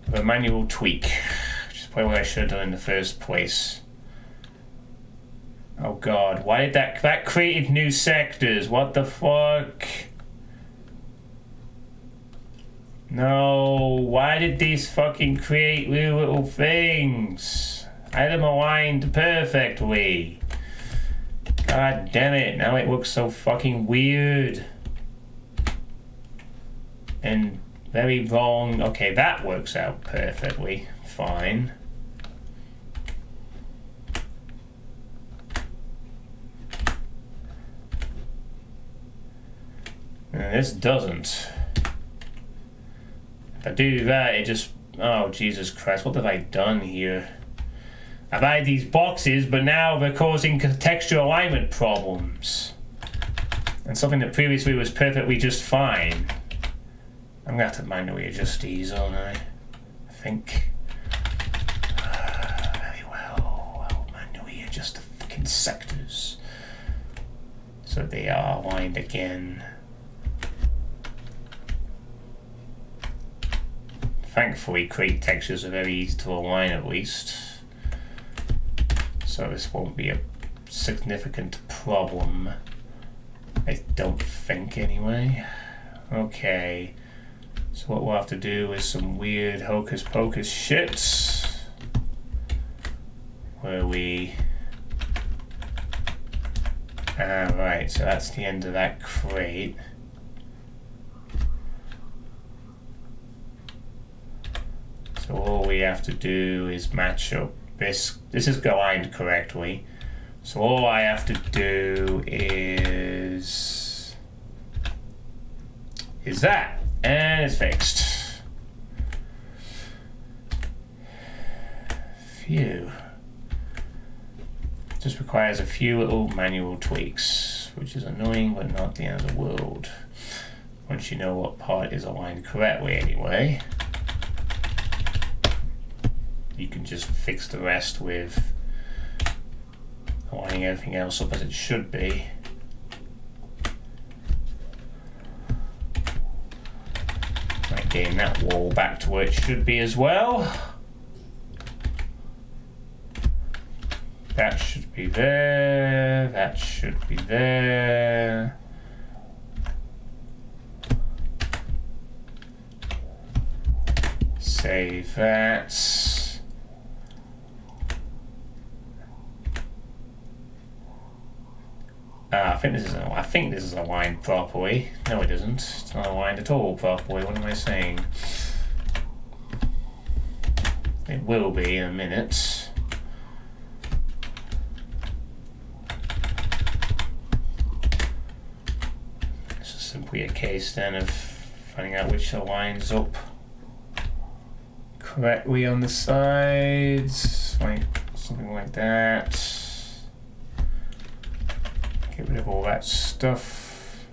with a manual tweak. Which is probably what I should have done in the first place. Oh god, why did that created new sectors? What the fuck? No, why did these fucking create new little things? I had them aligned perfectly. God damn it, now it looks so fucking weird. And very wrong. Okay, that works out perfectly fine. And this doesn't. If I do that, it just... Oh, Jesus Christ, what have I done here? I've added these boxes, but now they're causing texture alignment problems. And something that previously was perfectly just fine. I'm gonna have to manually adjust these, aren't I? I think. Very well. I'll manually adjust the fucking sectors so they are aligned again. Thankfully, create textures are very easy to align at least. So this won't be a significant problem. I don't think anyway. Okay. So what we'll have to do is some weird hocus pocus shit. Where we... right, so that's the end of that crate. So all we have to do is match up this. This is aligned correctly. So all I have to do is that, and it's fixed. Phew. Just requires a few little manual tweaks, which is annoying but not the end of the world. Once you know what part is aligned correctly anyway, you can just fix the rest with aligning everything else up as it should be. Right, getting that wall back to where it should be as well. That should be there, that should be there. Save that. I think this is aligned properly. No, it isn't. It's not aligned at all properly. What am I saying? It will be in a minute. This is simply a case then of finding out which aligns up correctly on the sides, like something like that. Get rid of all that stuff.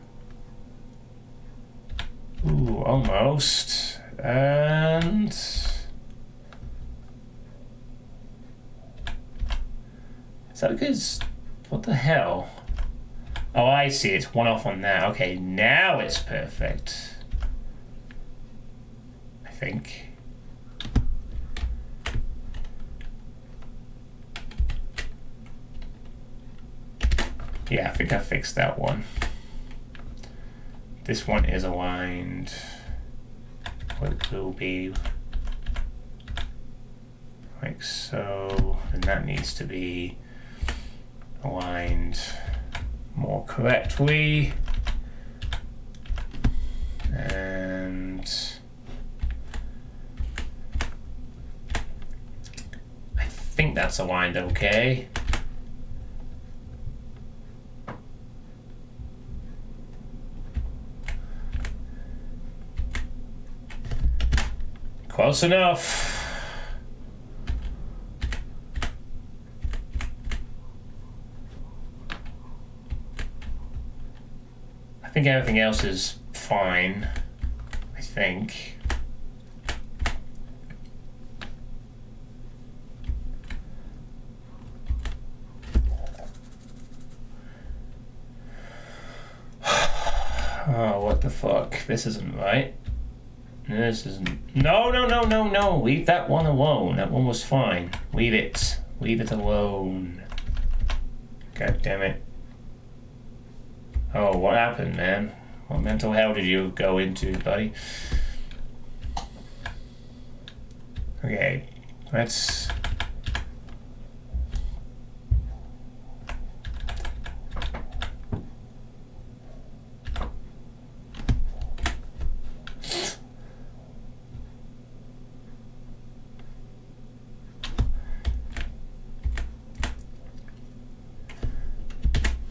Ooh, almost. And is that because what the hell? Oh, I see. It's one off on that. Okay, now it's perfect. I think. Yeah, I think I fixed that one. This one is aligned. What will be like so, and that needs to be aligned more correctly. And I think that's aligned okay. Close enough. I think everything else is fine. I think. Oh, what the fuck? This isn't right. This isn't. No. Leave that one alone. That one was fine. Leave it. Leave it alone. God damn it. Oh, what happened, man? What mental hell did you go into, buddy? Okay, let's.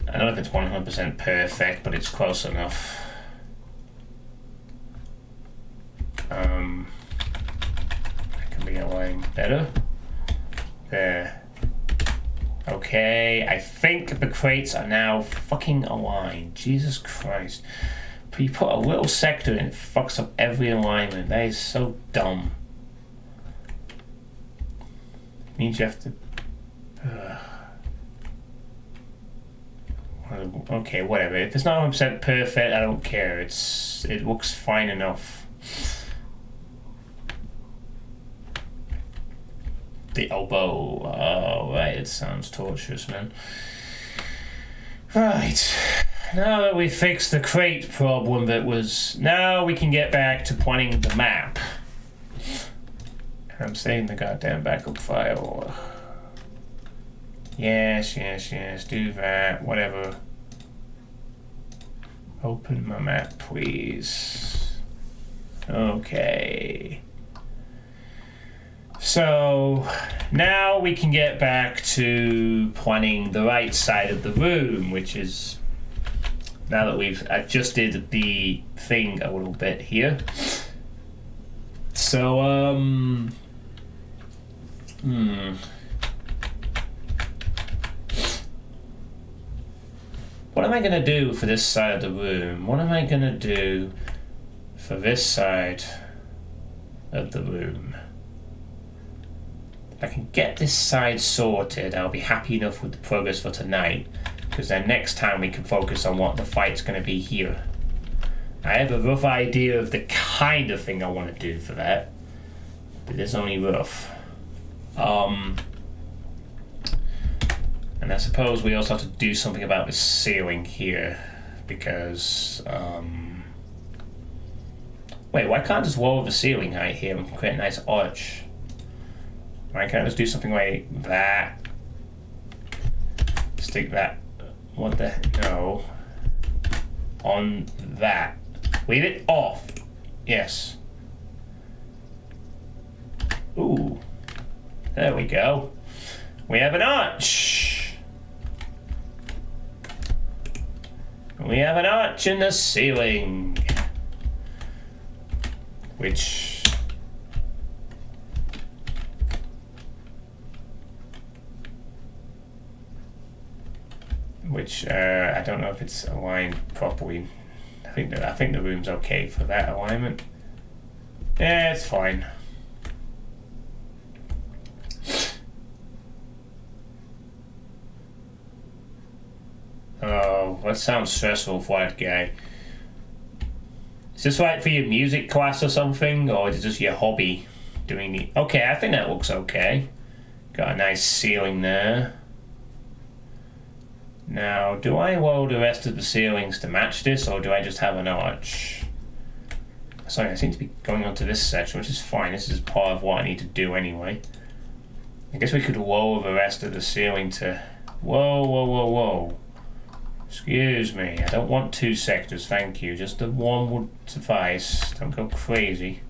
I don't know if it's 100% perfect, but it's close enough. That can be aligned better. There. Okay, I think the crates are now fucking aligned. Jesus Christ. But you put a little sector in, it fucks up every alignment. That is so dumb. It means you have to... Okay, whatever. If it's not 100% perfect, I don't care. It looks fine enough. The elbow. Oh, right. It sounds torturous, man. Right. Now that we fixed the crate problem now we can get back to planning the map. I'm saving the goddamn backup file. Yes, do that, whatever. Open my map, please. Okay. So, now we can get back to planning the right side of the room, which is, now that we've adjusted the thing a little bit here. So, what am I going to do for this side of the room? What am I going to do for this side of the room? If I can get this side sorted, I'll be happy enough with the progress for tonight, because then next time we can focus on what the fight's going to be here. I have a rough idea of the kind of thing I want to do for that, but it's only rough. And I suppose we also have to do something about the ceiling here, because wait, why can't I just lower the ceiling height here and create a nice arch? Why can't I just do something like that? Stick that, what the, no, on that. Leave it off. Yes. Ooh, there we go. We have an arch. We have an arch in the ceiling, which I don't know if it's aligned properly. I think the room's okay for that alignment. Yeah, it's fine. Oh, that sounds stressful for that guy. Is this right for your music class or something, or is it just your hobby doing the... Okay, I think that looks okay. Got a nice ceiling there. Now, do I lower the rest of the ceilings to match this, or do I just have an arch? Sorry, I seem to be going on to this section, which is fine. This is part of what I need to do anyway. I guess we could lower the rest of the ceiling to... Whoa. Excuse me, I don't want two sectors, thank you. Just the one would suffice. Don't go crazy.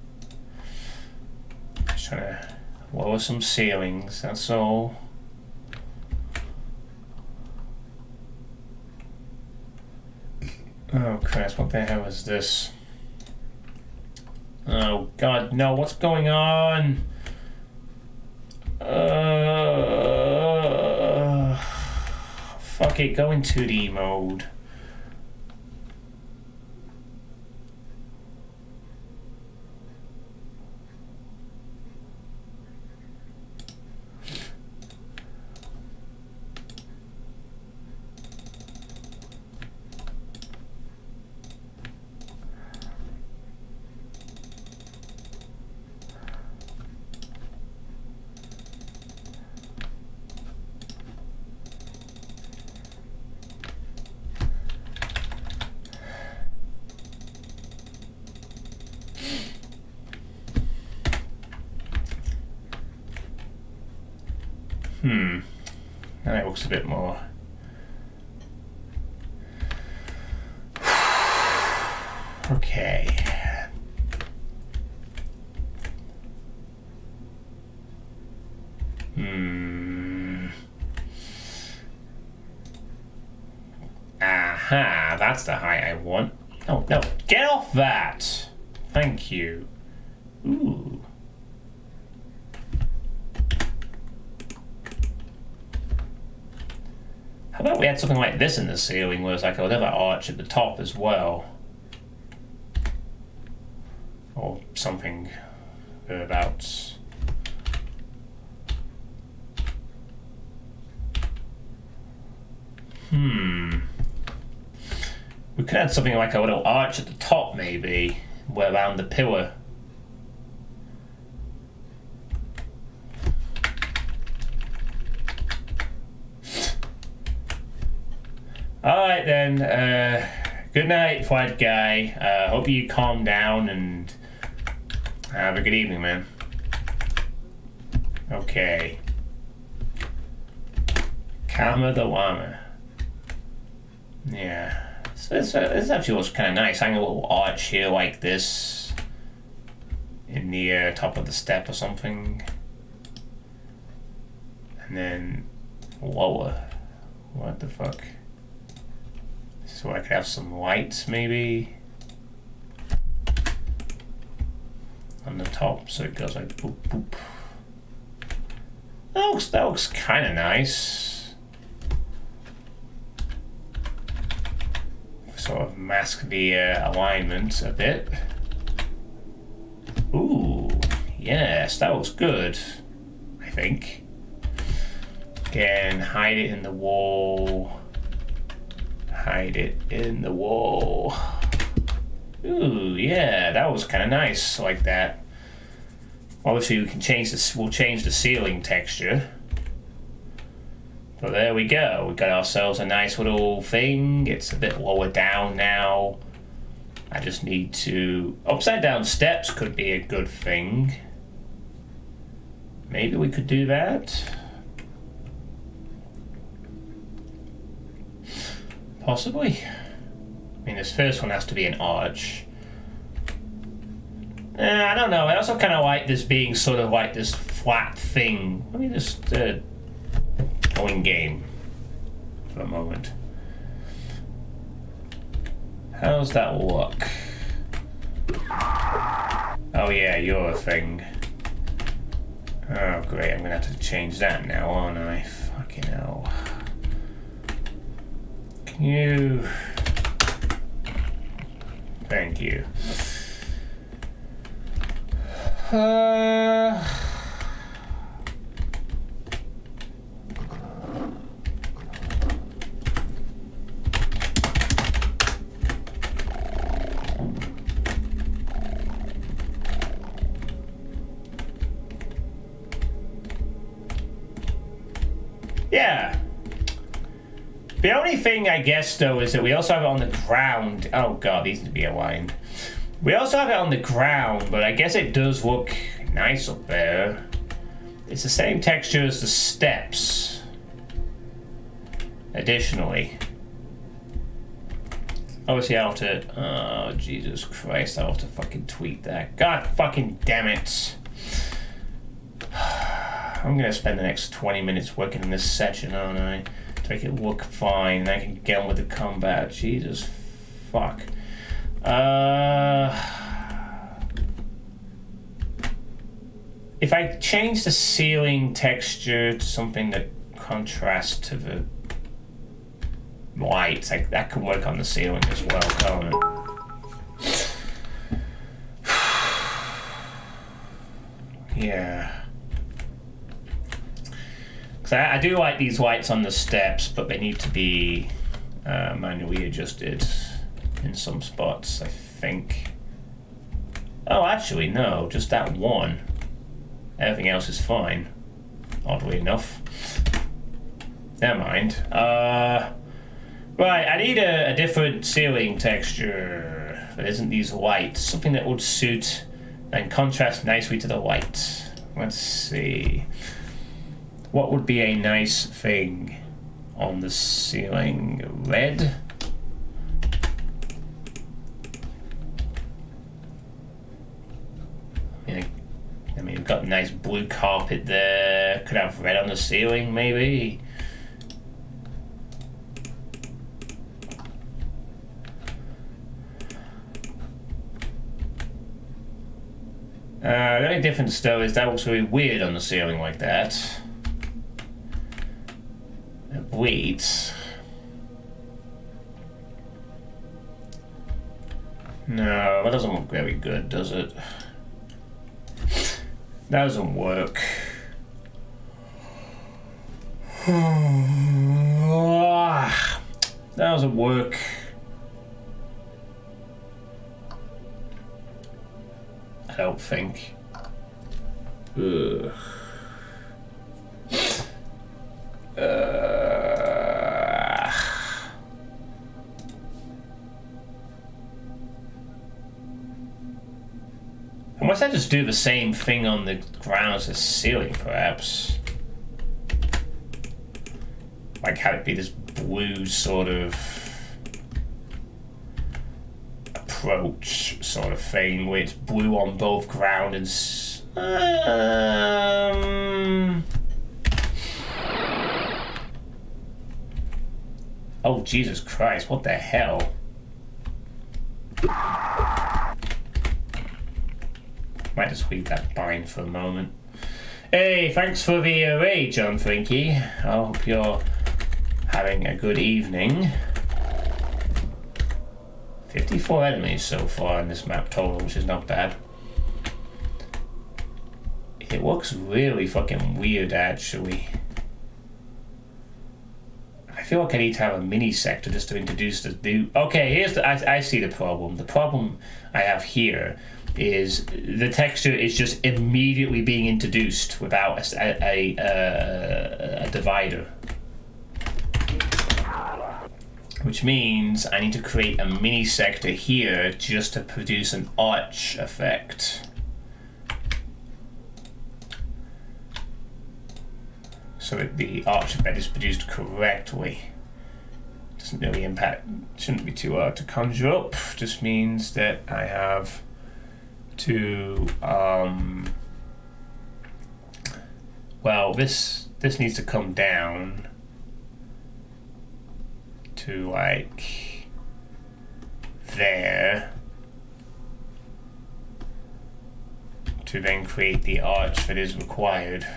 Just trying to lower some ceilings, that's all. Oh Christ, what the hell is this? Oh God, no, what's going on? Fuck it, go in 2D mode. Now it looks a bit more. Okay. Aha, that's the height I want. Oh, no, get off that! Thank you. Ooh. How about we had something like this in the ceiling where it's like another arch at the top as well? Or something thereabouts. We could add something like a little arch at the top, maybe, around the pillar. Alright then, good night, White Guy. Hope you calm down and have a good evening, man. Okay. Kama the Llama. Yeah. So this actually looks kind of nice. Hang a little arch here like this in the top of the step or something. And then lower. What the fuck? So I could have some lights maybe on the top, so it goes like boop boop. That looks kind of nice. Sort of mask the alignment a bit. Ooh, yes, that looks good. I think. Again, hide it in the wall. Hide it in the wall. Ooh, yeah, that was kind of nice, like that. Obviously, we can change this. We'll change the ceiling texture. But there we go. We got ourselves a nice little thing. It's a bit lower down now. I just need to. Upside down steps could be a good thing. Maybe we could do that. Possibly. I mean, this first one has to be an arch. I don't know. I also kind of like this being sort of like this flat thing. Let me just go in game for a moment. How's that look? Oh yeah, you're a thing. Oh great, I'm gonna have to change that now, aren't I? Fucking hell. Can you... Thank you. Yeah. The only thing, I guess, though, is that we also have it on the ground. Oh, God, these need to be aligned. We also have it on the ground, but I guess it does look nice up there. It's the same texture as the steps. Additionally. Obviously, I'll have to... Oh, Jesus Christ, I'll have to fucking tweet that. God fucking damn it. I'm going to spend the next 20 minutes working in this section, aren't I? To make it look fine, and I can get on with the combat. Jesus fuck. If I change the ceiling texture to something that contrasts to the lights, that could work on the ceiling as well, can't it? Yeah. Because I do like these lights on the steps, but they need to be manually adjusted in some spots, I think. Oh, actually, no, just that one. Everything else is fine, oddly enough. Never mind. Right, I need a different ceiling texture that isn't these lights. Something that would suit and contrast nicely to the light. Let's see. What would be a nice thing on the ceiling? Red? I mean, we've got a nice blue carpet there. Could have red on the ceiling, maybe. The only difference, though, is that looks really weird on the ceiling like that. It bleeds. No, that doesn't look very good, does it? That doesn't work. That doesn't work. I don't think. Ugh. Unless I just do the same thing on the ground as the ceiling, perhaps. Like have it be this blue sort of approach sort of thing where it's blue on both ground and oh Jesus Christ, what the hell? Might just leave that bind for a moment. Hey, thanks for the array, John Frankie. I hope you're having a good evening. 54 enemies so far in this map total, which is not bad. It looks really fucking weird, actually. I feel like I need to have a mini sector just to introduce the new. Okay, here's the. I see the problem. The problem I have here is the texture is just immediately being introduced without a divider. Which means I need to create a mini sector here just to produce an arch effect. So that the arch effect is produced correctly. Doesn't really impact, shouldn't be too hard to conjure up. Just means that I have to well, this needs to come down to like there to then create the arch that is required,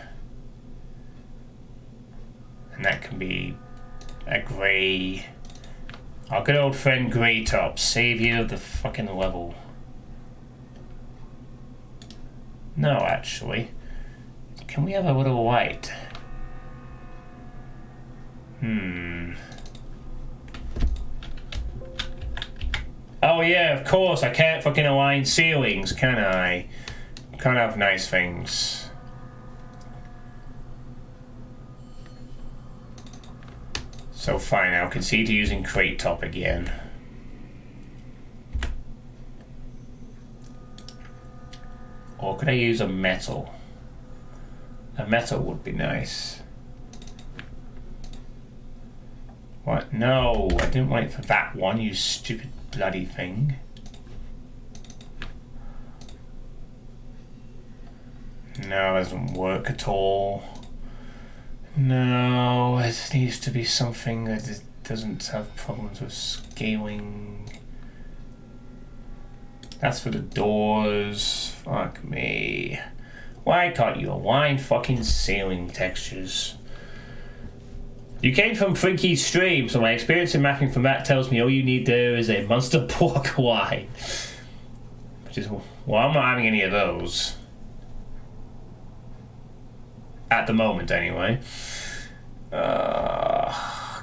and that can be a grey, our good old friend Grey Top, savior of the fucking level. No, actually. Can we have a little white? Oh yeah, of course, I can't fucking align ceilings, can I? Can't have nice things. So fine, I'll concede to using crate top again. Or could I use a metal? A metal would be nice. What? No, I didn't wait for that one, you stupid bloody thing. No, it doesn't work at all. No, it needs to be something that doesn't have problems with scaling. That's for the doors. Fuck me. Why can't you align fucking ceiling textures? You came from Frankie's stream, so my experience in mapping from that tells me all you need there is a monster block line. Which is, well, I'm not having any of those. At the moment, anyway.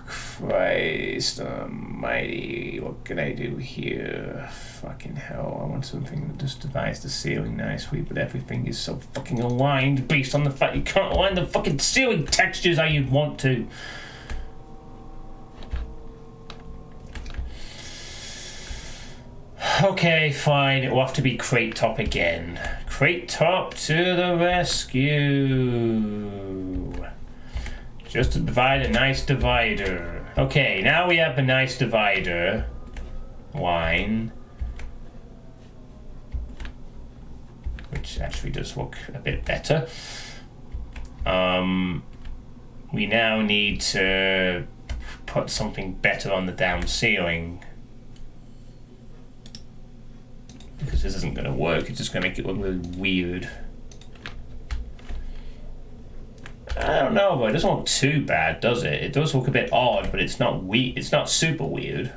Christ almighty, what can I do here? Fucking hell, I want something that just divides the ceiling nicely, but everything is so fucking aligned based on the fact you can't align the fucking ceiling textures how you'd want to. Okay, fine, it will have to be crate top again. Crate top to the rescue. Just to divide a nice divider. Okay, now we have a nice divider line. Which actually does look a bit better. We now need to put something better on the damn ceiling. Because this isn't going to work, it's just going to make it look really weird. I don't know, but it doesn't look too bad, does it? It does look a bit odd, but it's not weird. It's not super weird.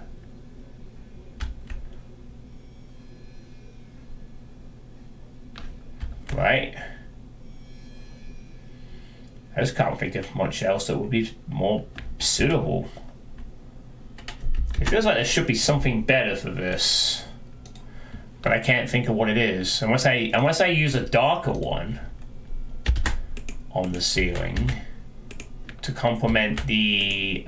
I just can't think of much else that would be more suitable. It feels like there should be something better for this, but I can't think of what it is unless I use a darker one on the ceiling to complement the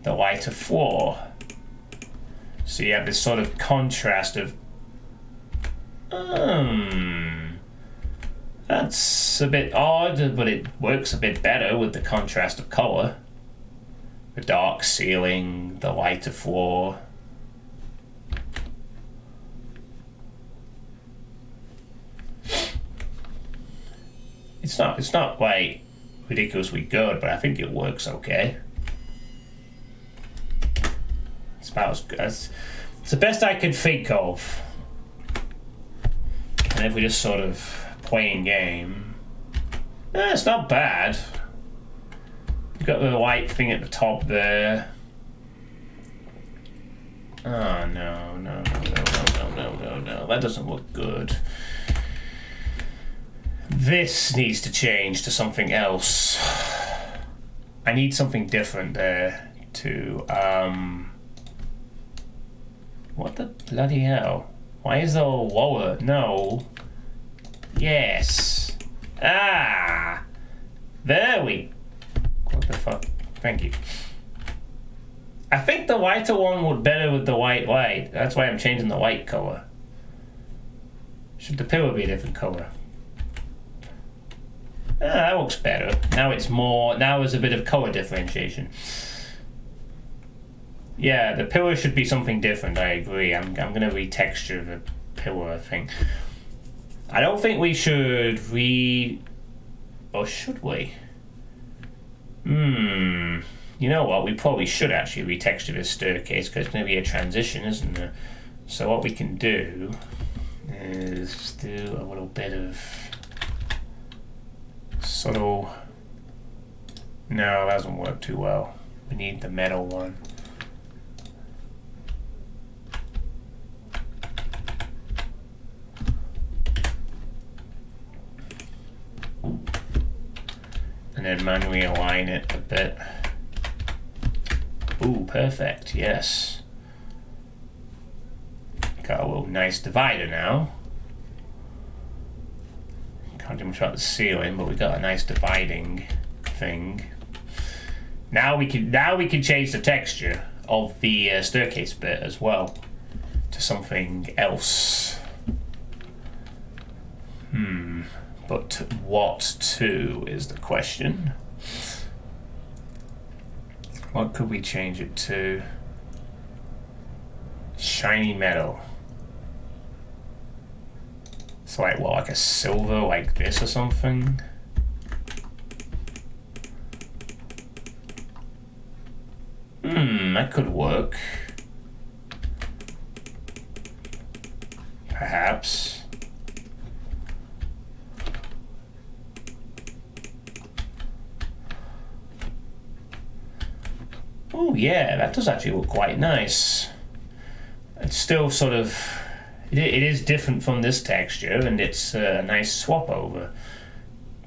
lighter floor. So you have this sort of contrast of that's a bit odd, but it works a bit better with the contrast of color. The dark ceiling, the lighter floor. It's not like ridiculously good, but I think it works okay. It's about as good as it's the best I could think of. And if we just sort of playing game, it's not bad. You've got the white thing at the top there. Oh no, that doesn't look good. This needs to change to something else. I need something different there to what the bloody hell? Why is it all lower? No. Yes. Ah! There we... What the fuck? Thank you. I think the lighter one would better with the white light. That's why I'm changing the white color. Should the pillar be a different color? Ah, that looks better. Now it's more... Now there's a bit of color differentiation. Yeah, the pillar should be something different, I agree. I'm going to retexture the pillar, I think. I don't think we should or should we? You know what? We probably should actually retexture this staircase because it's going to be a transition, isn't there? So what we can do is do a little bit of subtle... No, that doesn't work too well. We need the metal one. And then manually align it a bit. Ooh, perfect, yes. Got a little nice divider now. Can't do much about the ceiling, but we got a nice dividing thing. Now we can change the texture of the staircase bit as well to something else. But what to is the question. What could we change it to? Shiny metal. So like what, like a silver like this or something? That could work. Perhaps. Oh yeah, that does actually look quite nice. It's still sort of... It is different from this texture, and it's a nice swap over.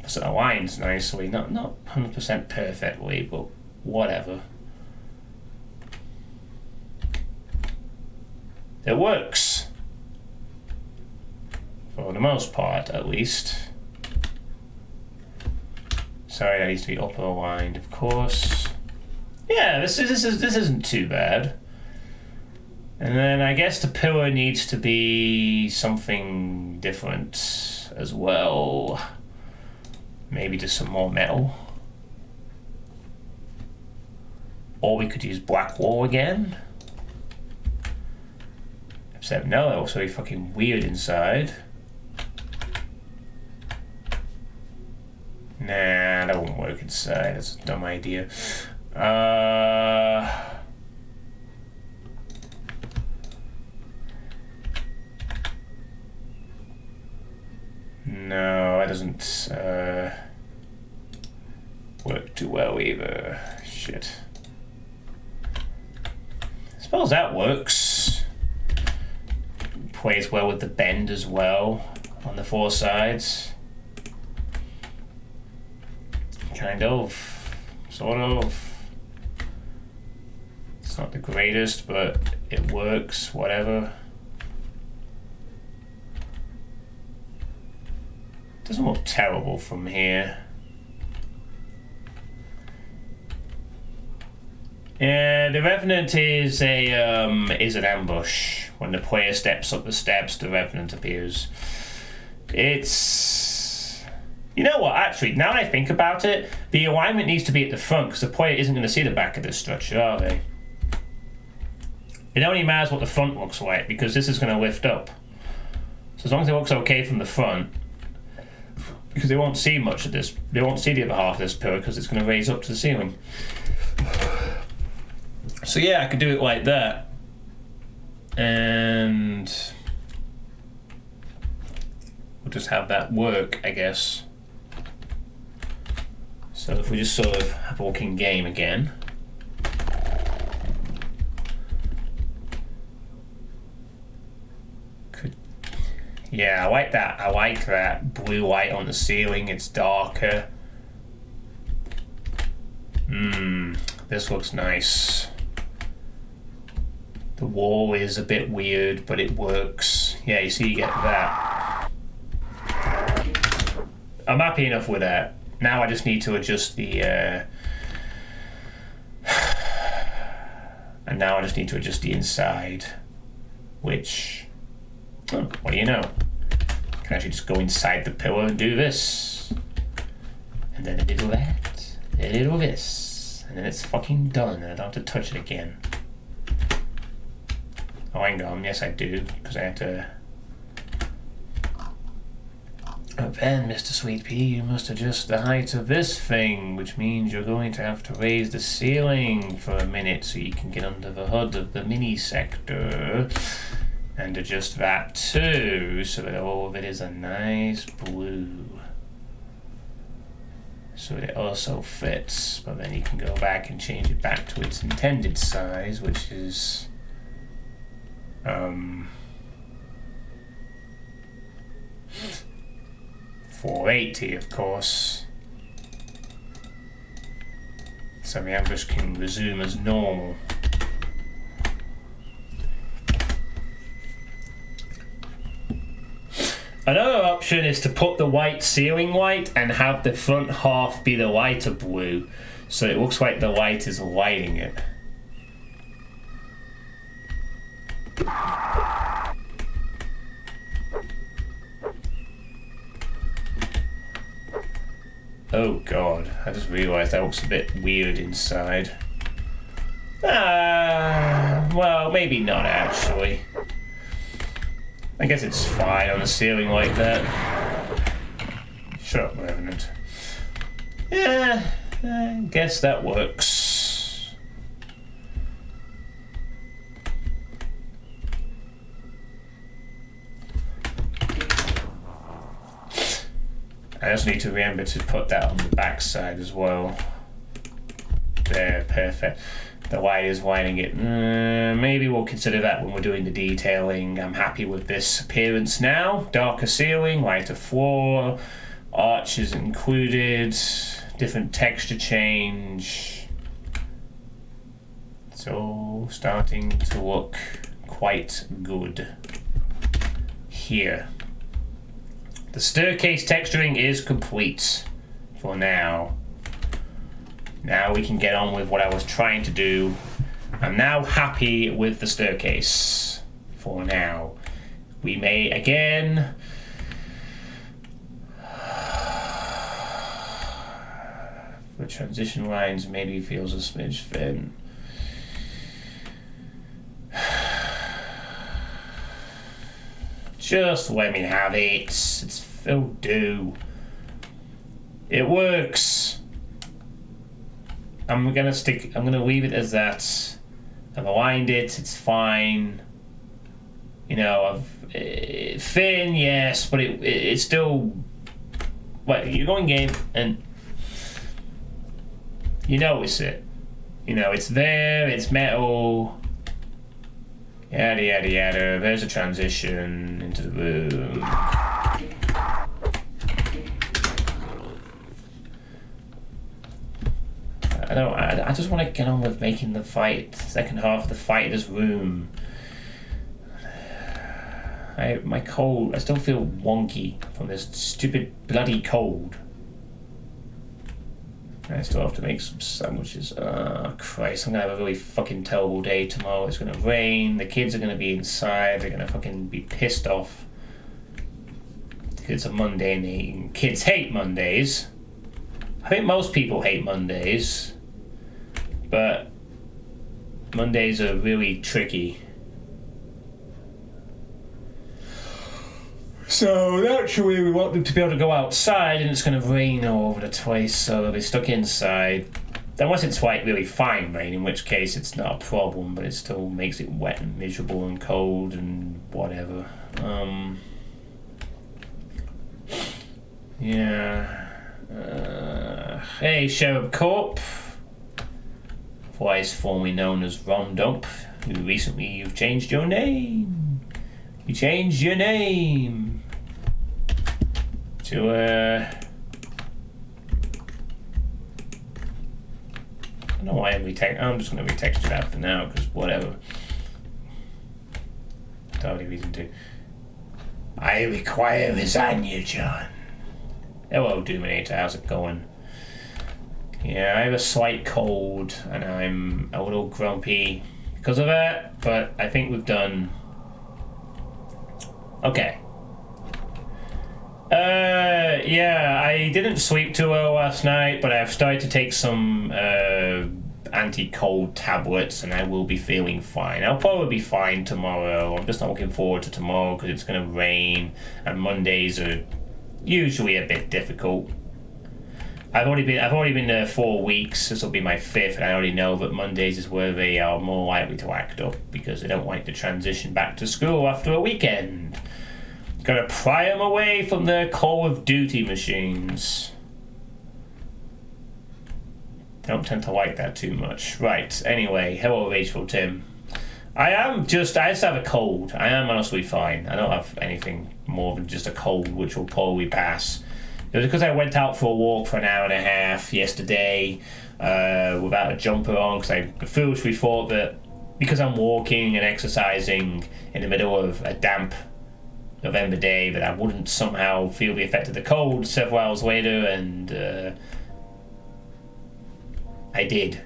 So it aligns nicely, not 100% perfectly, but whatever. It works. For the most part, at least. Sorry, that needs to be upper aligned, of course. Yeah, this isn't too bad. And then I guess the pillar needs to be something different as well. Maybe just some more metal. Or we could use black wool again. Except no, that looks very fucking weird inside. Nah, that won't work inside. That's a dumb idea. No, that doesn't work too well either. Shit. I suppose that works. Plays well with the bend as well on the four sides. kind of, sort of. It's not the greatest, but it works, whatever. Doesn't look terrible from here. Yeah, the Revenant is an ambush. When the player steps up the steps, the Revenant appears. It's... You know what, actually, now that I think about it, the alignment needs to be at the front, because the player isn't going to see the back of this structure, are they? It only matters what the front looks like, because this is going to lift up. So as long as it looks okay from the front, because they won't see much of this, they won't see the other half of this pillar, because it's going to raise up to the ceiling. So yeah, I could do it like that. And we'll just have that work, I guess. So if we just sort of have a walking game again. Yeah, I like that. I like that blue light on the ceiling. It's darker. This looks nice. The wall is a bit weird, but it works. Yeah, you see, you get that. I'm happy enough with that. Now I just need to adjust the... and now I just need to adjust the inside. Which... Oh, what do you know? I can actually just go inside the pillar and do this. And then a little that. A little this. And then it's fucking done and I don't have to touch it again. Oh, hang on. Yes, I do. Because I have to... Oh, then, Mr. Suitepee, you must adjust the height of this thing, which means you're going to have to raise the ceiling for a minute so you can get under the hood of the mini sector. And adjust that too, so that all of it is a nice blue. So that it also fits, but then you can go back and change it back to its intended size, which is... 480, of course. So the ambush can resume as normal. Another option is to put the white ceiling light and have the front half be the lighter blue, so it looks like the light is lighting it. Oh god, I just realised that looks a bit weird inside. Well, maybe not actually. I guess it's fine on the ceiling like that. Shut up, Revenant. Yeah, I guess that works. I just need to remember to put that on the back side as well. There, perfect. The light is lighting it. Maybe we'll consider that when we're doing the detailing. I'm happy with this appearance now. Darker ceiling, lighter floor, arches included, different texture change. It's all starting to look quite good here. The staircase texturing is complete for now. Now we can get on with what I was trying to do. I'm now happy with the staircase for now. We may again... The transition lines maybe feels a smidge thin. Just let me have it. It'll do. It works. I'm gonna leave it as that. I've aligned it, it's fine. You know, thin, yes, but it's still... Well, you're going game and you notice it. You know, it's there, it's metal. Yada, yada, yada. There's a transition into the room. I just want to get on with making the second half of the fight of this room. My cold, I still feel wonky from this stupid bloody cold. I still have to make some sandwiches. Oh, Christ, I'm going to have a really fucking terrible day tomorrow. It's going to rain, the kids are going to be inside, they're going to fucking be pissed off. Because it's a Monday and kids hate Mondays. I think most people hate Mondays. But Mondays are really tricky. So naturally we want them to be able to go outside, and it's going to rain all over the place, so they'll be stuck inside. Unless it's like really fine rain, in which case it's not a problem, but it still makes it wet and miserable and cold and whatever. Hey, Sheriff Corp, otherwise formerly known as Ron Dump, who recently you've changed your name. You changed your name to I don't know why I'm just going to retext you that for now, because whatever. Don't have any reason to. I require lasagna, John. Hello, Doominator. How's it going? Yeah, I have a slight cold, and I'm a little grumpy because of that, but I think we've done okay. Yeah, I didn't sleep too well last night, but I've started to take some anti-cold tablets, and I will be feeling fine. I'll probably be fine tomorrow. I'm just not looking forward to tomorrow because it's going to rain, and Mondays are usually a bit difficult. I've already been there 4 weeks. This will be my 5th, and I already know that Mondays is where they are more likely to act up because they don't like to transition back to school after a weekend. Gotta pry them away from their Call of Duty machines. They don't tend to like that too much. Right, anyway, hello Rachel Tim. I just have a cold. I am honestly fine. I don't have anything more than just a cold, which will probably pass. It was because I went out for a walk for an hour and a half yesterday without a jumper on, because I foolishly thought that because I'm walking and exercising in the middle of a damp November day that I wouldn't somehow feel the effect of the cold several hours later, and I did.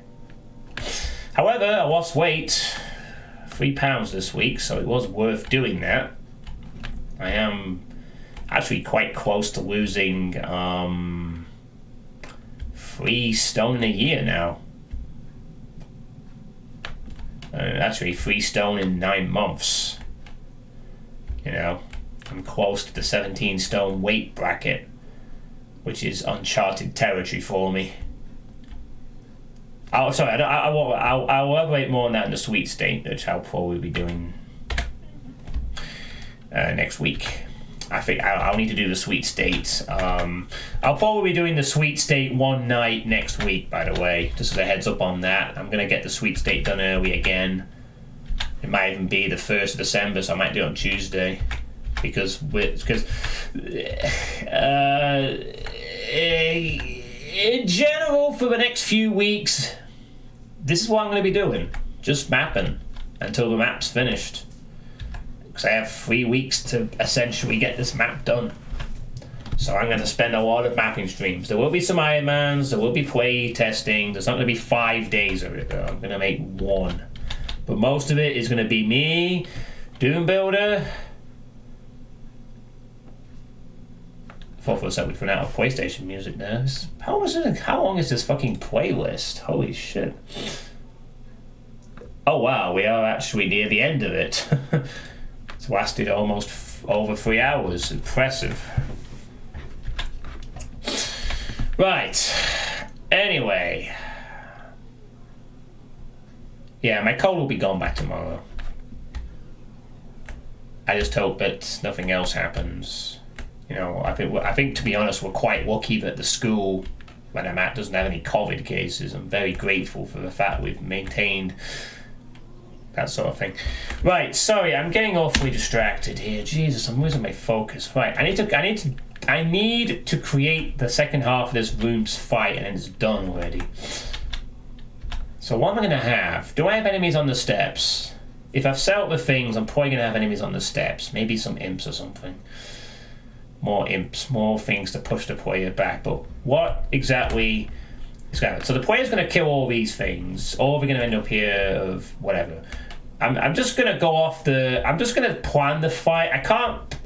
However, I lost weight, 3 pounds this week, so it was worth doing that. I am actually quite close to losing 3 stone in a year now. Actually 3 stone in 9 months. You know, I'm close to the 17 stone weight bracket, which is uncharted territory for me. I'll elaborate more on that in the sweet state, which I'll probably be doing next week. I think I'll need to do the sweet state. I'll probably be doing the sweet state one night next week, by the way, just as a heads up on that. I'm going to get the sweet state done early again. It might even be the 1st of December, so I might do it on Tuesday. Because in general, for the next few weeks, this is what I'm going to be doing. Just mapping until the map's finished. Because I have 3 weeks to essentially get this map done. So I'm going to spend a lot of mapping streams. There will be some Ironmans, there will be play testing. There's not going to be 5 days of it, though. I'm going to make 1. But most of it is going to be me, Doom Builder. I thought for a second we'd run out of PlayStation music now. How long is this fucking playlist? Holy shit. Oh wow, we are actually near the end of it. It's lasted almost over 3 hours. Impressive. Right. Anyway. Yeah, my cold will be gone by tomorrow. I just hope that nothing else happens. You know, I think to be honest, we're quite lucky that the school when I'm at doesn't have any COVID cases. I'm very grateful for the fact we've maintained that sort of thing. Right, sorry, I'm getting awfully distracted here. Jesus, I'm losing my focus. Right, I need to create the second half of this room's fight, and it's done already. So what am I going to have? Do I have enemies on the steps? If I've set up the things, I'm probably going to have enemies on the steps. Maybe some imps or something. More imps, more things to push the player back. But what exactly is going on? So the player's going to kill all these things, or we're going to end up here of whatever. I'm just going to go off the... I'm just going to plan the fight.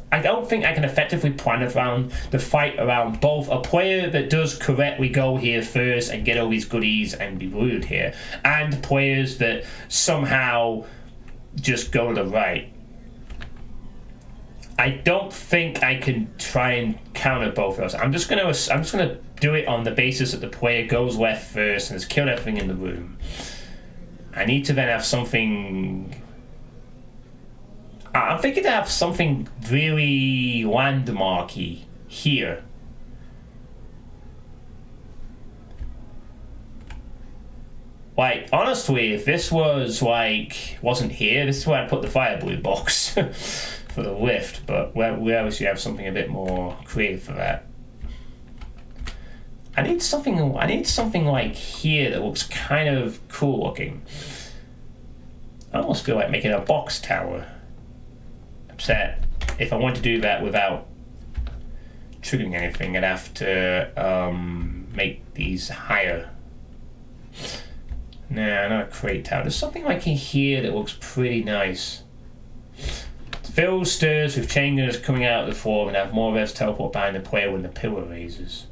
I don't think I can effectively plan around the fight around both a player that does correctly go here first and get all these goodies and be rooted here, and players that somehow just go to the right. I don't think I can try and counter both of those. I'm just gonna do it on the basis that the player goes left first and has killed everything in the room. I need to then have something. I'm thinking to have something really landmarky here. Like, honestly, if this was wasn't here, this is where I'd put the fire blue box for the lift, but we obviously have something a bit more creative for that. I need something like here that looks kind of cool looking. I almost feel like making a box tower. Except if I want to do that without triggering anything, I'd have to make these higher. Nah, not a crate tower. There's something like in here that looks pretty nice. Fill stairs with chain gunners coming out of the floor and have more revs teleport behind the player when the pillar raises.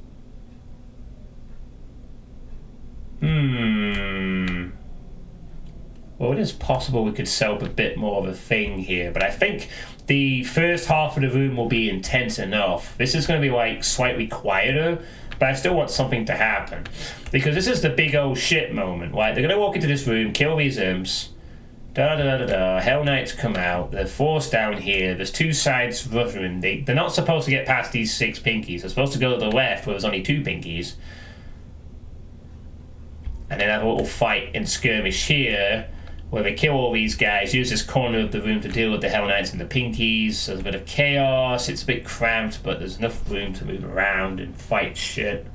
Well, it is possible we could set up a bit more of a thing here, but I think the first half of the room will be intense enough. This is going to be like slightly quieter, but I still want something to happen. Because this is the big old shit moment. Like, they're going to walk into this room, kill these imps, Hell Knights come out, they're forced down here, there's two sides rushing. They're not supposed to get past these 6 pinkies. They're supposed to go to the left where there's only 2 pinkies. And then have a little fight and skirmish here, where they kill all these guys, use this corner of the room to deal with the Hell Knights and the pinkies. There's a bit of chaos, it's a bit cramped, but there's enough room to move around and fight shit.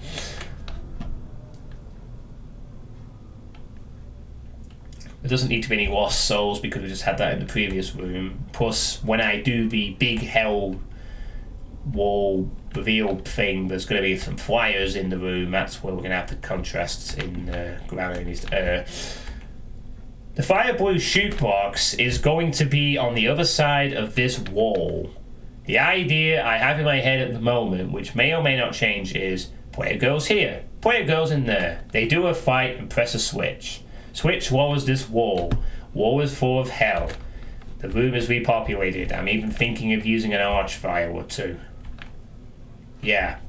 There doesn't need to be any lost souls because we just had that in the previous room. Plus, when I do the big hell wall reveal thing, there's going to be some flyers in the room. That's where we're going to have the contrasts in ground enemies. The fire blue shoot box is going to be on the other side of this wall. The idea I have in my head at the moment, which may or may not change, is player goes here, player goes in there. They do a fight and press a switch. Switch lowers this wall. Wall is full of hell. The room is repopulated. I'm even thinking of using an archfire or two. Yeah,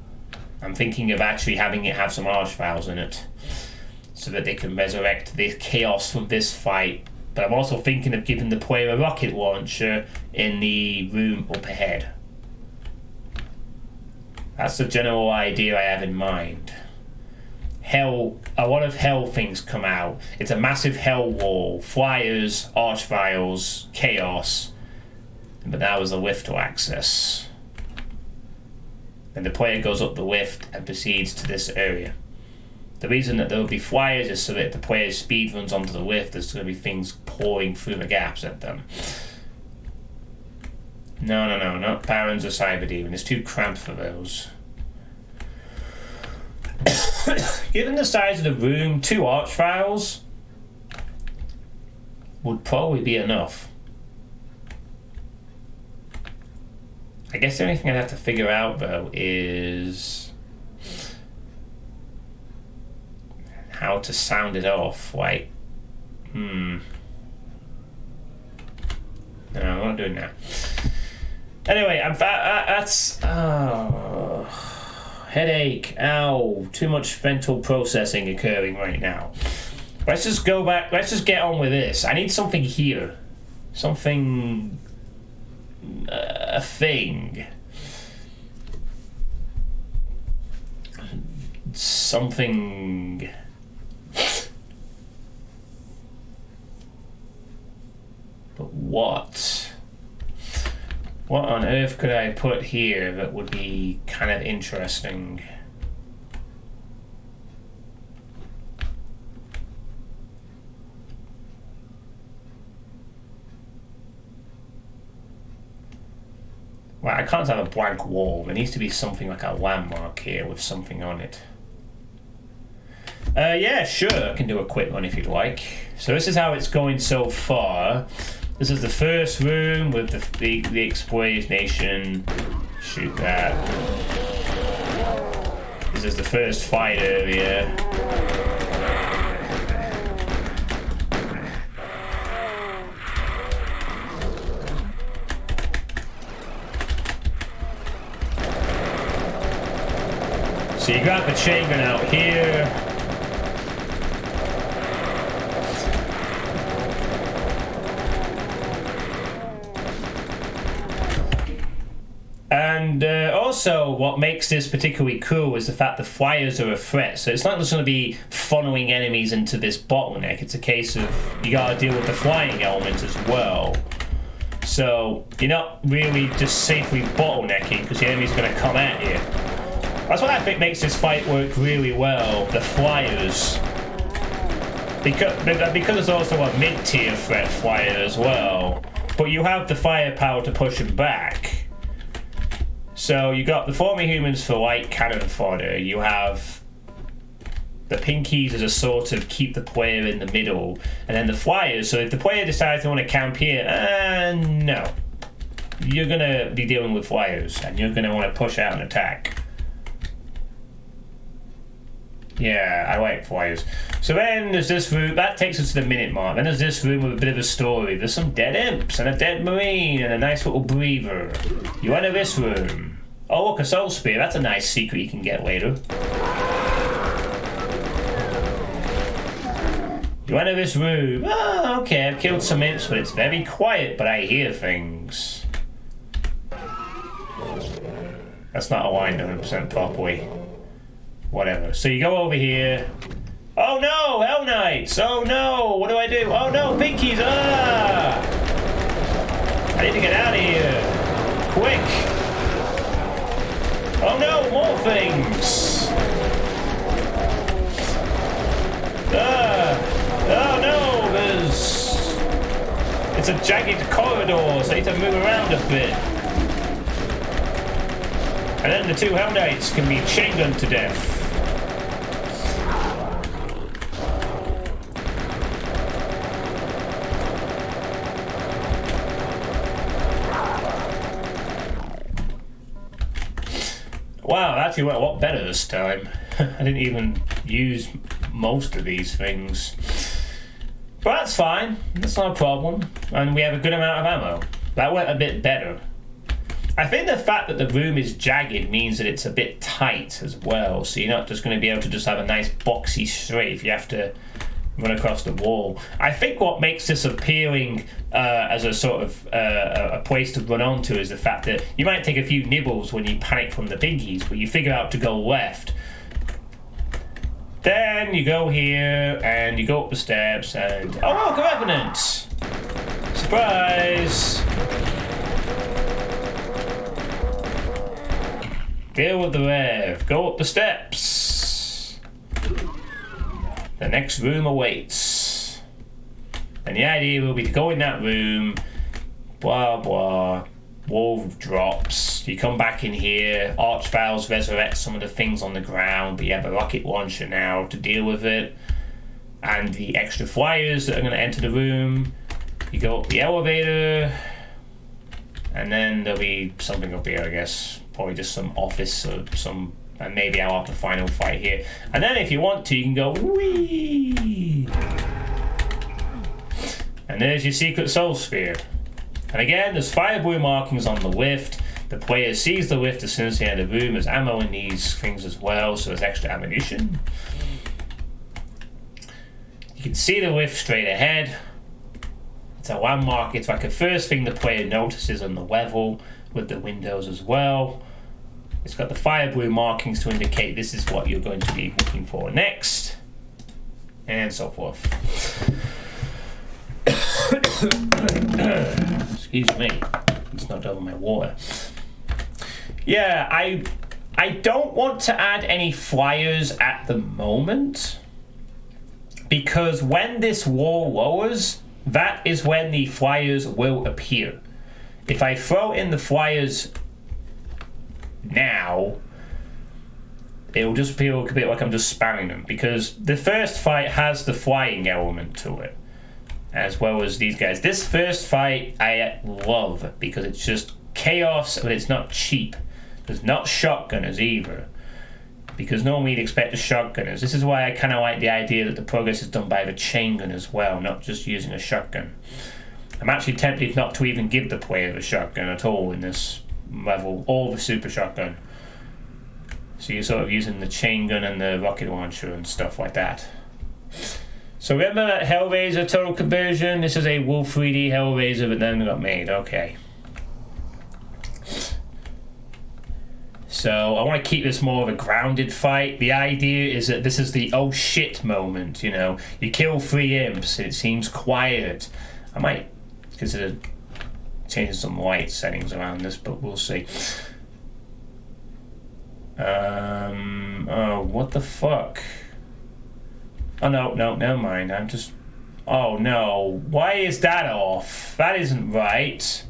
I'm thinking of actually having it have some archfiles in it, so that they can resurrect the chaos from this fight. But I'm also thinking of giving the player a rocket launcher in the room up ahead. That's the general idea I have in mind. Hell, a lot of hell things come out. It's a massive hell wall, flyers, archfiles, chaos. But that was the lift to access. And the player goes up the lift and proceeds to this area. The reason that there will be flyers is so that if the player's speed runs onto the lift, there's going to be things pouring through the gaps at them. No, not Barons or Cyber Demon. It's too cramped for those. Given the size of the room, 2 archfiles would probably be enough. I guess the only thing I'd have to figure out, though, is how to sound it off. Like, no, I'm not doing that. Anyway, that's headache. Ow, too much mental processing occurring right now. Let's just go back. Let's just get on with this. I need something here, something, a thing, something. But what? What on earth could I put here that would be kind of interesting? Well, I can't have a blank wall. There needs to be something like a landmark here with something on it. Yeah, sure, I can do a quick one if you'd like. So this is how it's going so far. This is the first room with the explosion. Shoot that. This is the first fight area. So you got the chain gun out here. And also, what makes this particularly cool is the fact the flyers are a threat. So it's not just going to be funneling enemies into this bottleneck. It's a case of you got to deal with the flying element as well. So you're not really just safely bottlenecking because the enemy's going to come at you. That's what I think makes this fight work really well, the flyers. Because there's also a mid-tier threat flyer as well. But you have the firepower to push them back. So you got the former humans for light cannon fodder. You have the pinkies as a sort of keep the player in the middle. And then the flyers, so if the player decides they want to camp here, no. You're going to be dealing with flyers and you're going to want to push out and attack. Yeah, I like flyers. So then there's this room, that takes us to the minute mark. Then there's this room with a bit of a story. There's some dead imps and a dead marine and a nice little breather. You enter this room. Oh look, a soul spear. That's a nice secret you can get later. You enter this room. Oh, okay, I've killed some imps, but it's very quiet, but I hear things. That's not aligned 100% properly. Whatever. So you go over here. Oh no, Hell Knights! Oh no, what do I do? Oh no, pinkies! Ah! I need to get out of here. Quick! Oh no, more things! Ah! Oh no, it's a jagged corridor, so I need to move around a bit. And then the two Hell Knights can be chain gunned to death. Wow, that actually went a lot better this time. I didn't even use most of these things. But that's fine, that's not a problem. And we have a good amount of ammo. That went a bit better. I think the fact that the room is jagged means that it's a bit tight as well, so you're not just going to be able to just have a nice boxy strafe. You have to run across the wall. I think what makes this appealing as a sort of a place to run onto is the fact that you might take a few nibbles when you panic from the pinkies, but you figure out to go left. Then you go here and you go up the steps and oh look, a revenant! Surprise! Deal with the rev. Go up the steps. The next room awaits. And the idea will be to go in that room. Blah, blah. Wall drops. You come back in here. Archviles resurrect some of the things on the ground. But you have a rocket launcher now to deal with it. And the extra flyers that are going to enter the room. You go up the elevator. And then there'll be something up here, I guess. Probably just some office or some, and maybe I'll have the final fight here. And then if you want to, you can go whee! And there's your secret soul spear. And again, there's fire blue markings on the lift. The player sees the lift as soon as they enter the room. There's ammo in these things as well, so there's extra ammunition. You can see the lift straight ahead. It's a landmark. It's like the first thing the player notices on the level, with the windows as well. It's got the fire blue markings to indicate this is what you're going to be looking for next, and so forth. Excuse me, it's not over my water. Yeah, I don't want to add any flyers at the moment, because when this wall lowers, that is when the flyers will appear. If I throw in the flyers now, it'll just feel a bit like I'm just spamming them, because the first fight has the flying element to it, as well as these guys. This first fight I love because it's just chaos, but it's not cheap. There's not shotgunners either, because normally you'd expect the shotgunners. This is why I kind of like the idea that the progress is done by the chain gun as well, not just using a shotgun. I'm actually tempted not to even give the player the shotgun at all in this level, or the super shotgun. So you're sort of using the chain gun and the rocket launcher and stuff like that. So remember that Hellraiser total conversion? This is a Wolf 3D Hellraiser that then got made. Okay. So I want to keep this more of a grounded fight. The idea is that this is the oh shit moment, you know. You kill 3 imps, it seems quiet. I might consider changing some light settings around this, but we'll see. Oh, what the fuck? Oh, no, never mind. I'm just... Oh, no. Why is that off? That isn't right.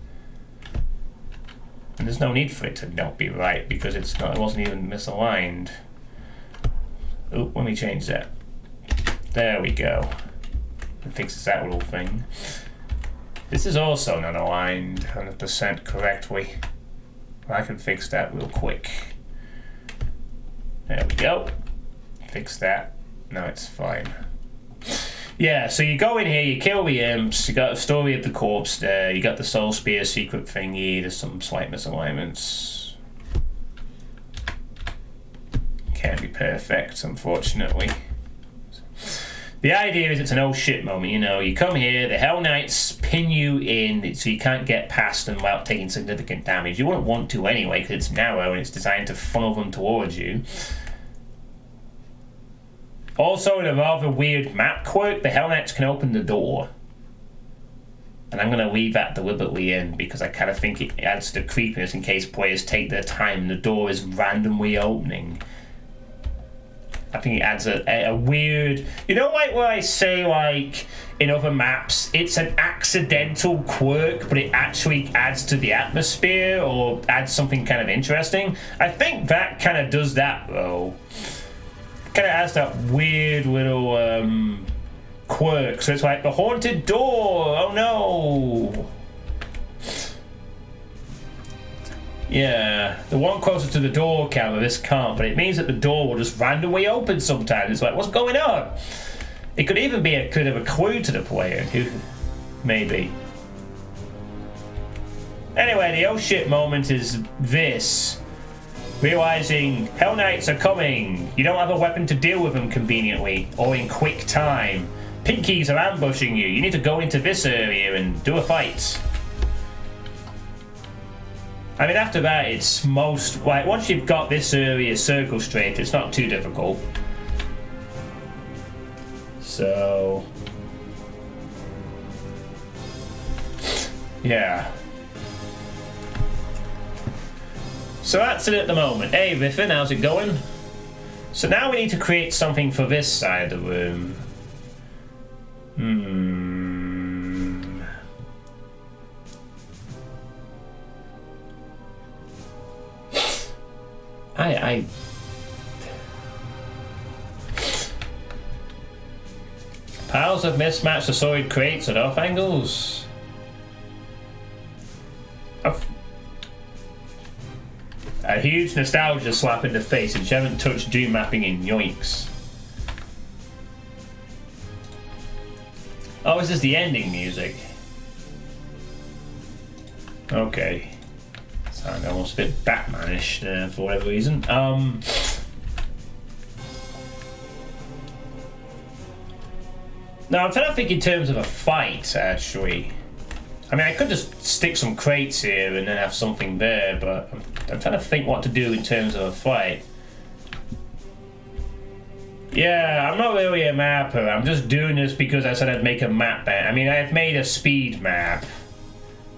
And there's no need for it to not be right, because it's not. It wasn't even misaligned. Oh, let me change that. There we go. It fixes that little thing. This is also not aligned 100% correctly. I can fix that real quick. There we go. Fix that. No, it's fine. Yeah, so you go in here, you kill the imps, you got a story of the corpse there, you got the soul spear secret thingy, there's some slight misalignments. Can't be perfect, unfortunately. The idea is it's an oh shit moment, you know. You come here, the Hell Knights pin you in so you can't get past them without taking significant damage. You wouldn't want to anyway, because it's narrow and it's designed to funnel them towards you. Also, in a rather weird map quirk, the Hell Knights can open the door. And I'm going to leave that deliberately in, because I kind of think it adds to creepiness in case players take their time and the door is randomly opening. I think it adds a weird... You know, like where I say, like, in other maps, it's an accidental quirk, but it actually adds to the atmosphere or adds something kind of interesting? I think that kind of does that, though. Kind of adds that weird little quirk. So it's like the haunted door. Oh no! Yeah, the one closer to the door camera, this can't, but it means that the door will just randomly open sometimes. It's like, what's going on? It could even be a kind of a clue to the player, who maybe. Anyway, the oh shit moment is this. Realizing Hell Knights are coming. You don't have a weapon to deal with them conveniently or in quick time. Pinkies are ambushing you. You need to go into this area and do a fight. I mean, after that, it's most... Like, once you've got this area circle straight, it's not too difficult. So... yeah. So that's it at the moment. Hey, Riffin, how's it going? So now we need to create something for this side of the room. Piles of mismatched assorted crates at off angles. A huge nostalgia slap in the face, and you haven't touched Doom mapping in yoinks. Oh, this is the ending music. Okay. Sounded almost a bit Batman-ish there for whatever reason. Now I'm trying to think in terms of a fight, actually. I mean, I could just stick some crates here and then have something there, but I'm trying to think what to do in terms of a fight. Yeah, I'm not really a mapper. I'm just doing this because I said I'd make a map. I mean, I've made a speed map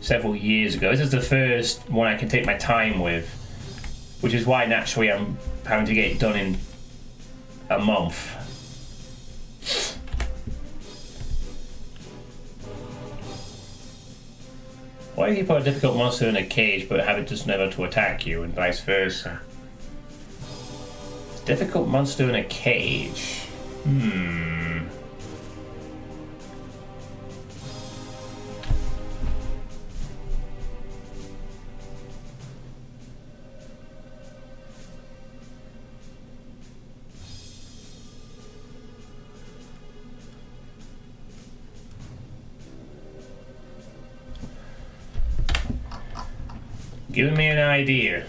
several years ago. This is the first one I can take my time with, which is why naturally I'm having to get it done in a month. Why do you put a difficult monster in a cage but have it just never to attack you and vice versa? Difficult monster in a cage. Giving me an idea.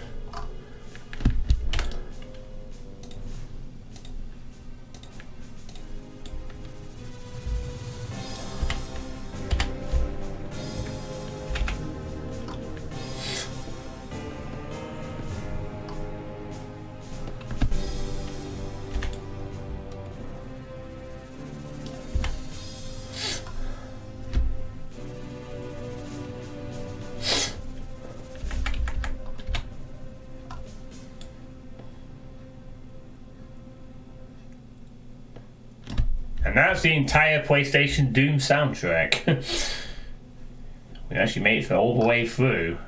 And that's the entire PlayStation Doom soundtrack. We actually made it all the way through.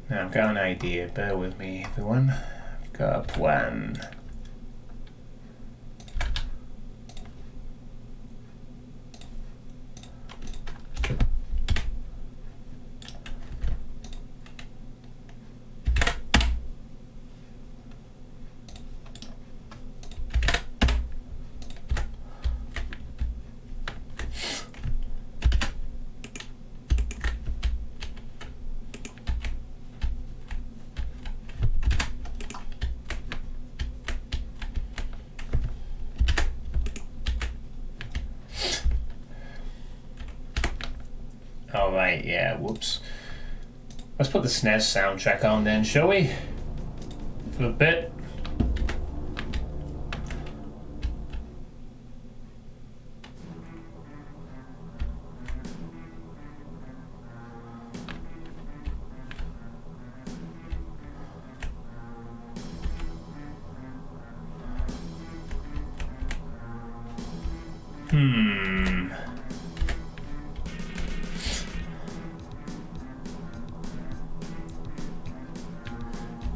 Now I've got an idea. Bear with me, everyone. I've got a plan. Alright, yeah, whoops. Let's put the SNES soundtrack on then, shall we? For a bit.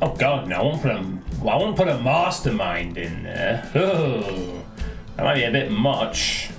Oh god, no, I won't put a mastermind in there. Oh, that might be a bit much.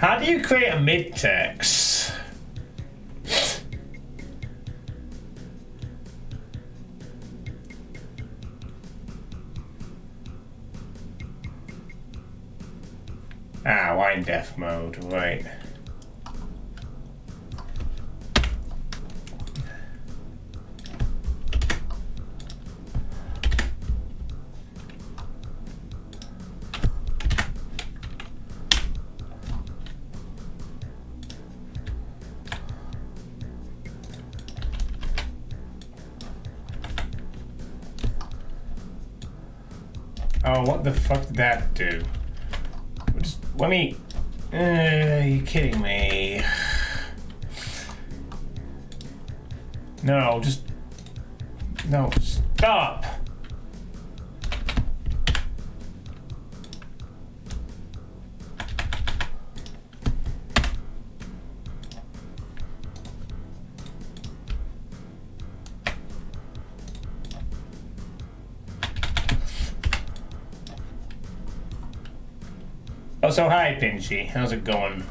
How do you create a mid-text? Ah, wine death mode, right. Oh, what the fuck did that do? Just let me... are you kidding me? No, just... No, stop! Oh, so hi, Pinchy. How's it going?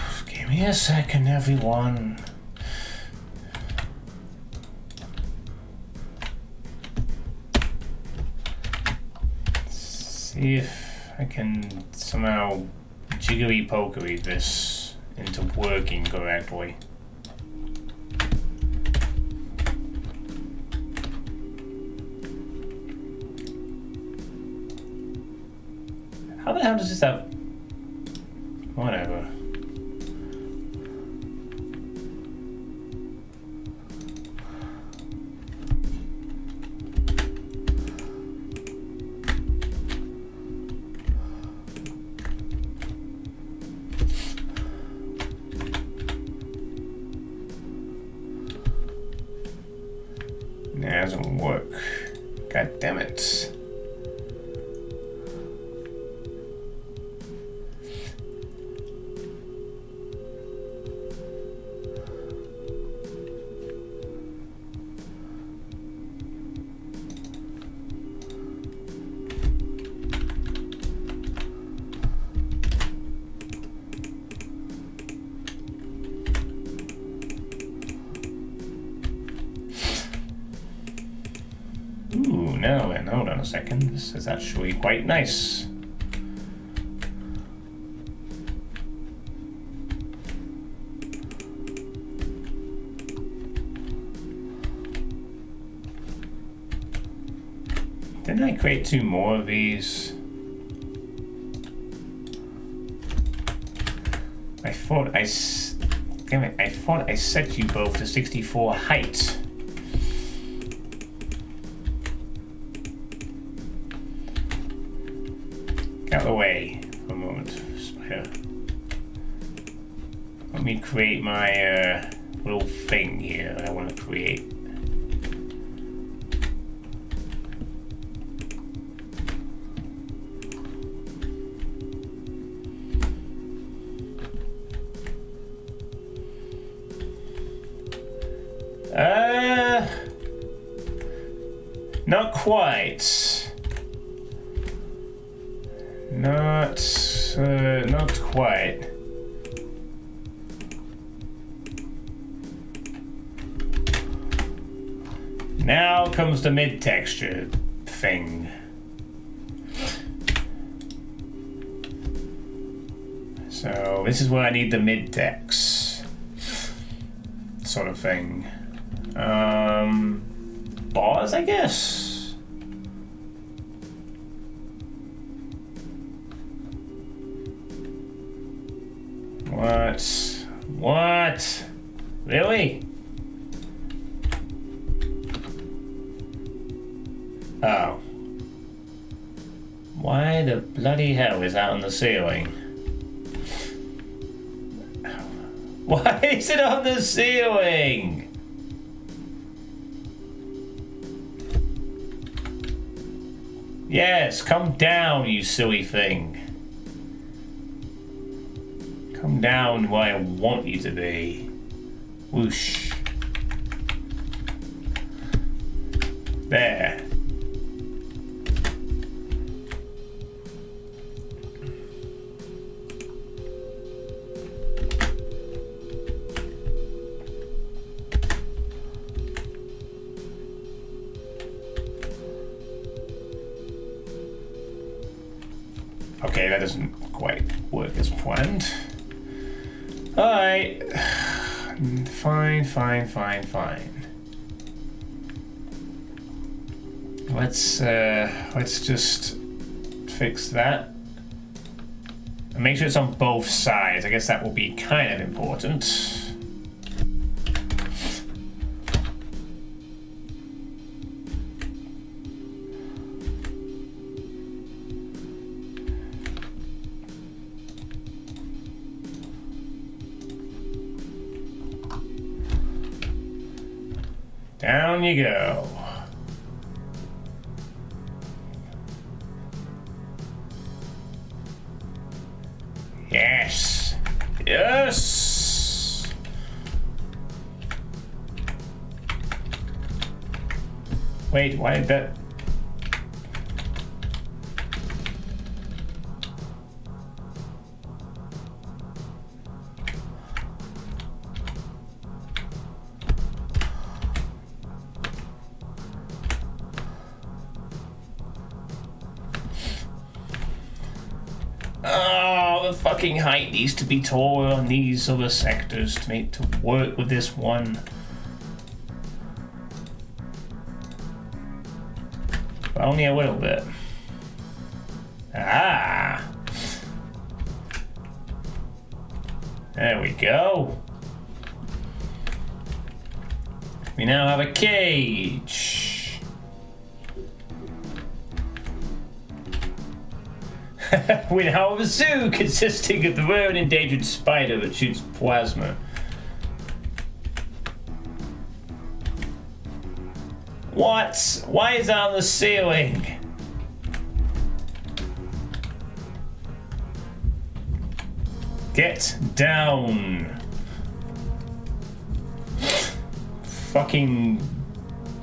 Just give me a second, everyone. See if I can somehow jiggery pokery this into working correctly. How the hell does this have... Whatever. It doesn't work. God damn it. Ooh, no, and hold on a second. This is actually quite nice. Didn't I create 2 more of these? Damn it, I thought I set you both to 64 height. Out of the way for a moment, spider. Let me create my little thing here that I want to create. Not quite. Not quite. Now comes the mid-texture thing. So this is where I need the mid-text sort of thing. Bars, I guess. What? Really? Oh. Why the bloody hell is that on the ceiling? Why is it on the ceiling? Yes, come down, you silly thing. Come down where I want you to be. Whoosh. There. Okay, that doesn't quite work as planned. Alright. Fine. Let's just fix that. And make sure it's on both sides. I guess that will be kind of important. Down you go. Yes. Yes. Wait, why did that? Oh, the fucking height needs to be taller on these other sectors to work with this one. But only a little bit. Ah! There we go. We now have a cage. We now have a zoo consisting of the rare and endangered spider that shoots plasma. What? Why is that on the ceiling? Get down. Fucking...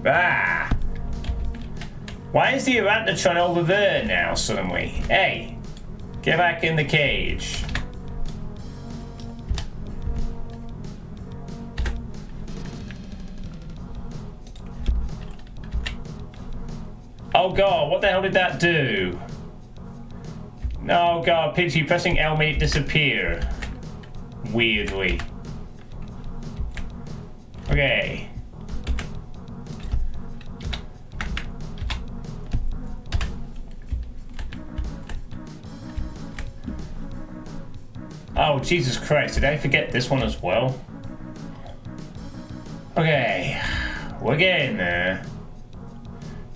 Ah! Why is the Arachnotron over there now, suddenly? Hey! Get back in the cage. Oh god, what the hell did that do? No, god, Pidgey, pressing L made it disappear. Weirdly. Okay. Oh, Jesus Christ, did I forget this one as well? Okay, we're getting there.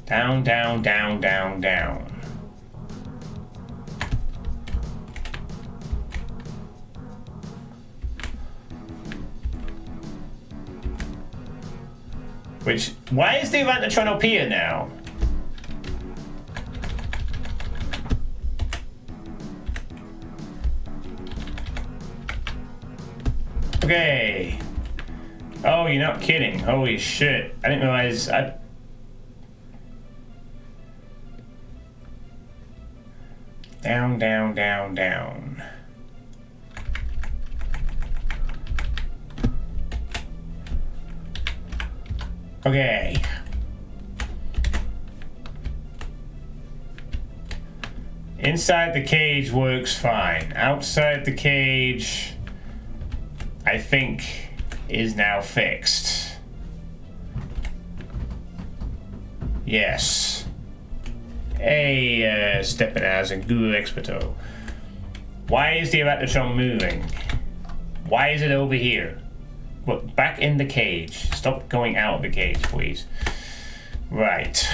Down, down, down, down, down. Why is the Arachnotron up here now? Okay. Oh, you're not kidding. Holy shit. I didn't realize Down, down, down, down. Okay. Inside the cage works fine. Outside the cage, I think, is now fixed. Yes. Hey, Stepanaz and Guru Experto. Why is the Arachnotron moving? Why is it over here? Look, back in the cage. Stop going out of the cage, please. Right.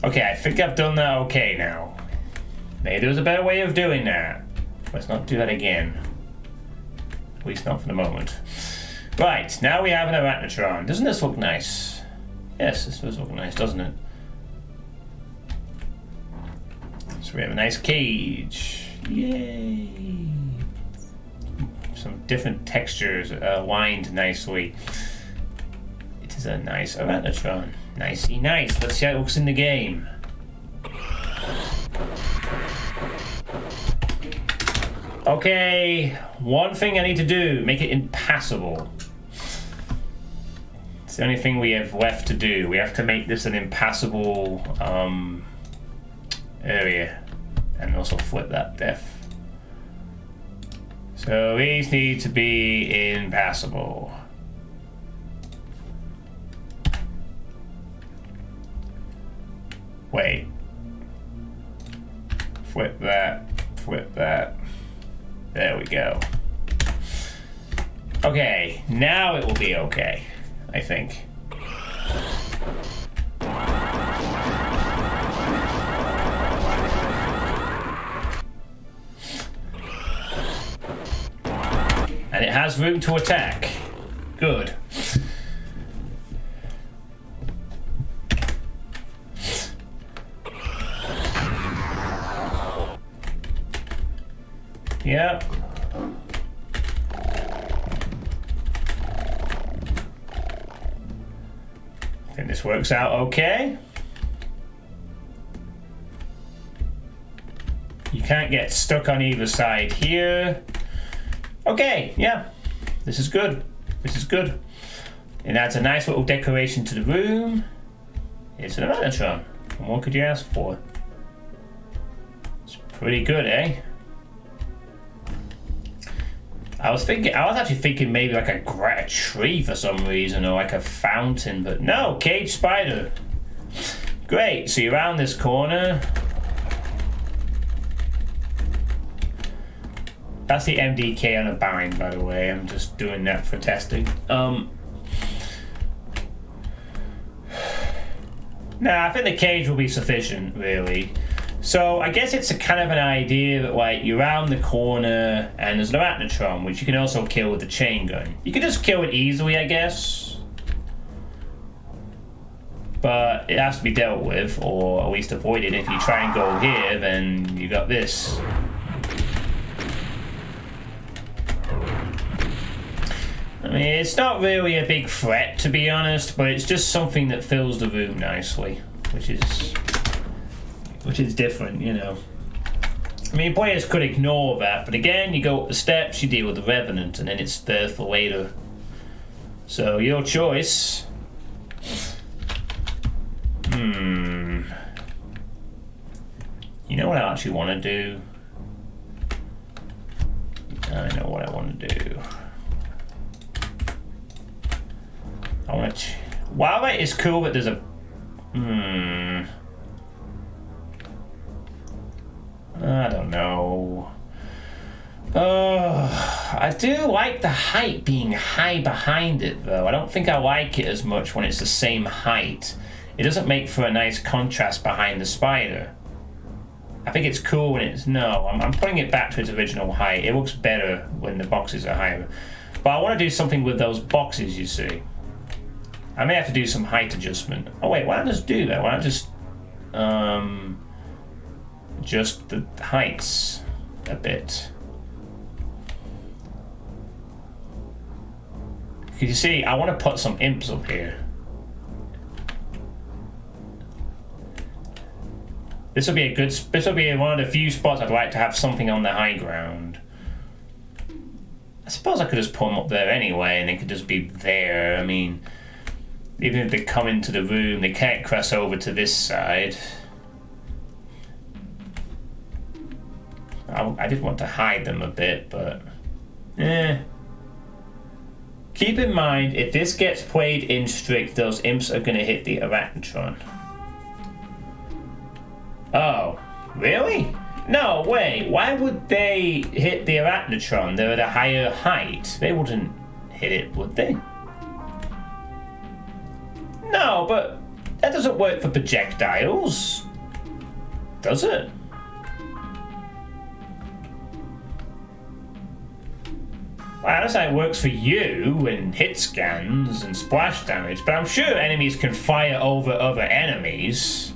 Okay, I think I've done that okay now. Maybe there was a better way of doing that. Let's not do that again. At least not for the moment. Right, now we have an Arachnotron. Doesn't this look nice? Yes, this does look nice, doesn't it? So we have a nice cage. Yay! Some different textures aligned nicely. It is a nice Orangatron. Nicey nice. Let's see how it looks in the game. Okay, one thing I need to do, make it impassable. It's the only thing we have left to do. We have to make this an impassable area, and also flip that depth. So these need to be impassable. Wait. Flip that, flip that. There we go. Okay, now it will be okay, I think. And it has room to attack. Good. Yep. I think this works out okay. You can't get stuck on either side here. Okay, yeah. This is good. This is good. It adds a nice little decoration to the room. It's an Orangatron. What could you ask for? It's pretty good, eh? I was actually thinking maybe like a tree for some reason, or like a fountain, but no, cage spider. Great, so you're around this corner. That's the MDK on a bind, by the way. I'm just doing that for testing. Nah, I think the cage will be sufficient, really. So I guess it's a kind of an idea that like you're around the corner and there's an Orangatron, which you can also kill with the chain gun. You can just kill it easily, I guess. But it has to be dealt with, or at least avoided. If you try and go here, then you got this. I mean, it's not really a big threat, to be honest, but it's just something that fills the room nicely, which is different, you know. I mean, players could ignore that, but again, you go up the steps, you deal with the Revenant, and then it's there for later. So, your choice. You know what I actually want to do? I know what I want to do. I want to... While that is cool, but there's a... I don't know. I do like the height being high behind it, though. I don't think I like it as much when it's the same height. It doesn't make for a nice contrast behind the spider. I think it's cool when it's... No, I'm putting it back to its original height. It looks better when the boxes are higher. But I want to do something with those boxes, you see. I may have to do some height adjustment. Oh, wait, why not just do that? Why not just... just the heights a bit. Because you see, I want to put some imps up here. This will be a good... This will be one of the few spots I'd like to have something on the high ground. I suppose I could just put them up there anyway, and they could just be there. I mean, even if they come into the room, they can't cross over to this side. I did want to hide them a bit, but... Keep in mind, if this gets played in strict, those imps are going to hit the Orangatron. Oh, really? No, wait. Why would they hit the Orangatron? They're at a higher height. They wouldn't hit it, would they? No, but that doesn't work for projectiles. Does it? Well, that's how it works for you and hit scans and splash damage, but I'm sure enemies can fire over other enemies.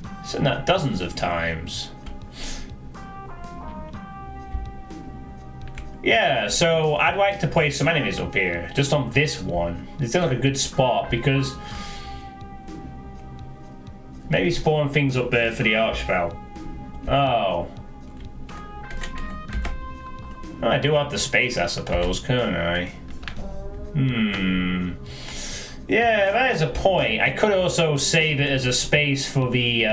I've done that dozens of times. Yeah, so I'd like to place some enemies up here, just on this one. It's like a good spot because maybe spawn things up there for the Archvile. Oh. Oh, I do have the space, I suppose, can't I? Yeah, that is a point. I could also save it as a space for the,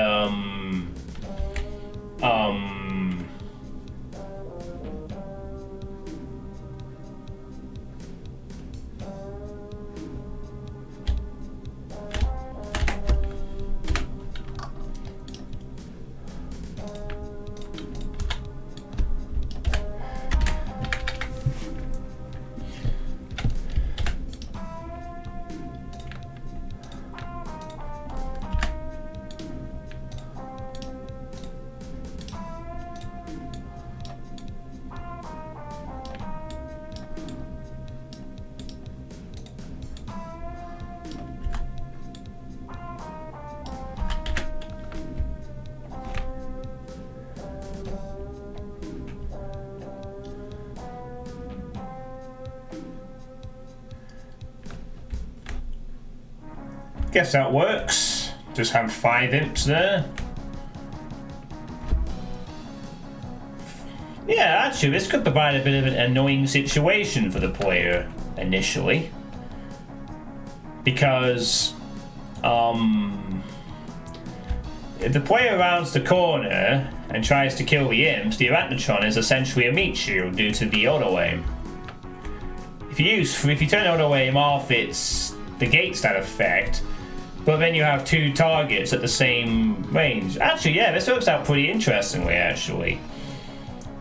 guess that works. Just have 5 imps there. Yeah, actually, this could provide a bit of an annoying situation for the player initially. Because, if the player rounds the corner and tries to kill the imps, the Arachnotron is essentially a meat shield due to the auto-aim. If you turn auto-aim off, it negates that effect. But then you have 2 targets at the same range. Actually, yeah, this works out pretty interestingly, actually.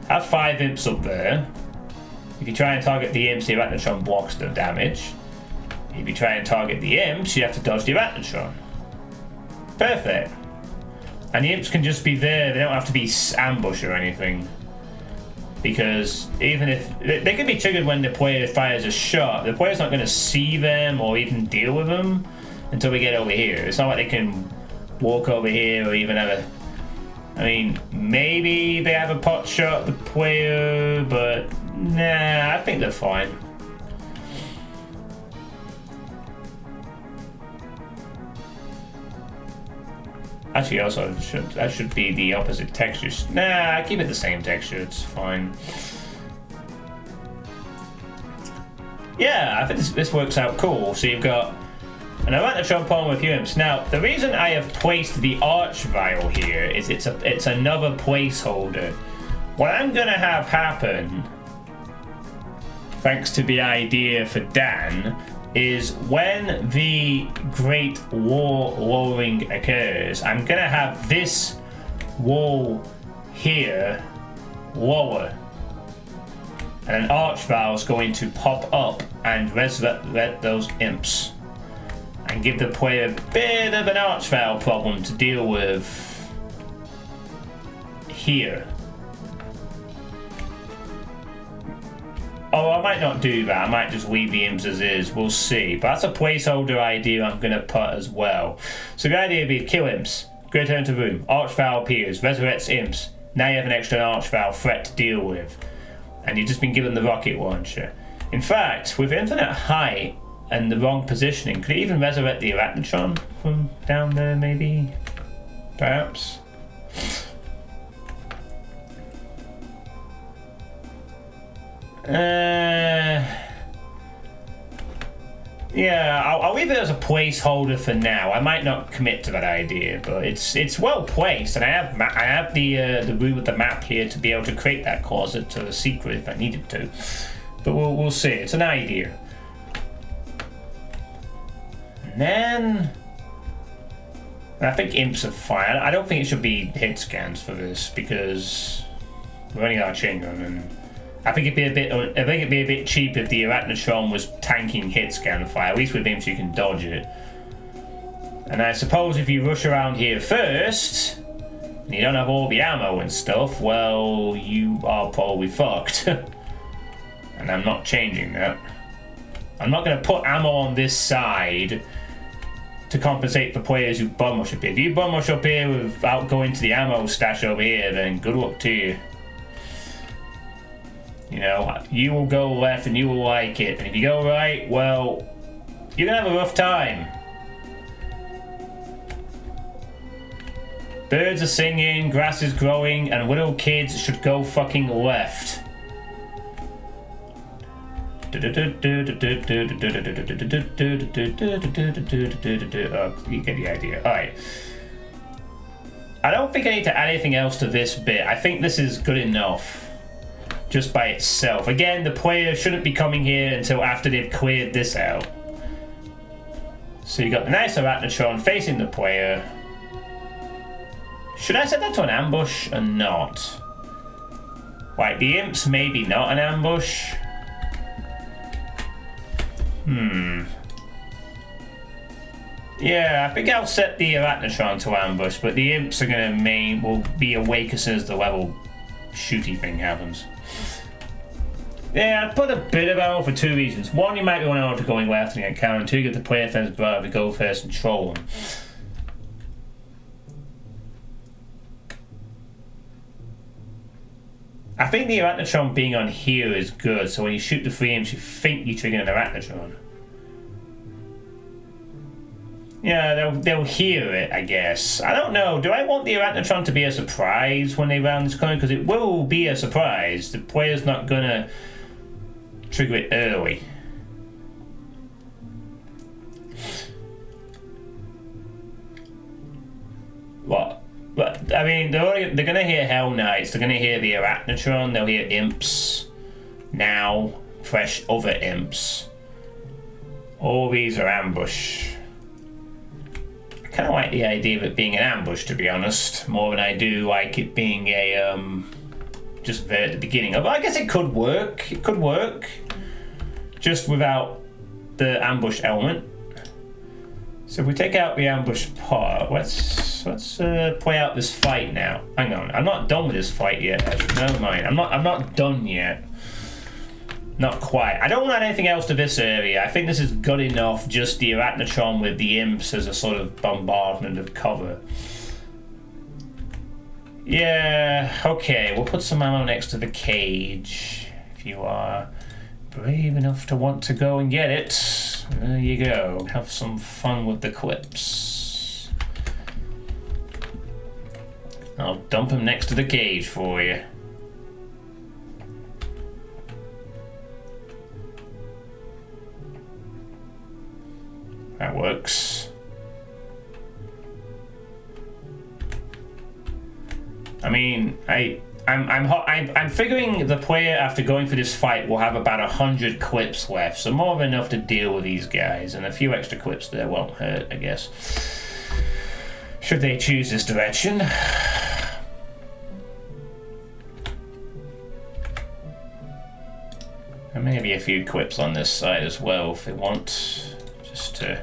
Have 5 imps up there. If you try and target the imps, the Arachnotron blocks the damage. If you try and target the imps, you have to dodge the Arachnotron. Perfect. And the imps can just be there, they don't have to be ambushed or anything. Because even if... they can be triggered when the player fires a shot. The player's not going to see them or even deal with them until we get over here. It's not like they can walk over here or even have a... I mean, maybe they have a pot shot the player, but nah, I think they're fine. Actually, also, that should be the opposite textures. Nah, keep it the same texture, it's fine. Yeah, I think this works out cool. So you've got an Arachnotron pawn with imps. Now, the reason I have placed the Archvile here is it's another placeholder. What I'm gonna have happen, thanks to the idea for Dan, is when the Great War lowering occurs, I'm gonna have this wall here lower, and an Archvile is going to pop up and resurrect those imps and give the player a bit of an Archvile problem to deal with here. Oh, I might not do that. I might just leave the imps as is. We'll see. But that's a placeholder idea I'm going to put as well. So the idea would be kill imps, go turn to room, Archvile appears, resurrects imps. Now you have an extra Archvile threat to deal with. And you've just been given the rocket launcher. In fact, with infinite height and the wrong positioning, could it even resurrect the Arachnotron from down there, maybe? Perhaps? Yeah, I'll leave it as a placeholder for now. I might not commit to that idea, but it's well placed, and I have the room with the map here to be able to create that closet to a secret if I needed to. But we'll see. It's an idea. And then I think imps are fine. I don't think it should be hit scans for this because we're running out of chain gun, and I think it'd be a bit cheap if the Arachnotron was tanking hit scan fire. At least with imps you can dodge it. And I suppose if you rush around here first, and you don't have all the ammo and stuff, well, you are probably fucked. And I'm not changing that. I'm not going to put ammo on this side to compensate for players who bum rush up here. If you bum rush up here without going to the ammo stash over here, then good luck to you. You know, you will go left and you will like it. And if you go right, well, you're going to have a rough time. Birds are singing, grass is growing, and little kids should go fucking left. You get the idea. Alright. I don't think I need to add anything else to this bit. I think this is good enough. Just by itself. Again, the player shouldn't be coming here until after they've cleared this out. So you got the nice Arachnotron facing the player. Should I set that to an ambush or not? Like, the imps maybe not an ambush. Yeah, I think I'll set the Arachnotron to ambush, but the imps are will be awake as soon as the level shooty thing happens. Yeah, I'd put a bit of ammo for two reasons. One, you might be wanting to going left and get counter, and two, get the player fence brother to go first and troll them. I think the Arachnotron being on here is good, so when you shoot the three imps, you think you trigger an Arachnotron. Yeah, they'll hear it, I guess. I don't know. Do I want the Arachnotron to be a surprise when they round this corner? Because it will be a surprise. The player's not gonna trigger it early. What? But I mean, they're gonna hear Hell Knights. They're gonna hear the Arachnotron. They'll hear imps. Now, fresh other imps. All these are ambush. I kind of like the idea of it being an ambush, to be honest, more than I do like it being a just there at the beginning. But I guess it could work. It could work, just without the ambush element. So if we take out the ambush part, let's play out this fight now. Hang on, I'm not done with this fight yet. Never mind, I'm not done yet. Not quite. I don't want anything else to this area. I think this is good enough. Just the Arachnotron with the imps as a sort of bombardment of cover. Yeah. Okay, we'll put some ammo next to the cage. If you are brave enough to want to go and get it, there you go. Have some fun with the clips. I'll dump him next to the cage for you. That works. I mean, I'm figuring the player, after going through this fight, will have about 100 clips left, so more than enough to deal with these guys, and a few extra clips there won't hurt, I guess. Should they choose this direction. And maybe a few clips on this side as well if they want. Just to...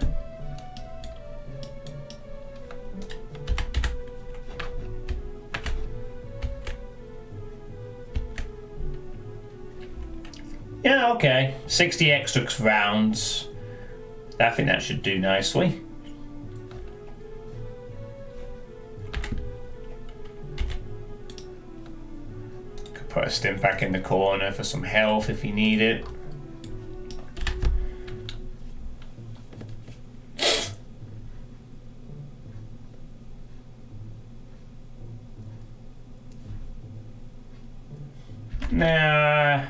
Yeah, okay. 60 extra rounds. I think that should do nicely. Could put a stim pack in the corner for some health if you need it. Nah.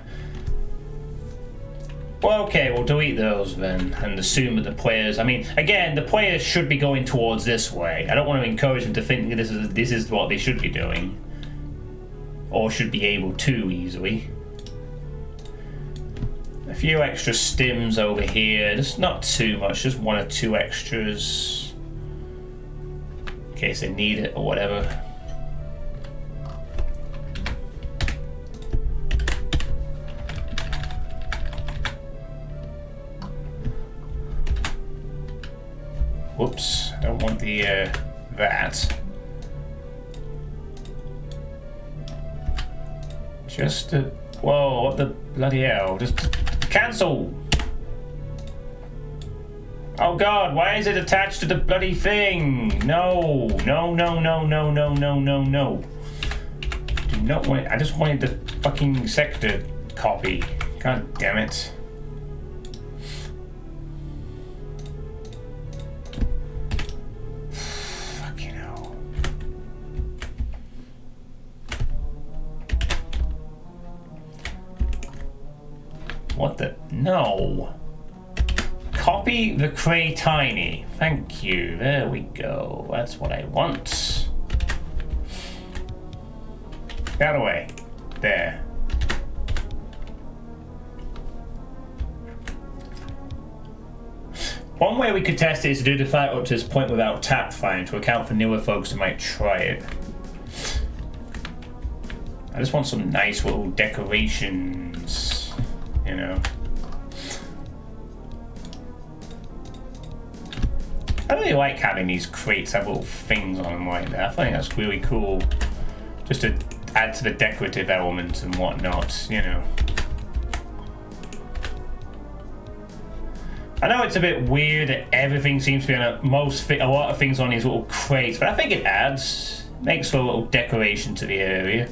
Well, okay, we'll delete those then and assume that the players... I mean, again, the players should be going towards this way. I don't want to encourage them to think that this is what they should be doing. Or should be able to easily. A few extra stims over here. Just not too much, just one or two extras. In case they need it or whatever. Whoops, I don't want the, that. Just to... Whoa, what the bloody hell? Just cancel! Oh god, why is it attached to the bloody thing? No, no, no, no, no, no, no, no, no. Do not want it. I just wanted the fucking sector copy. God damn it. Fucking hell. What the? No. Copy the Cray Tiny. Thank you. There we go. That's what I want. That away. There. One way we could test it is to do the fight up to this point without tap firing to account for newer folks who might try it. I just want some nice little decorations, you know. I really like having these crates have little things on them like that. I think that's really cool. Just to add to the decorative element and whatnot, you know. I know it's a bit weird that everything seems to be on a lot of things on these little crates, but I think it adds, makes for a little decoration to the area.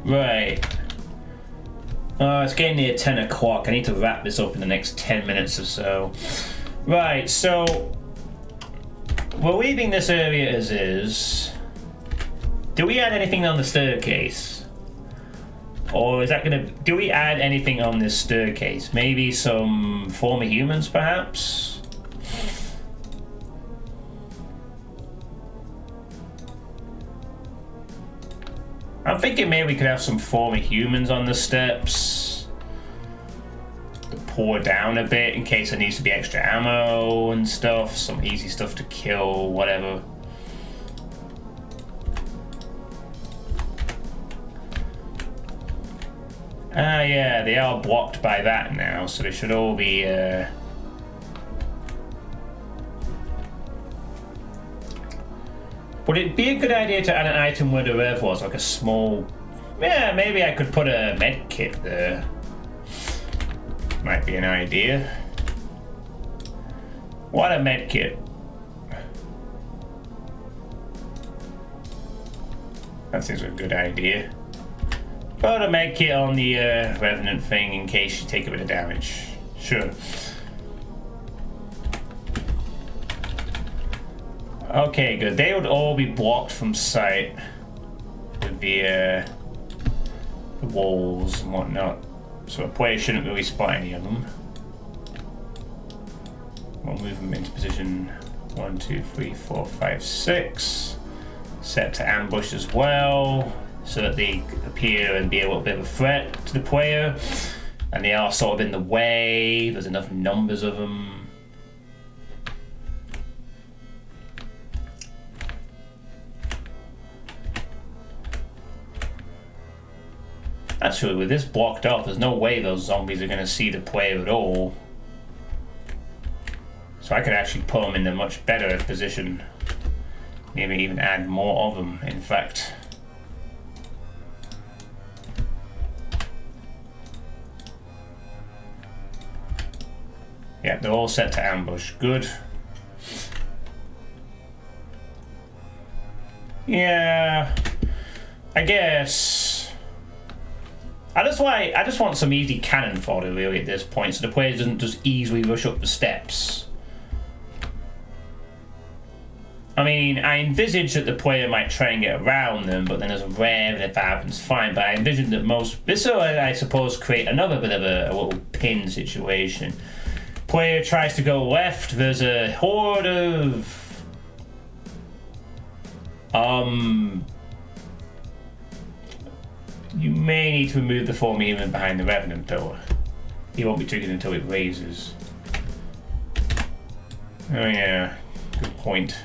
Right. It's getting near 10 o'clock. I need to wrap this up in the next 10 minutes or so. Right, so we're leaving this area as is. Do we add anything on the staircase? Or is that gonna... Do we add anything on this staircase? Maybe some former humans, perhaps? I'm thinking maybe we could have some former humans on the steps. To pour down a bit in case there needs to be extra ammo and stuff. Some easy stuff to kill, whatever. Ah, yeah, they are blocked by that now, so they should all be, Would it be a good idea to add an item where the rev was, like a small... Yeah, maybe I could put a med kit there. Might be an idea. What a med kit. That seems like a good idea. Put a med kit on the Revenant thing in case you take a bit of damage. Sure. Okay, good. They would all be blocked from sight with the walls and whatnot. So a player shouldn't really spot any of them. We'll move them into position 1, 2, 3, 4, 5, 6. Set to ambush as well, so that they appear and be a little bit of a threat to the player. And they are sort of in the way. There's enough numbers of them. Actually, with this blocked off, there's no way those zombies are going to see the player at all. So I could actually put them in a much better position. Maybe even add more of them, in fact. Yeah, they're all set to ambush. Good. Yeah, I guess. I just want some easy cannon fodder really at this point, so the player doesn't just easily rush up the steps. I mean, I envisage that the player might try and get around them, but then there's a rare, and if that happens, fine. But I envision that this will, I suppose, create another bit of a little pin situation. Player tries to go left, there's a horde of... You may need to remove the former human behind the Revenant pillar. He won't be triggered until it raises. Oh yeah, good point.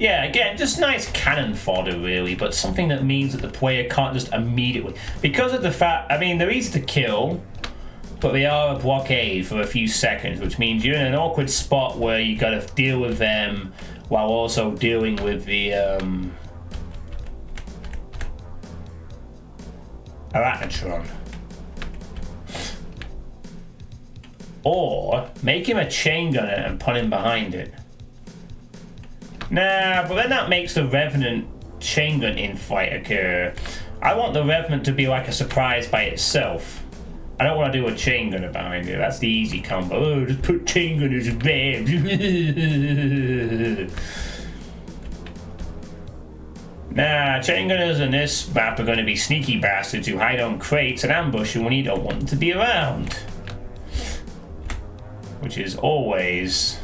Yeah, again, just nice cannon fodder, really, but something that means that the player can't just immediately... Because of the fact... I mean, they're easy to kill, but they are a blockade for a few seconds, which means you're in an awkward spot where you gotta deal with them while also dealing with the, Arachnotron. Or make him a chain gunner and put him behind it. Nah, but then that makes the Revenant chain gun in fight occur. I want the Revenant to be like a surprise by itself. I don't want to do a chain gunner behind it. That's the easy combo. Oh, just put chain gunners in there. Nah, chain gunners in this map are going to be sneaky bastards who hide on crates and ambush you when you don't want them to be around. Which is always...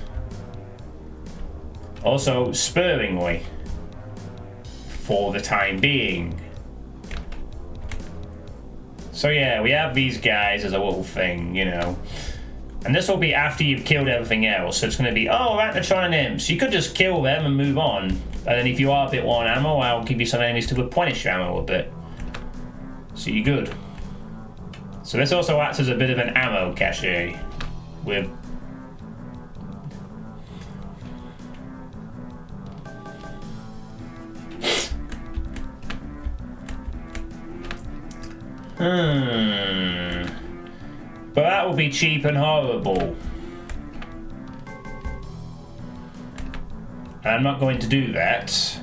also sparingly. For the time being. So yeah, we have these guys as a little thing, you know. And this will be after you've killed everything else. So it's going to be, oh, Arachnotron and imps. You could just kill them and move on. And then if you are a bit low on ammo, I'll give you some enemies to replenish your ammo a bit. So you're good. So this also acts as a bit of an ammo cache. With... But that would be cheap and horrible. And I'm not going to do that.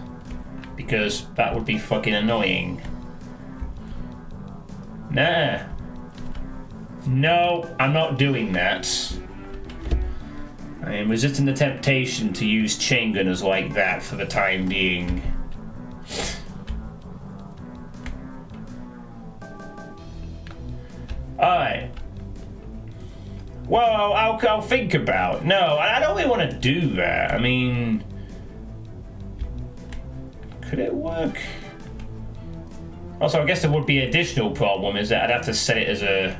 Because that would be fucking annoying. Nah. No, I'm not doing that. I am resisting the temptation to use chain gunners like that for the time being. Alright. Well, I'll think about. No, I don't really want to do that. I mean... could it work? Also, I guess there would be an additional problem, is that I'd have to set it as a...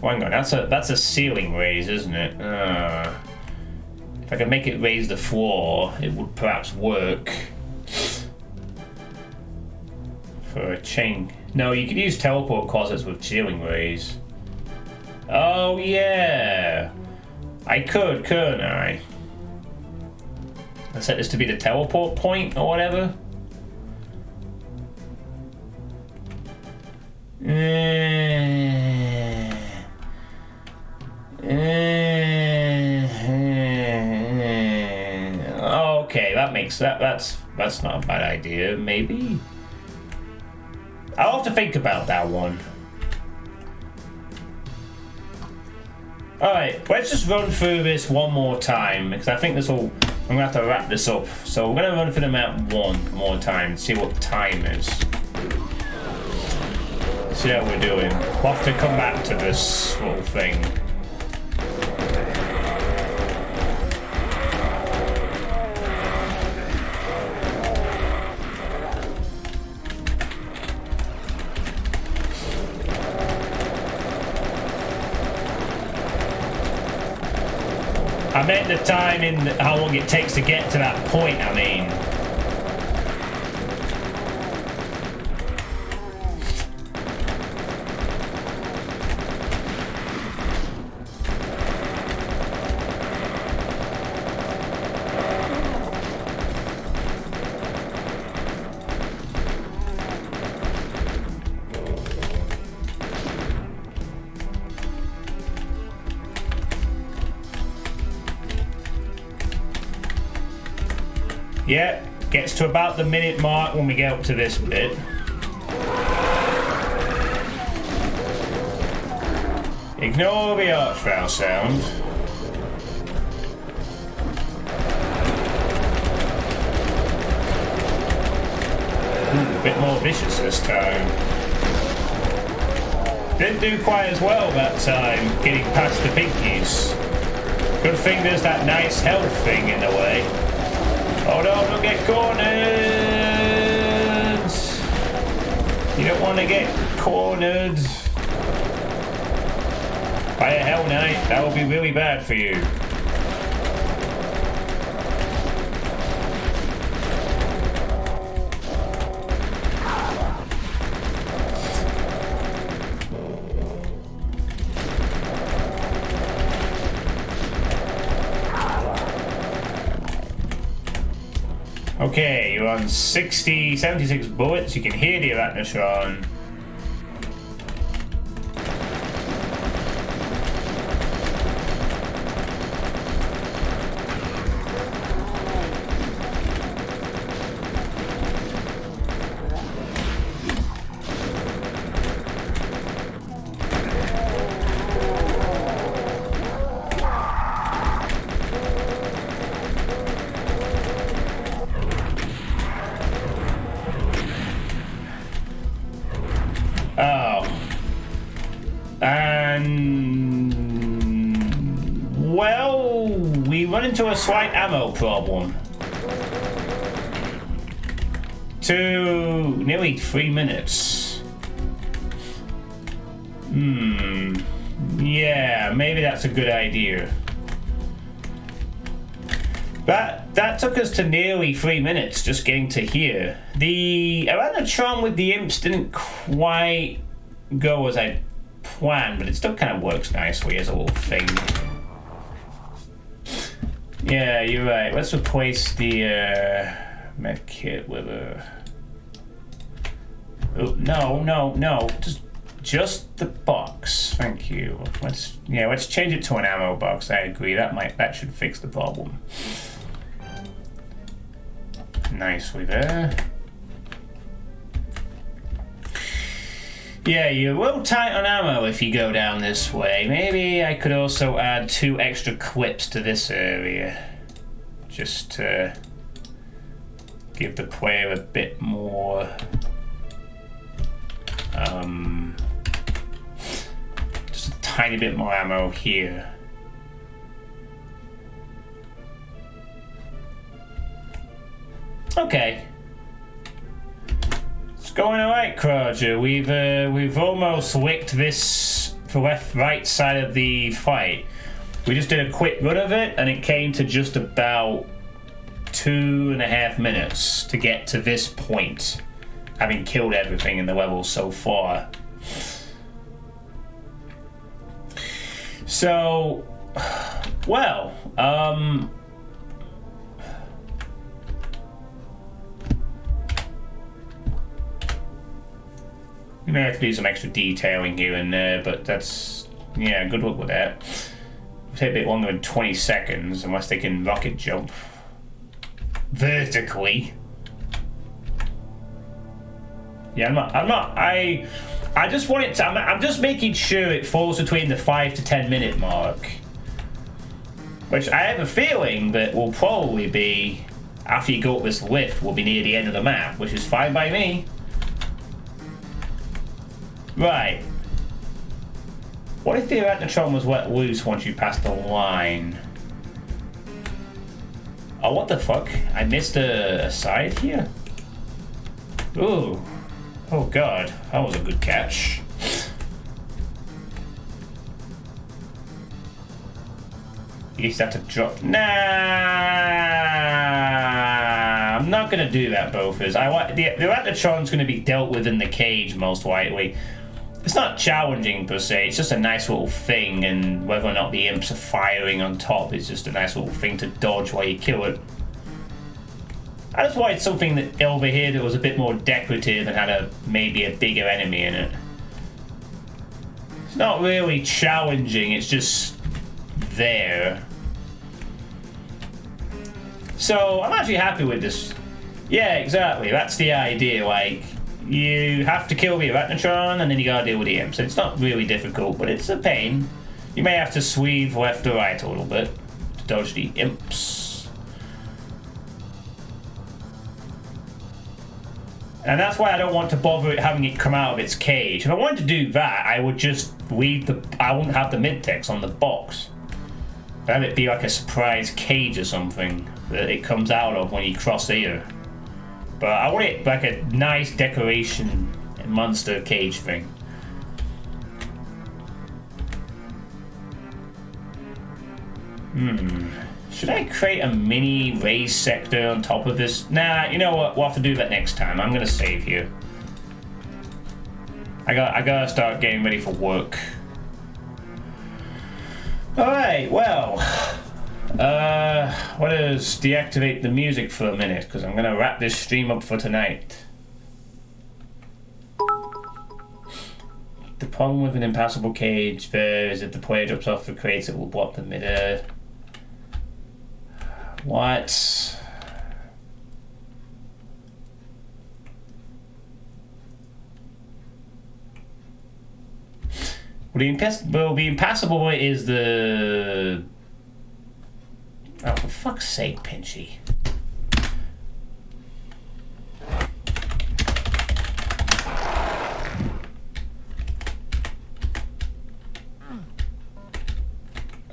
oh, hang on, that's a ceiling raise, isn't it? If I could make it raise the floor, it would perhaps work. For a chain... no, you could use teleport closets with ceiling raise. Oh, yeah! I could, couldn't I? I set this to be the teleport point or whatever. Okay, that makes that's not a bad idea, maybe. I'll have to think about that one. Alright, let's just run through this one more time, because I think this will... I'm going to have to wrap this up. So we're going to run through the map one more time and see what the time is. See how we're doing. We'll have to come back to this little thing. I meant the time in how long it takes to get to that point, I mean. Yeah, gets to about the minute mark when we get up to this bit. Ignore the archvile sound. Ooh, a bit more vicious this time. Didn't do quite as well that time, getting past the pinkies. Good thing there's that nice health thing in the way. Oh no, don't get cornered! You don't want to get cornered. By a Hell Knight, that will be really bad for you. Okay, you're on 76 bullets. You can hear the Arachnotron. Well, we run into a slight ammo problem. To nearly 3 minutes. Yeah, maybe that's a good idea. That took us to nearly 3 minutes just getting to here. The Arachnotron with the imps didn't quite go as I planned, but it still kind of works nicely as a little thing. Yeah, you're right. Let's replace the med kit with a... Oh, no. Just the box. Thank you. Let's change it to an ammo box. I agree. That should fix the problem. Nicely there. Yeah, you're a little tight on ammo if you go down this way. Maybe I could also add 2 extra clips to this area. Just to give the player a bit more... just a tiny bit more ammo here. Okay. It's going alright, Kroger. We've almost licked this the right side of the fight. We just did a quick run of it, and it came to just about 2.5 minutes to get to this point, having killed everything in the level so far. So, well, you may have to do some extra detailing here and there, but that's, yeah, good luck with that. It'll take a bit longer than 20 seconds, unless they can rocket jump vertically. Yeah, I just want it to, I'm just making sure it falls between the 5 to 10 minute mark. Which I have a feeling that will probably be, after you go up this lift, will be near the end of the map, which is fine by me. Right. What if the Arachnotron was let loose once you passed the line? Oh, what the fuck? I missed a side here? Ooh. Oh god, that was a good catch. You used to have to drop... Nah! I'm not gonna do that, Bofers. The Arachnotron's gonna be dealt with in the cage, most likely. It's not challenging per se, it's just a nice little thing, and whether or not the imps are firing on top is just a nice little thing to dodge while you kill it. I just wanted something that over here that was a bit more decorative and had maybe a bigger enemy in it. It's not really challenging, it's just there. So I'm actually happy with this. Yeah, exactly, that's the idea, like, you have to kill the Arachnotron and then you gotta deal with the imps. It's not really difficult, but it's a pain. You may have to sweep left or right a little bit to dodge the imps. And that's why I don't want to bother having it come out of its cage. If I wanted to do that, I would just leave I wouldn't have the mid-text on the box. I'd have it be like a surprise cage or something that it comes out of when you cross here. But I want it like a nice decoration monster cage thing. Should I create a mini raised sector on top of this? Nah, you know what? We'll have to do that next time. I'm gonna save here. I gotta start getting ready for work. Alright, well. What is deactivate the music for a minute, because I'm going to wrap this stream up for tonight. The problem with an impassable cage there is if the player drops off the crates, it will block the midair. What? Well, the impassable is the... Oh, for fuck's sake, Pinchy.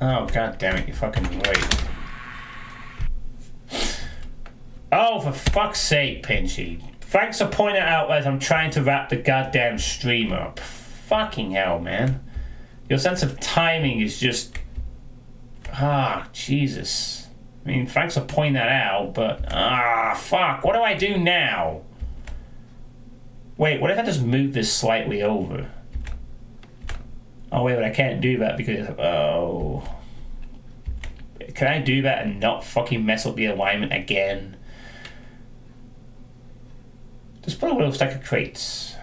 Oh, god damn it, you're fucking right. Oh, for fuck's sake, Pinchy. Thanks for pointing it out as I'm trying to wrap the goddamn stream up. Fucking hell, man. Your sense of timing is just... Ah, Jesus. I mean, thanks for pointing that out, but... Ah, fuck. What do I do now? Wait, what if I just move this slightly over? Oh, wait, but I can't do that because... Oh... Can I do that and not fucking mess up the alignment again? Just put a little stack of crates.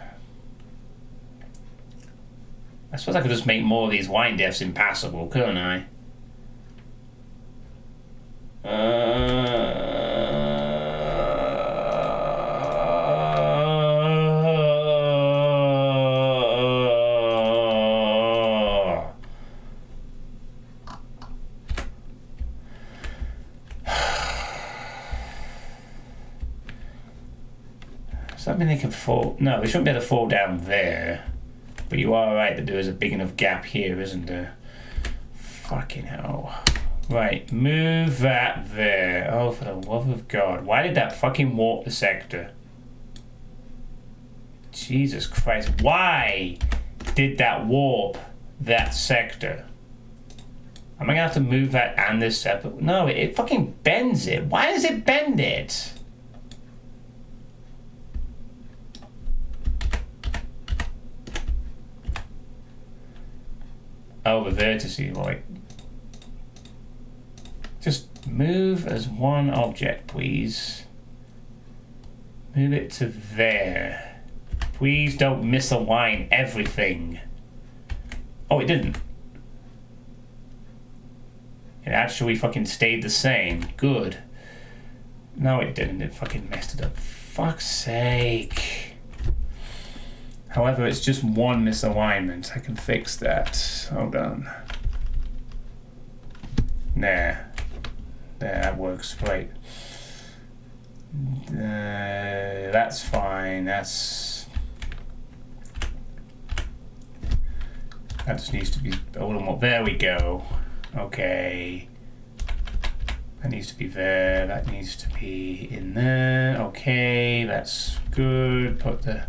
I suppose I could just make more of these wine deaths impassable, couldn't I? Does that mean they can fall? No, they shouldn't be able to fall down there. But you are right that there is a big enough gap here, isn't there? Fucking hell. Right, move that there. Oh, for the love of God. Why did that fucking warp the sector? Jesus Christ. Why did that warp that sector? Am I gonna have to move that and this separate? No, it fucking bends it. Why does it bend it? Oh, the vertices, like... Just move as one object, please. Move it to there. Please don't misalign everything. Oh, it didn't. It actually fucking stayed the same. Good. No, it didn't. It fucking messed it up. Fuck's sake. However, it's just one misalignment. I can fix that. Hold on. There. There, that works. Right. That's fine. That just needs to be a little more. There we go. Okay. That needs to be there. That needs to be in there. Okay, that's good. Put the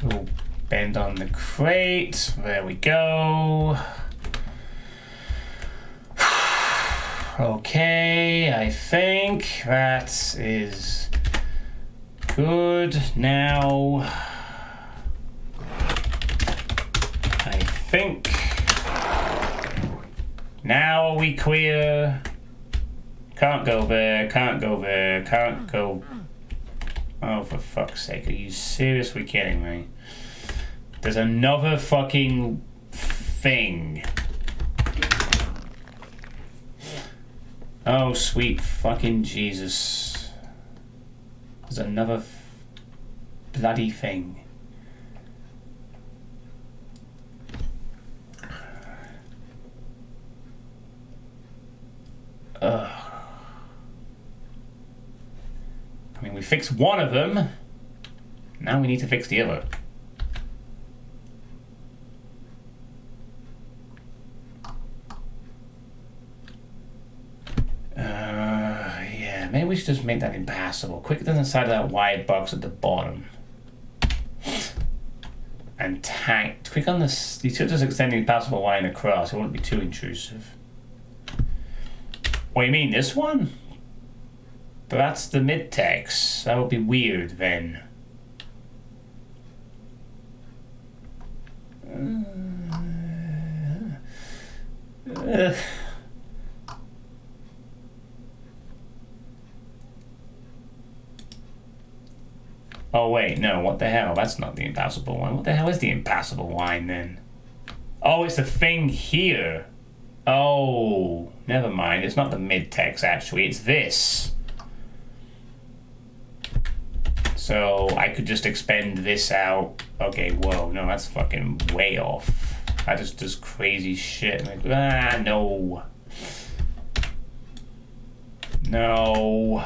little bend on the crate. There we go. Okay, I think that is good. Now, I think, now are we clear? Can't go there, can't go there, can't go. Oh, for fuck's sake, are you seriously kidding me? There's another fucking thing. Oh, sweet fucking Jesus. There's another bloody thing. Ugh. I mean, we fixed one of them. Now we need to fix the other. Yeah, maybe we should just make that impassable. Quicker than the side of that wide box at the bottom. And tank. Click on this. You should just extend the impassable line across. It won't be too intrusive. What do you mean, this one? But that's the mid-text. That would be weird then. Oh wait, no, what the hell? That's not the impassable wine. What the hell is the impassable wine then? Oh, it's the thing here. Oh, never mind. It's not the mid-text actually, it's this. So I could just expend this out. Okay, whoa, no, that's fucking way off. That just does crazy shit. Like, no. No.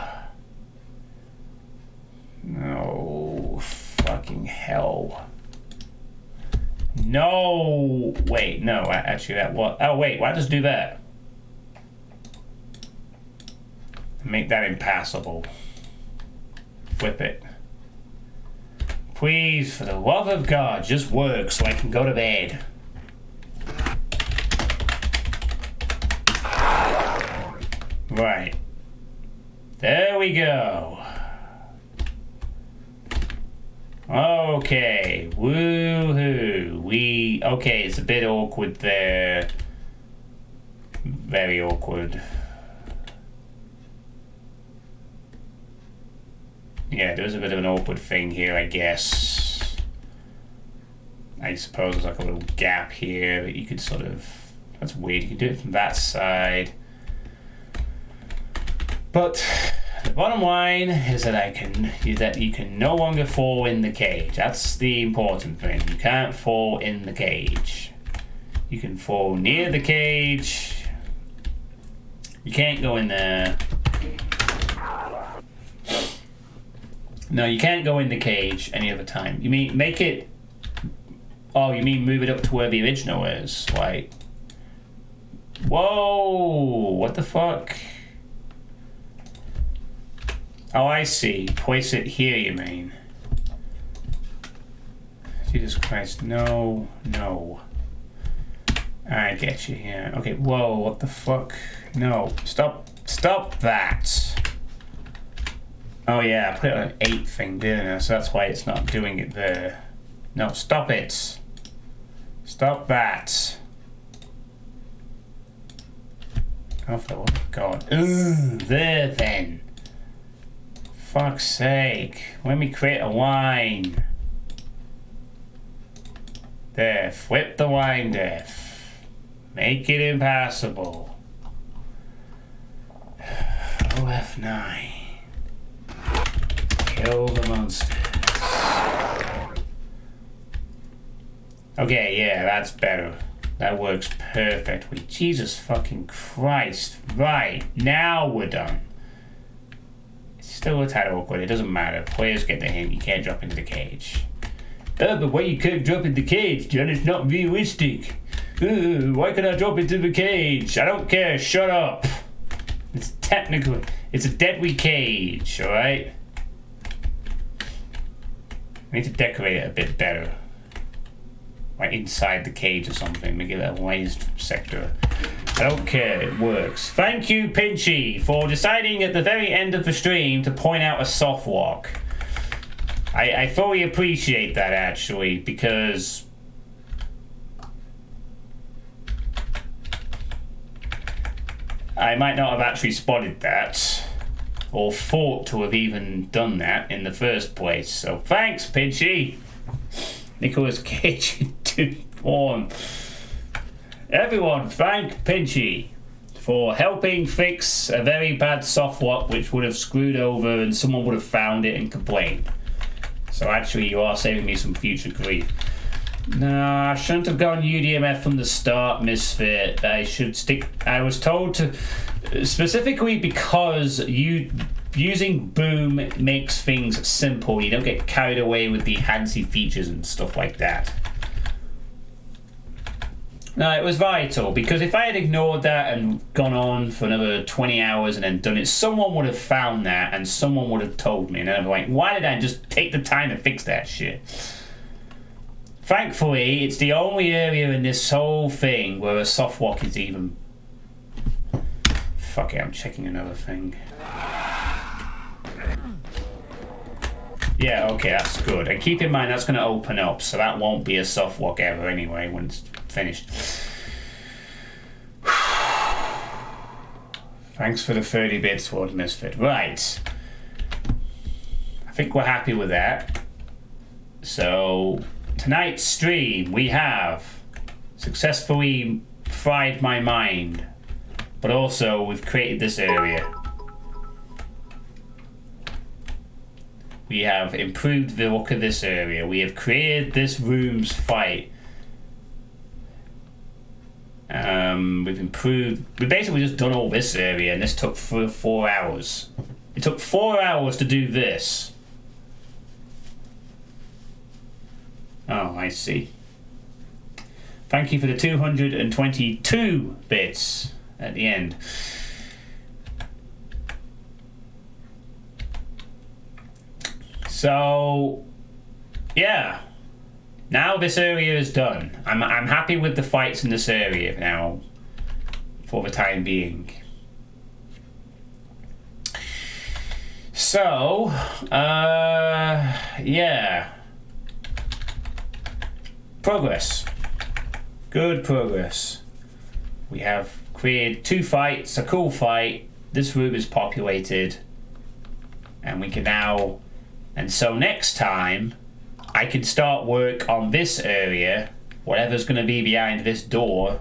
No. Fucking hell. No. Wait, no, actually that what? Oh, wait, why just do that? Make that impassable. Flip it. Please, for the love of God, just work so I can go to bed. Right. There we go. Okay. Woohoo. Okay, it's a bit awkward there. Very awkward. Yeah, there's a bit of an awkward thing here, I guess. I suppose there's like a little gap here that you could sort of... That's weird, you can do it from that side. But the bottom line is that you can no longer fall in the cage. That's the important thing. You can't fall in the cage. You can fall near the cage. You can't go in there. No, you can't go in the cage any other time. You mean make it... Oh, you mean move it up to where the original is? Like... Whoa! What the fuck? Oh, I see. Place it here, you mean. Jesus Christ. No. No. I get you here. Okay, whoa, what the fuck? No. Stop that. Oh yeah, I put it on an 8 thing, didn't I? So that's why it's not doing it there. No, stop it. Stop that. Oh, for the love of God. Ugh, there then. Fuck's sake. Let me create a line. There, flip the line def. Make it impassable. F9. Kill the monsters. Okay, yeah, that's better. That works perfectly. Jesus fucking Christ. Right, now we're done. It's still a tad awkward, it doesn't matter. Players get the hint, you can't drop into the cage. Oh, but why you can't drop in the cage, John? It's not realistic. Why can't I drop into the cage? I don't care, shut up. It's technically, it's a deadly cage, alright? I need to decorate it a bit better. Like inside the cage or something, make it a raised sector. I don't care, it works. Thank you, Pinchy, for deciding at the very end of the stream to point out a soft walk. I fully appreciate that, actually, because... I might not have actually spotted that, or thought to have even done that in the first place. So thanks, Pinchy. Nicolas Cage in 2 form. Everyone, thank Pinchy for helping fix a very bad softlock which would have screwed over and someone would have found it and complained. So actually you are saving me some future grief. No, I shouldn't have gone UDMF from the start, Misfit. I should stick... I was told to... Specifically because using boom makes things simple. You don't get carried away with the fancy features and stuff like that. No, it was vital, because if I had ignored that and gone on for another 20 hours and then done it, someone would have found that and someone would have told me, and I'd be like, why did I just take the time to fix that shit? Thankfully, it's the only area in this whole thing where a softlock is even... Fuck it, I'm checking another thing. Yeah, okay, that's good. And keep in mind, that's going to open up, so that won't be a softlock ever anyway when it's finished. Thanks for the 30 bits, Lord Misfit. Right. I think we're happy with that. So tonight's stream we have successfully fried my mind, but also we've created this area. We have improved the look of this area. We have created this room's fight. We've improved. We basically just done all this area, and this took 4 hours. It took 4 hours to do this. Oh, I see. Thank you for the 222 bits at the end. So, yeah. Now this area is done. I'm happy with the fights in this area now, for the time being. So, yeah. Progress. Good progress. We have created 2 fights, a cool fight. This room is populated. And we can now... And so next time, I can start work on this area, whatever's going to be behind this door.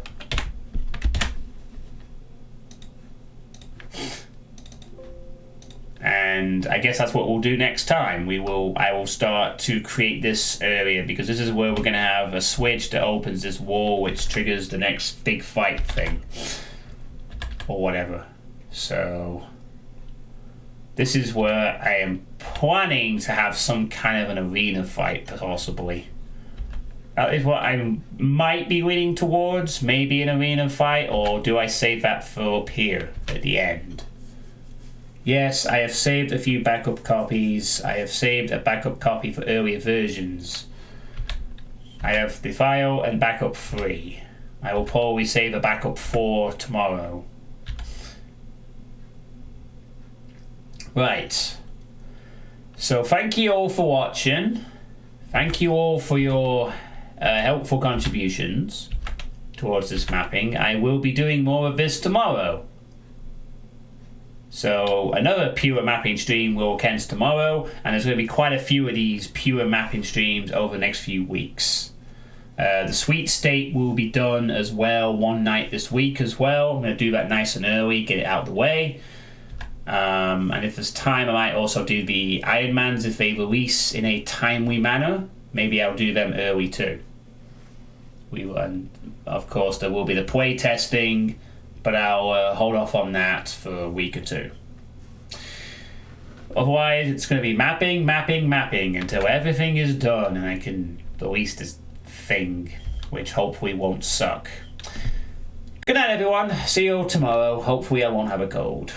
And I guess that's what we'll do next time. I will start to create this area, because this is where we're going to have a switch that opens this wall, which triggers the next big fight thing. Or whatever. So... This is where I am planning to have some kind of an arena fight, possibly. That is what I might be leaning towards. Maybe an arena fight, or do I save that for up here at the end? Yes, I have saved a few backup copies. I have saved a backup copy for earlier versions. I have the file and backup 3. I will probably save a backup 4 tomorrow. Right, so thank you all for watching. Thank you all for your helpful contributions towards this mapping. I will be doing more of this tomorrow. So another pure mapping stream will commence tomorrow, and there's going to be quite a few of these pure mapping streams over the next few weeks. The Sweet State will be done as well one night this week as well. I'm going to do that nice and early, get it out of the way. And if there's time, I might also do the Ironmans if they release in a timely manner. Maybe I'll do them early too. And of course, there will be the playtesting, but I'll hold off on that for a week or 2. Otherwise, it's going to be mapping until everything is done and I can release this thing, which hopefully won't suck. Good night, everyone. See you all tomorrow. Hopefully, I won't have a cold.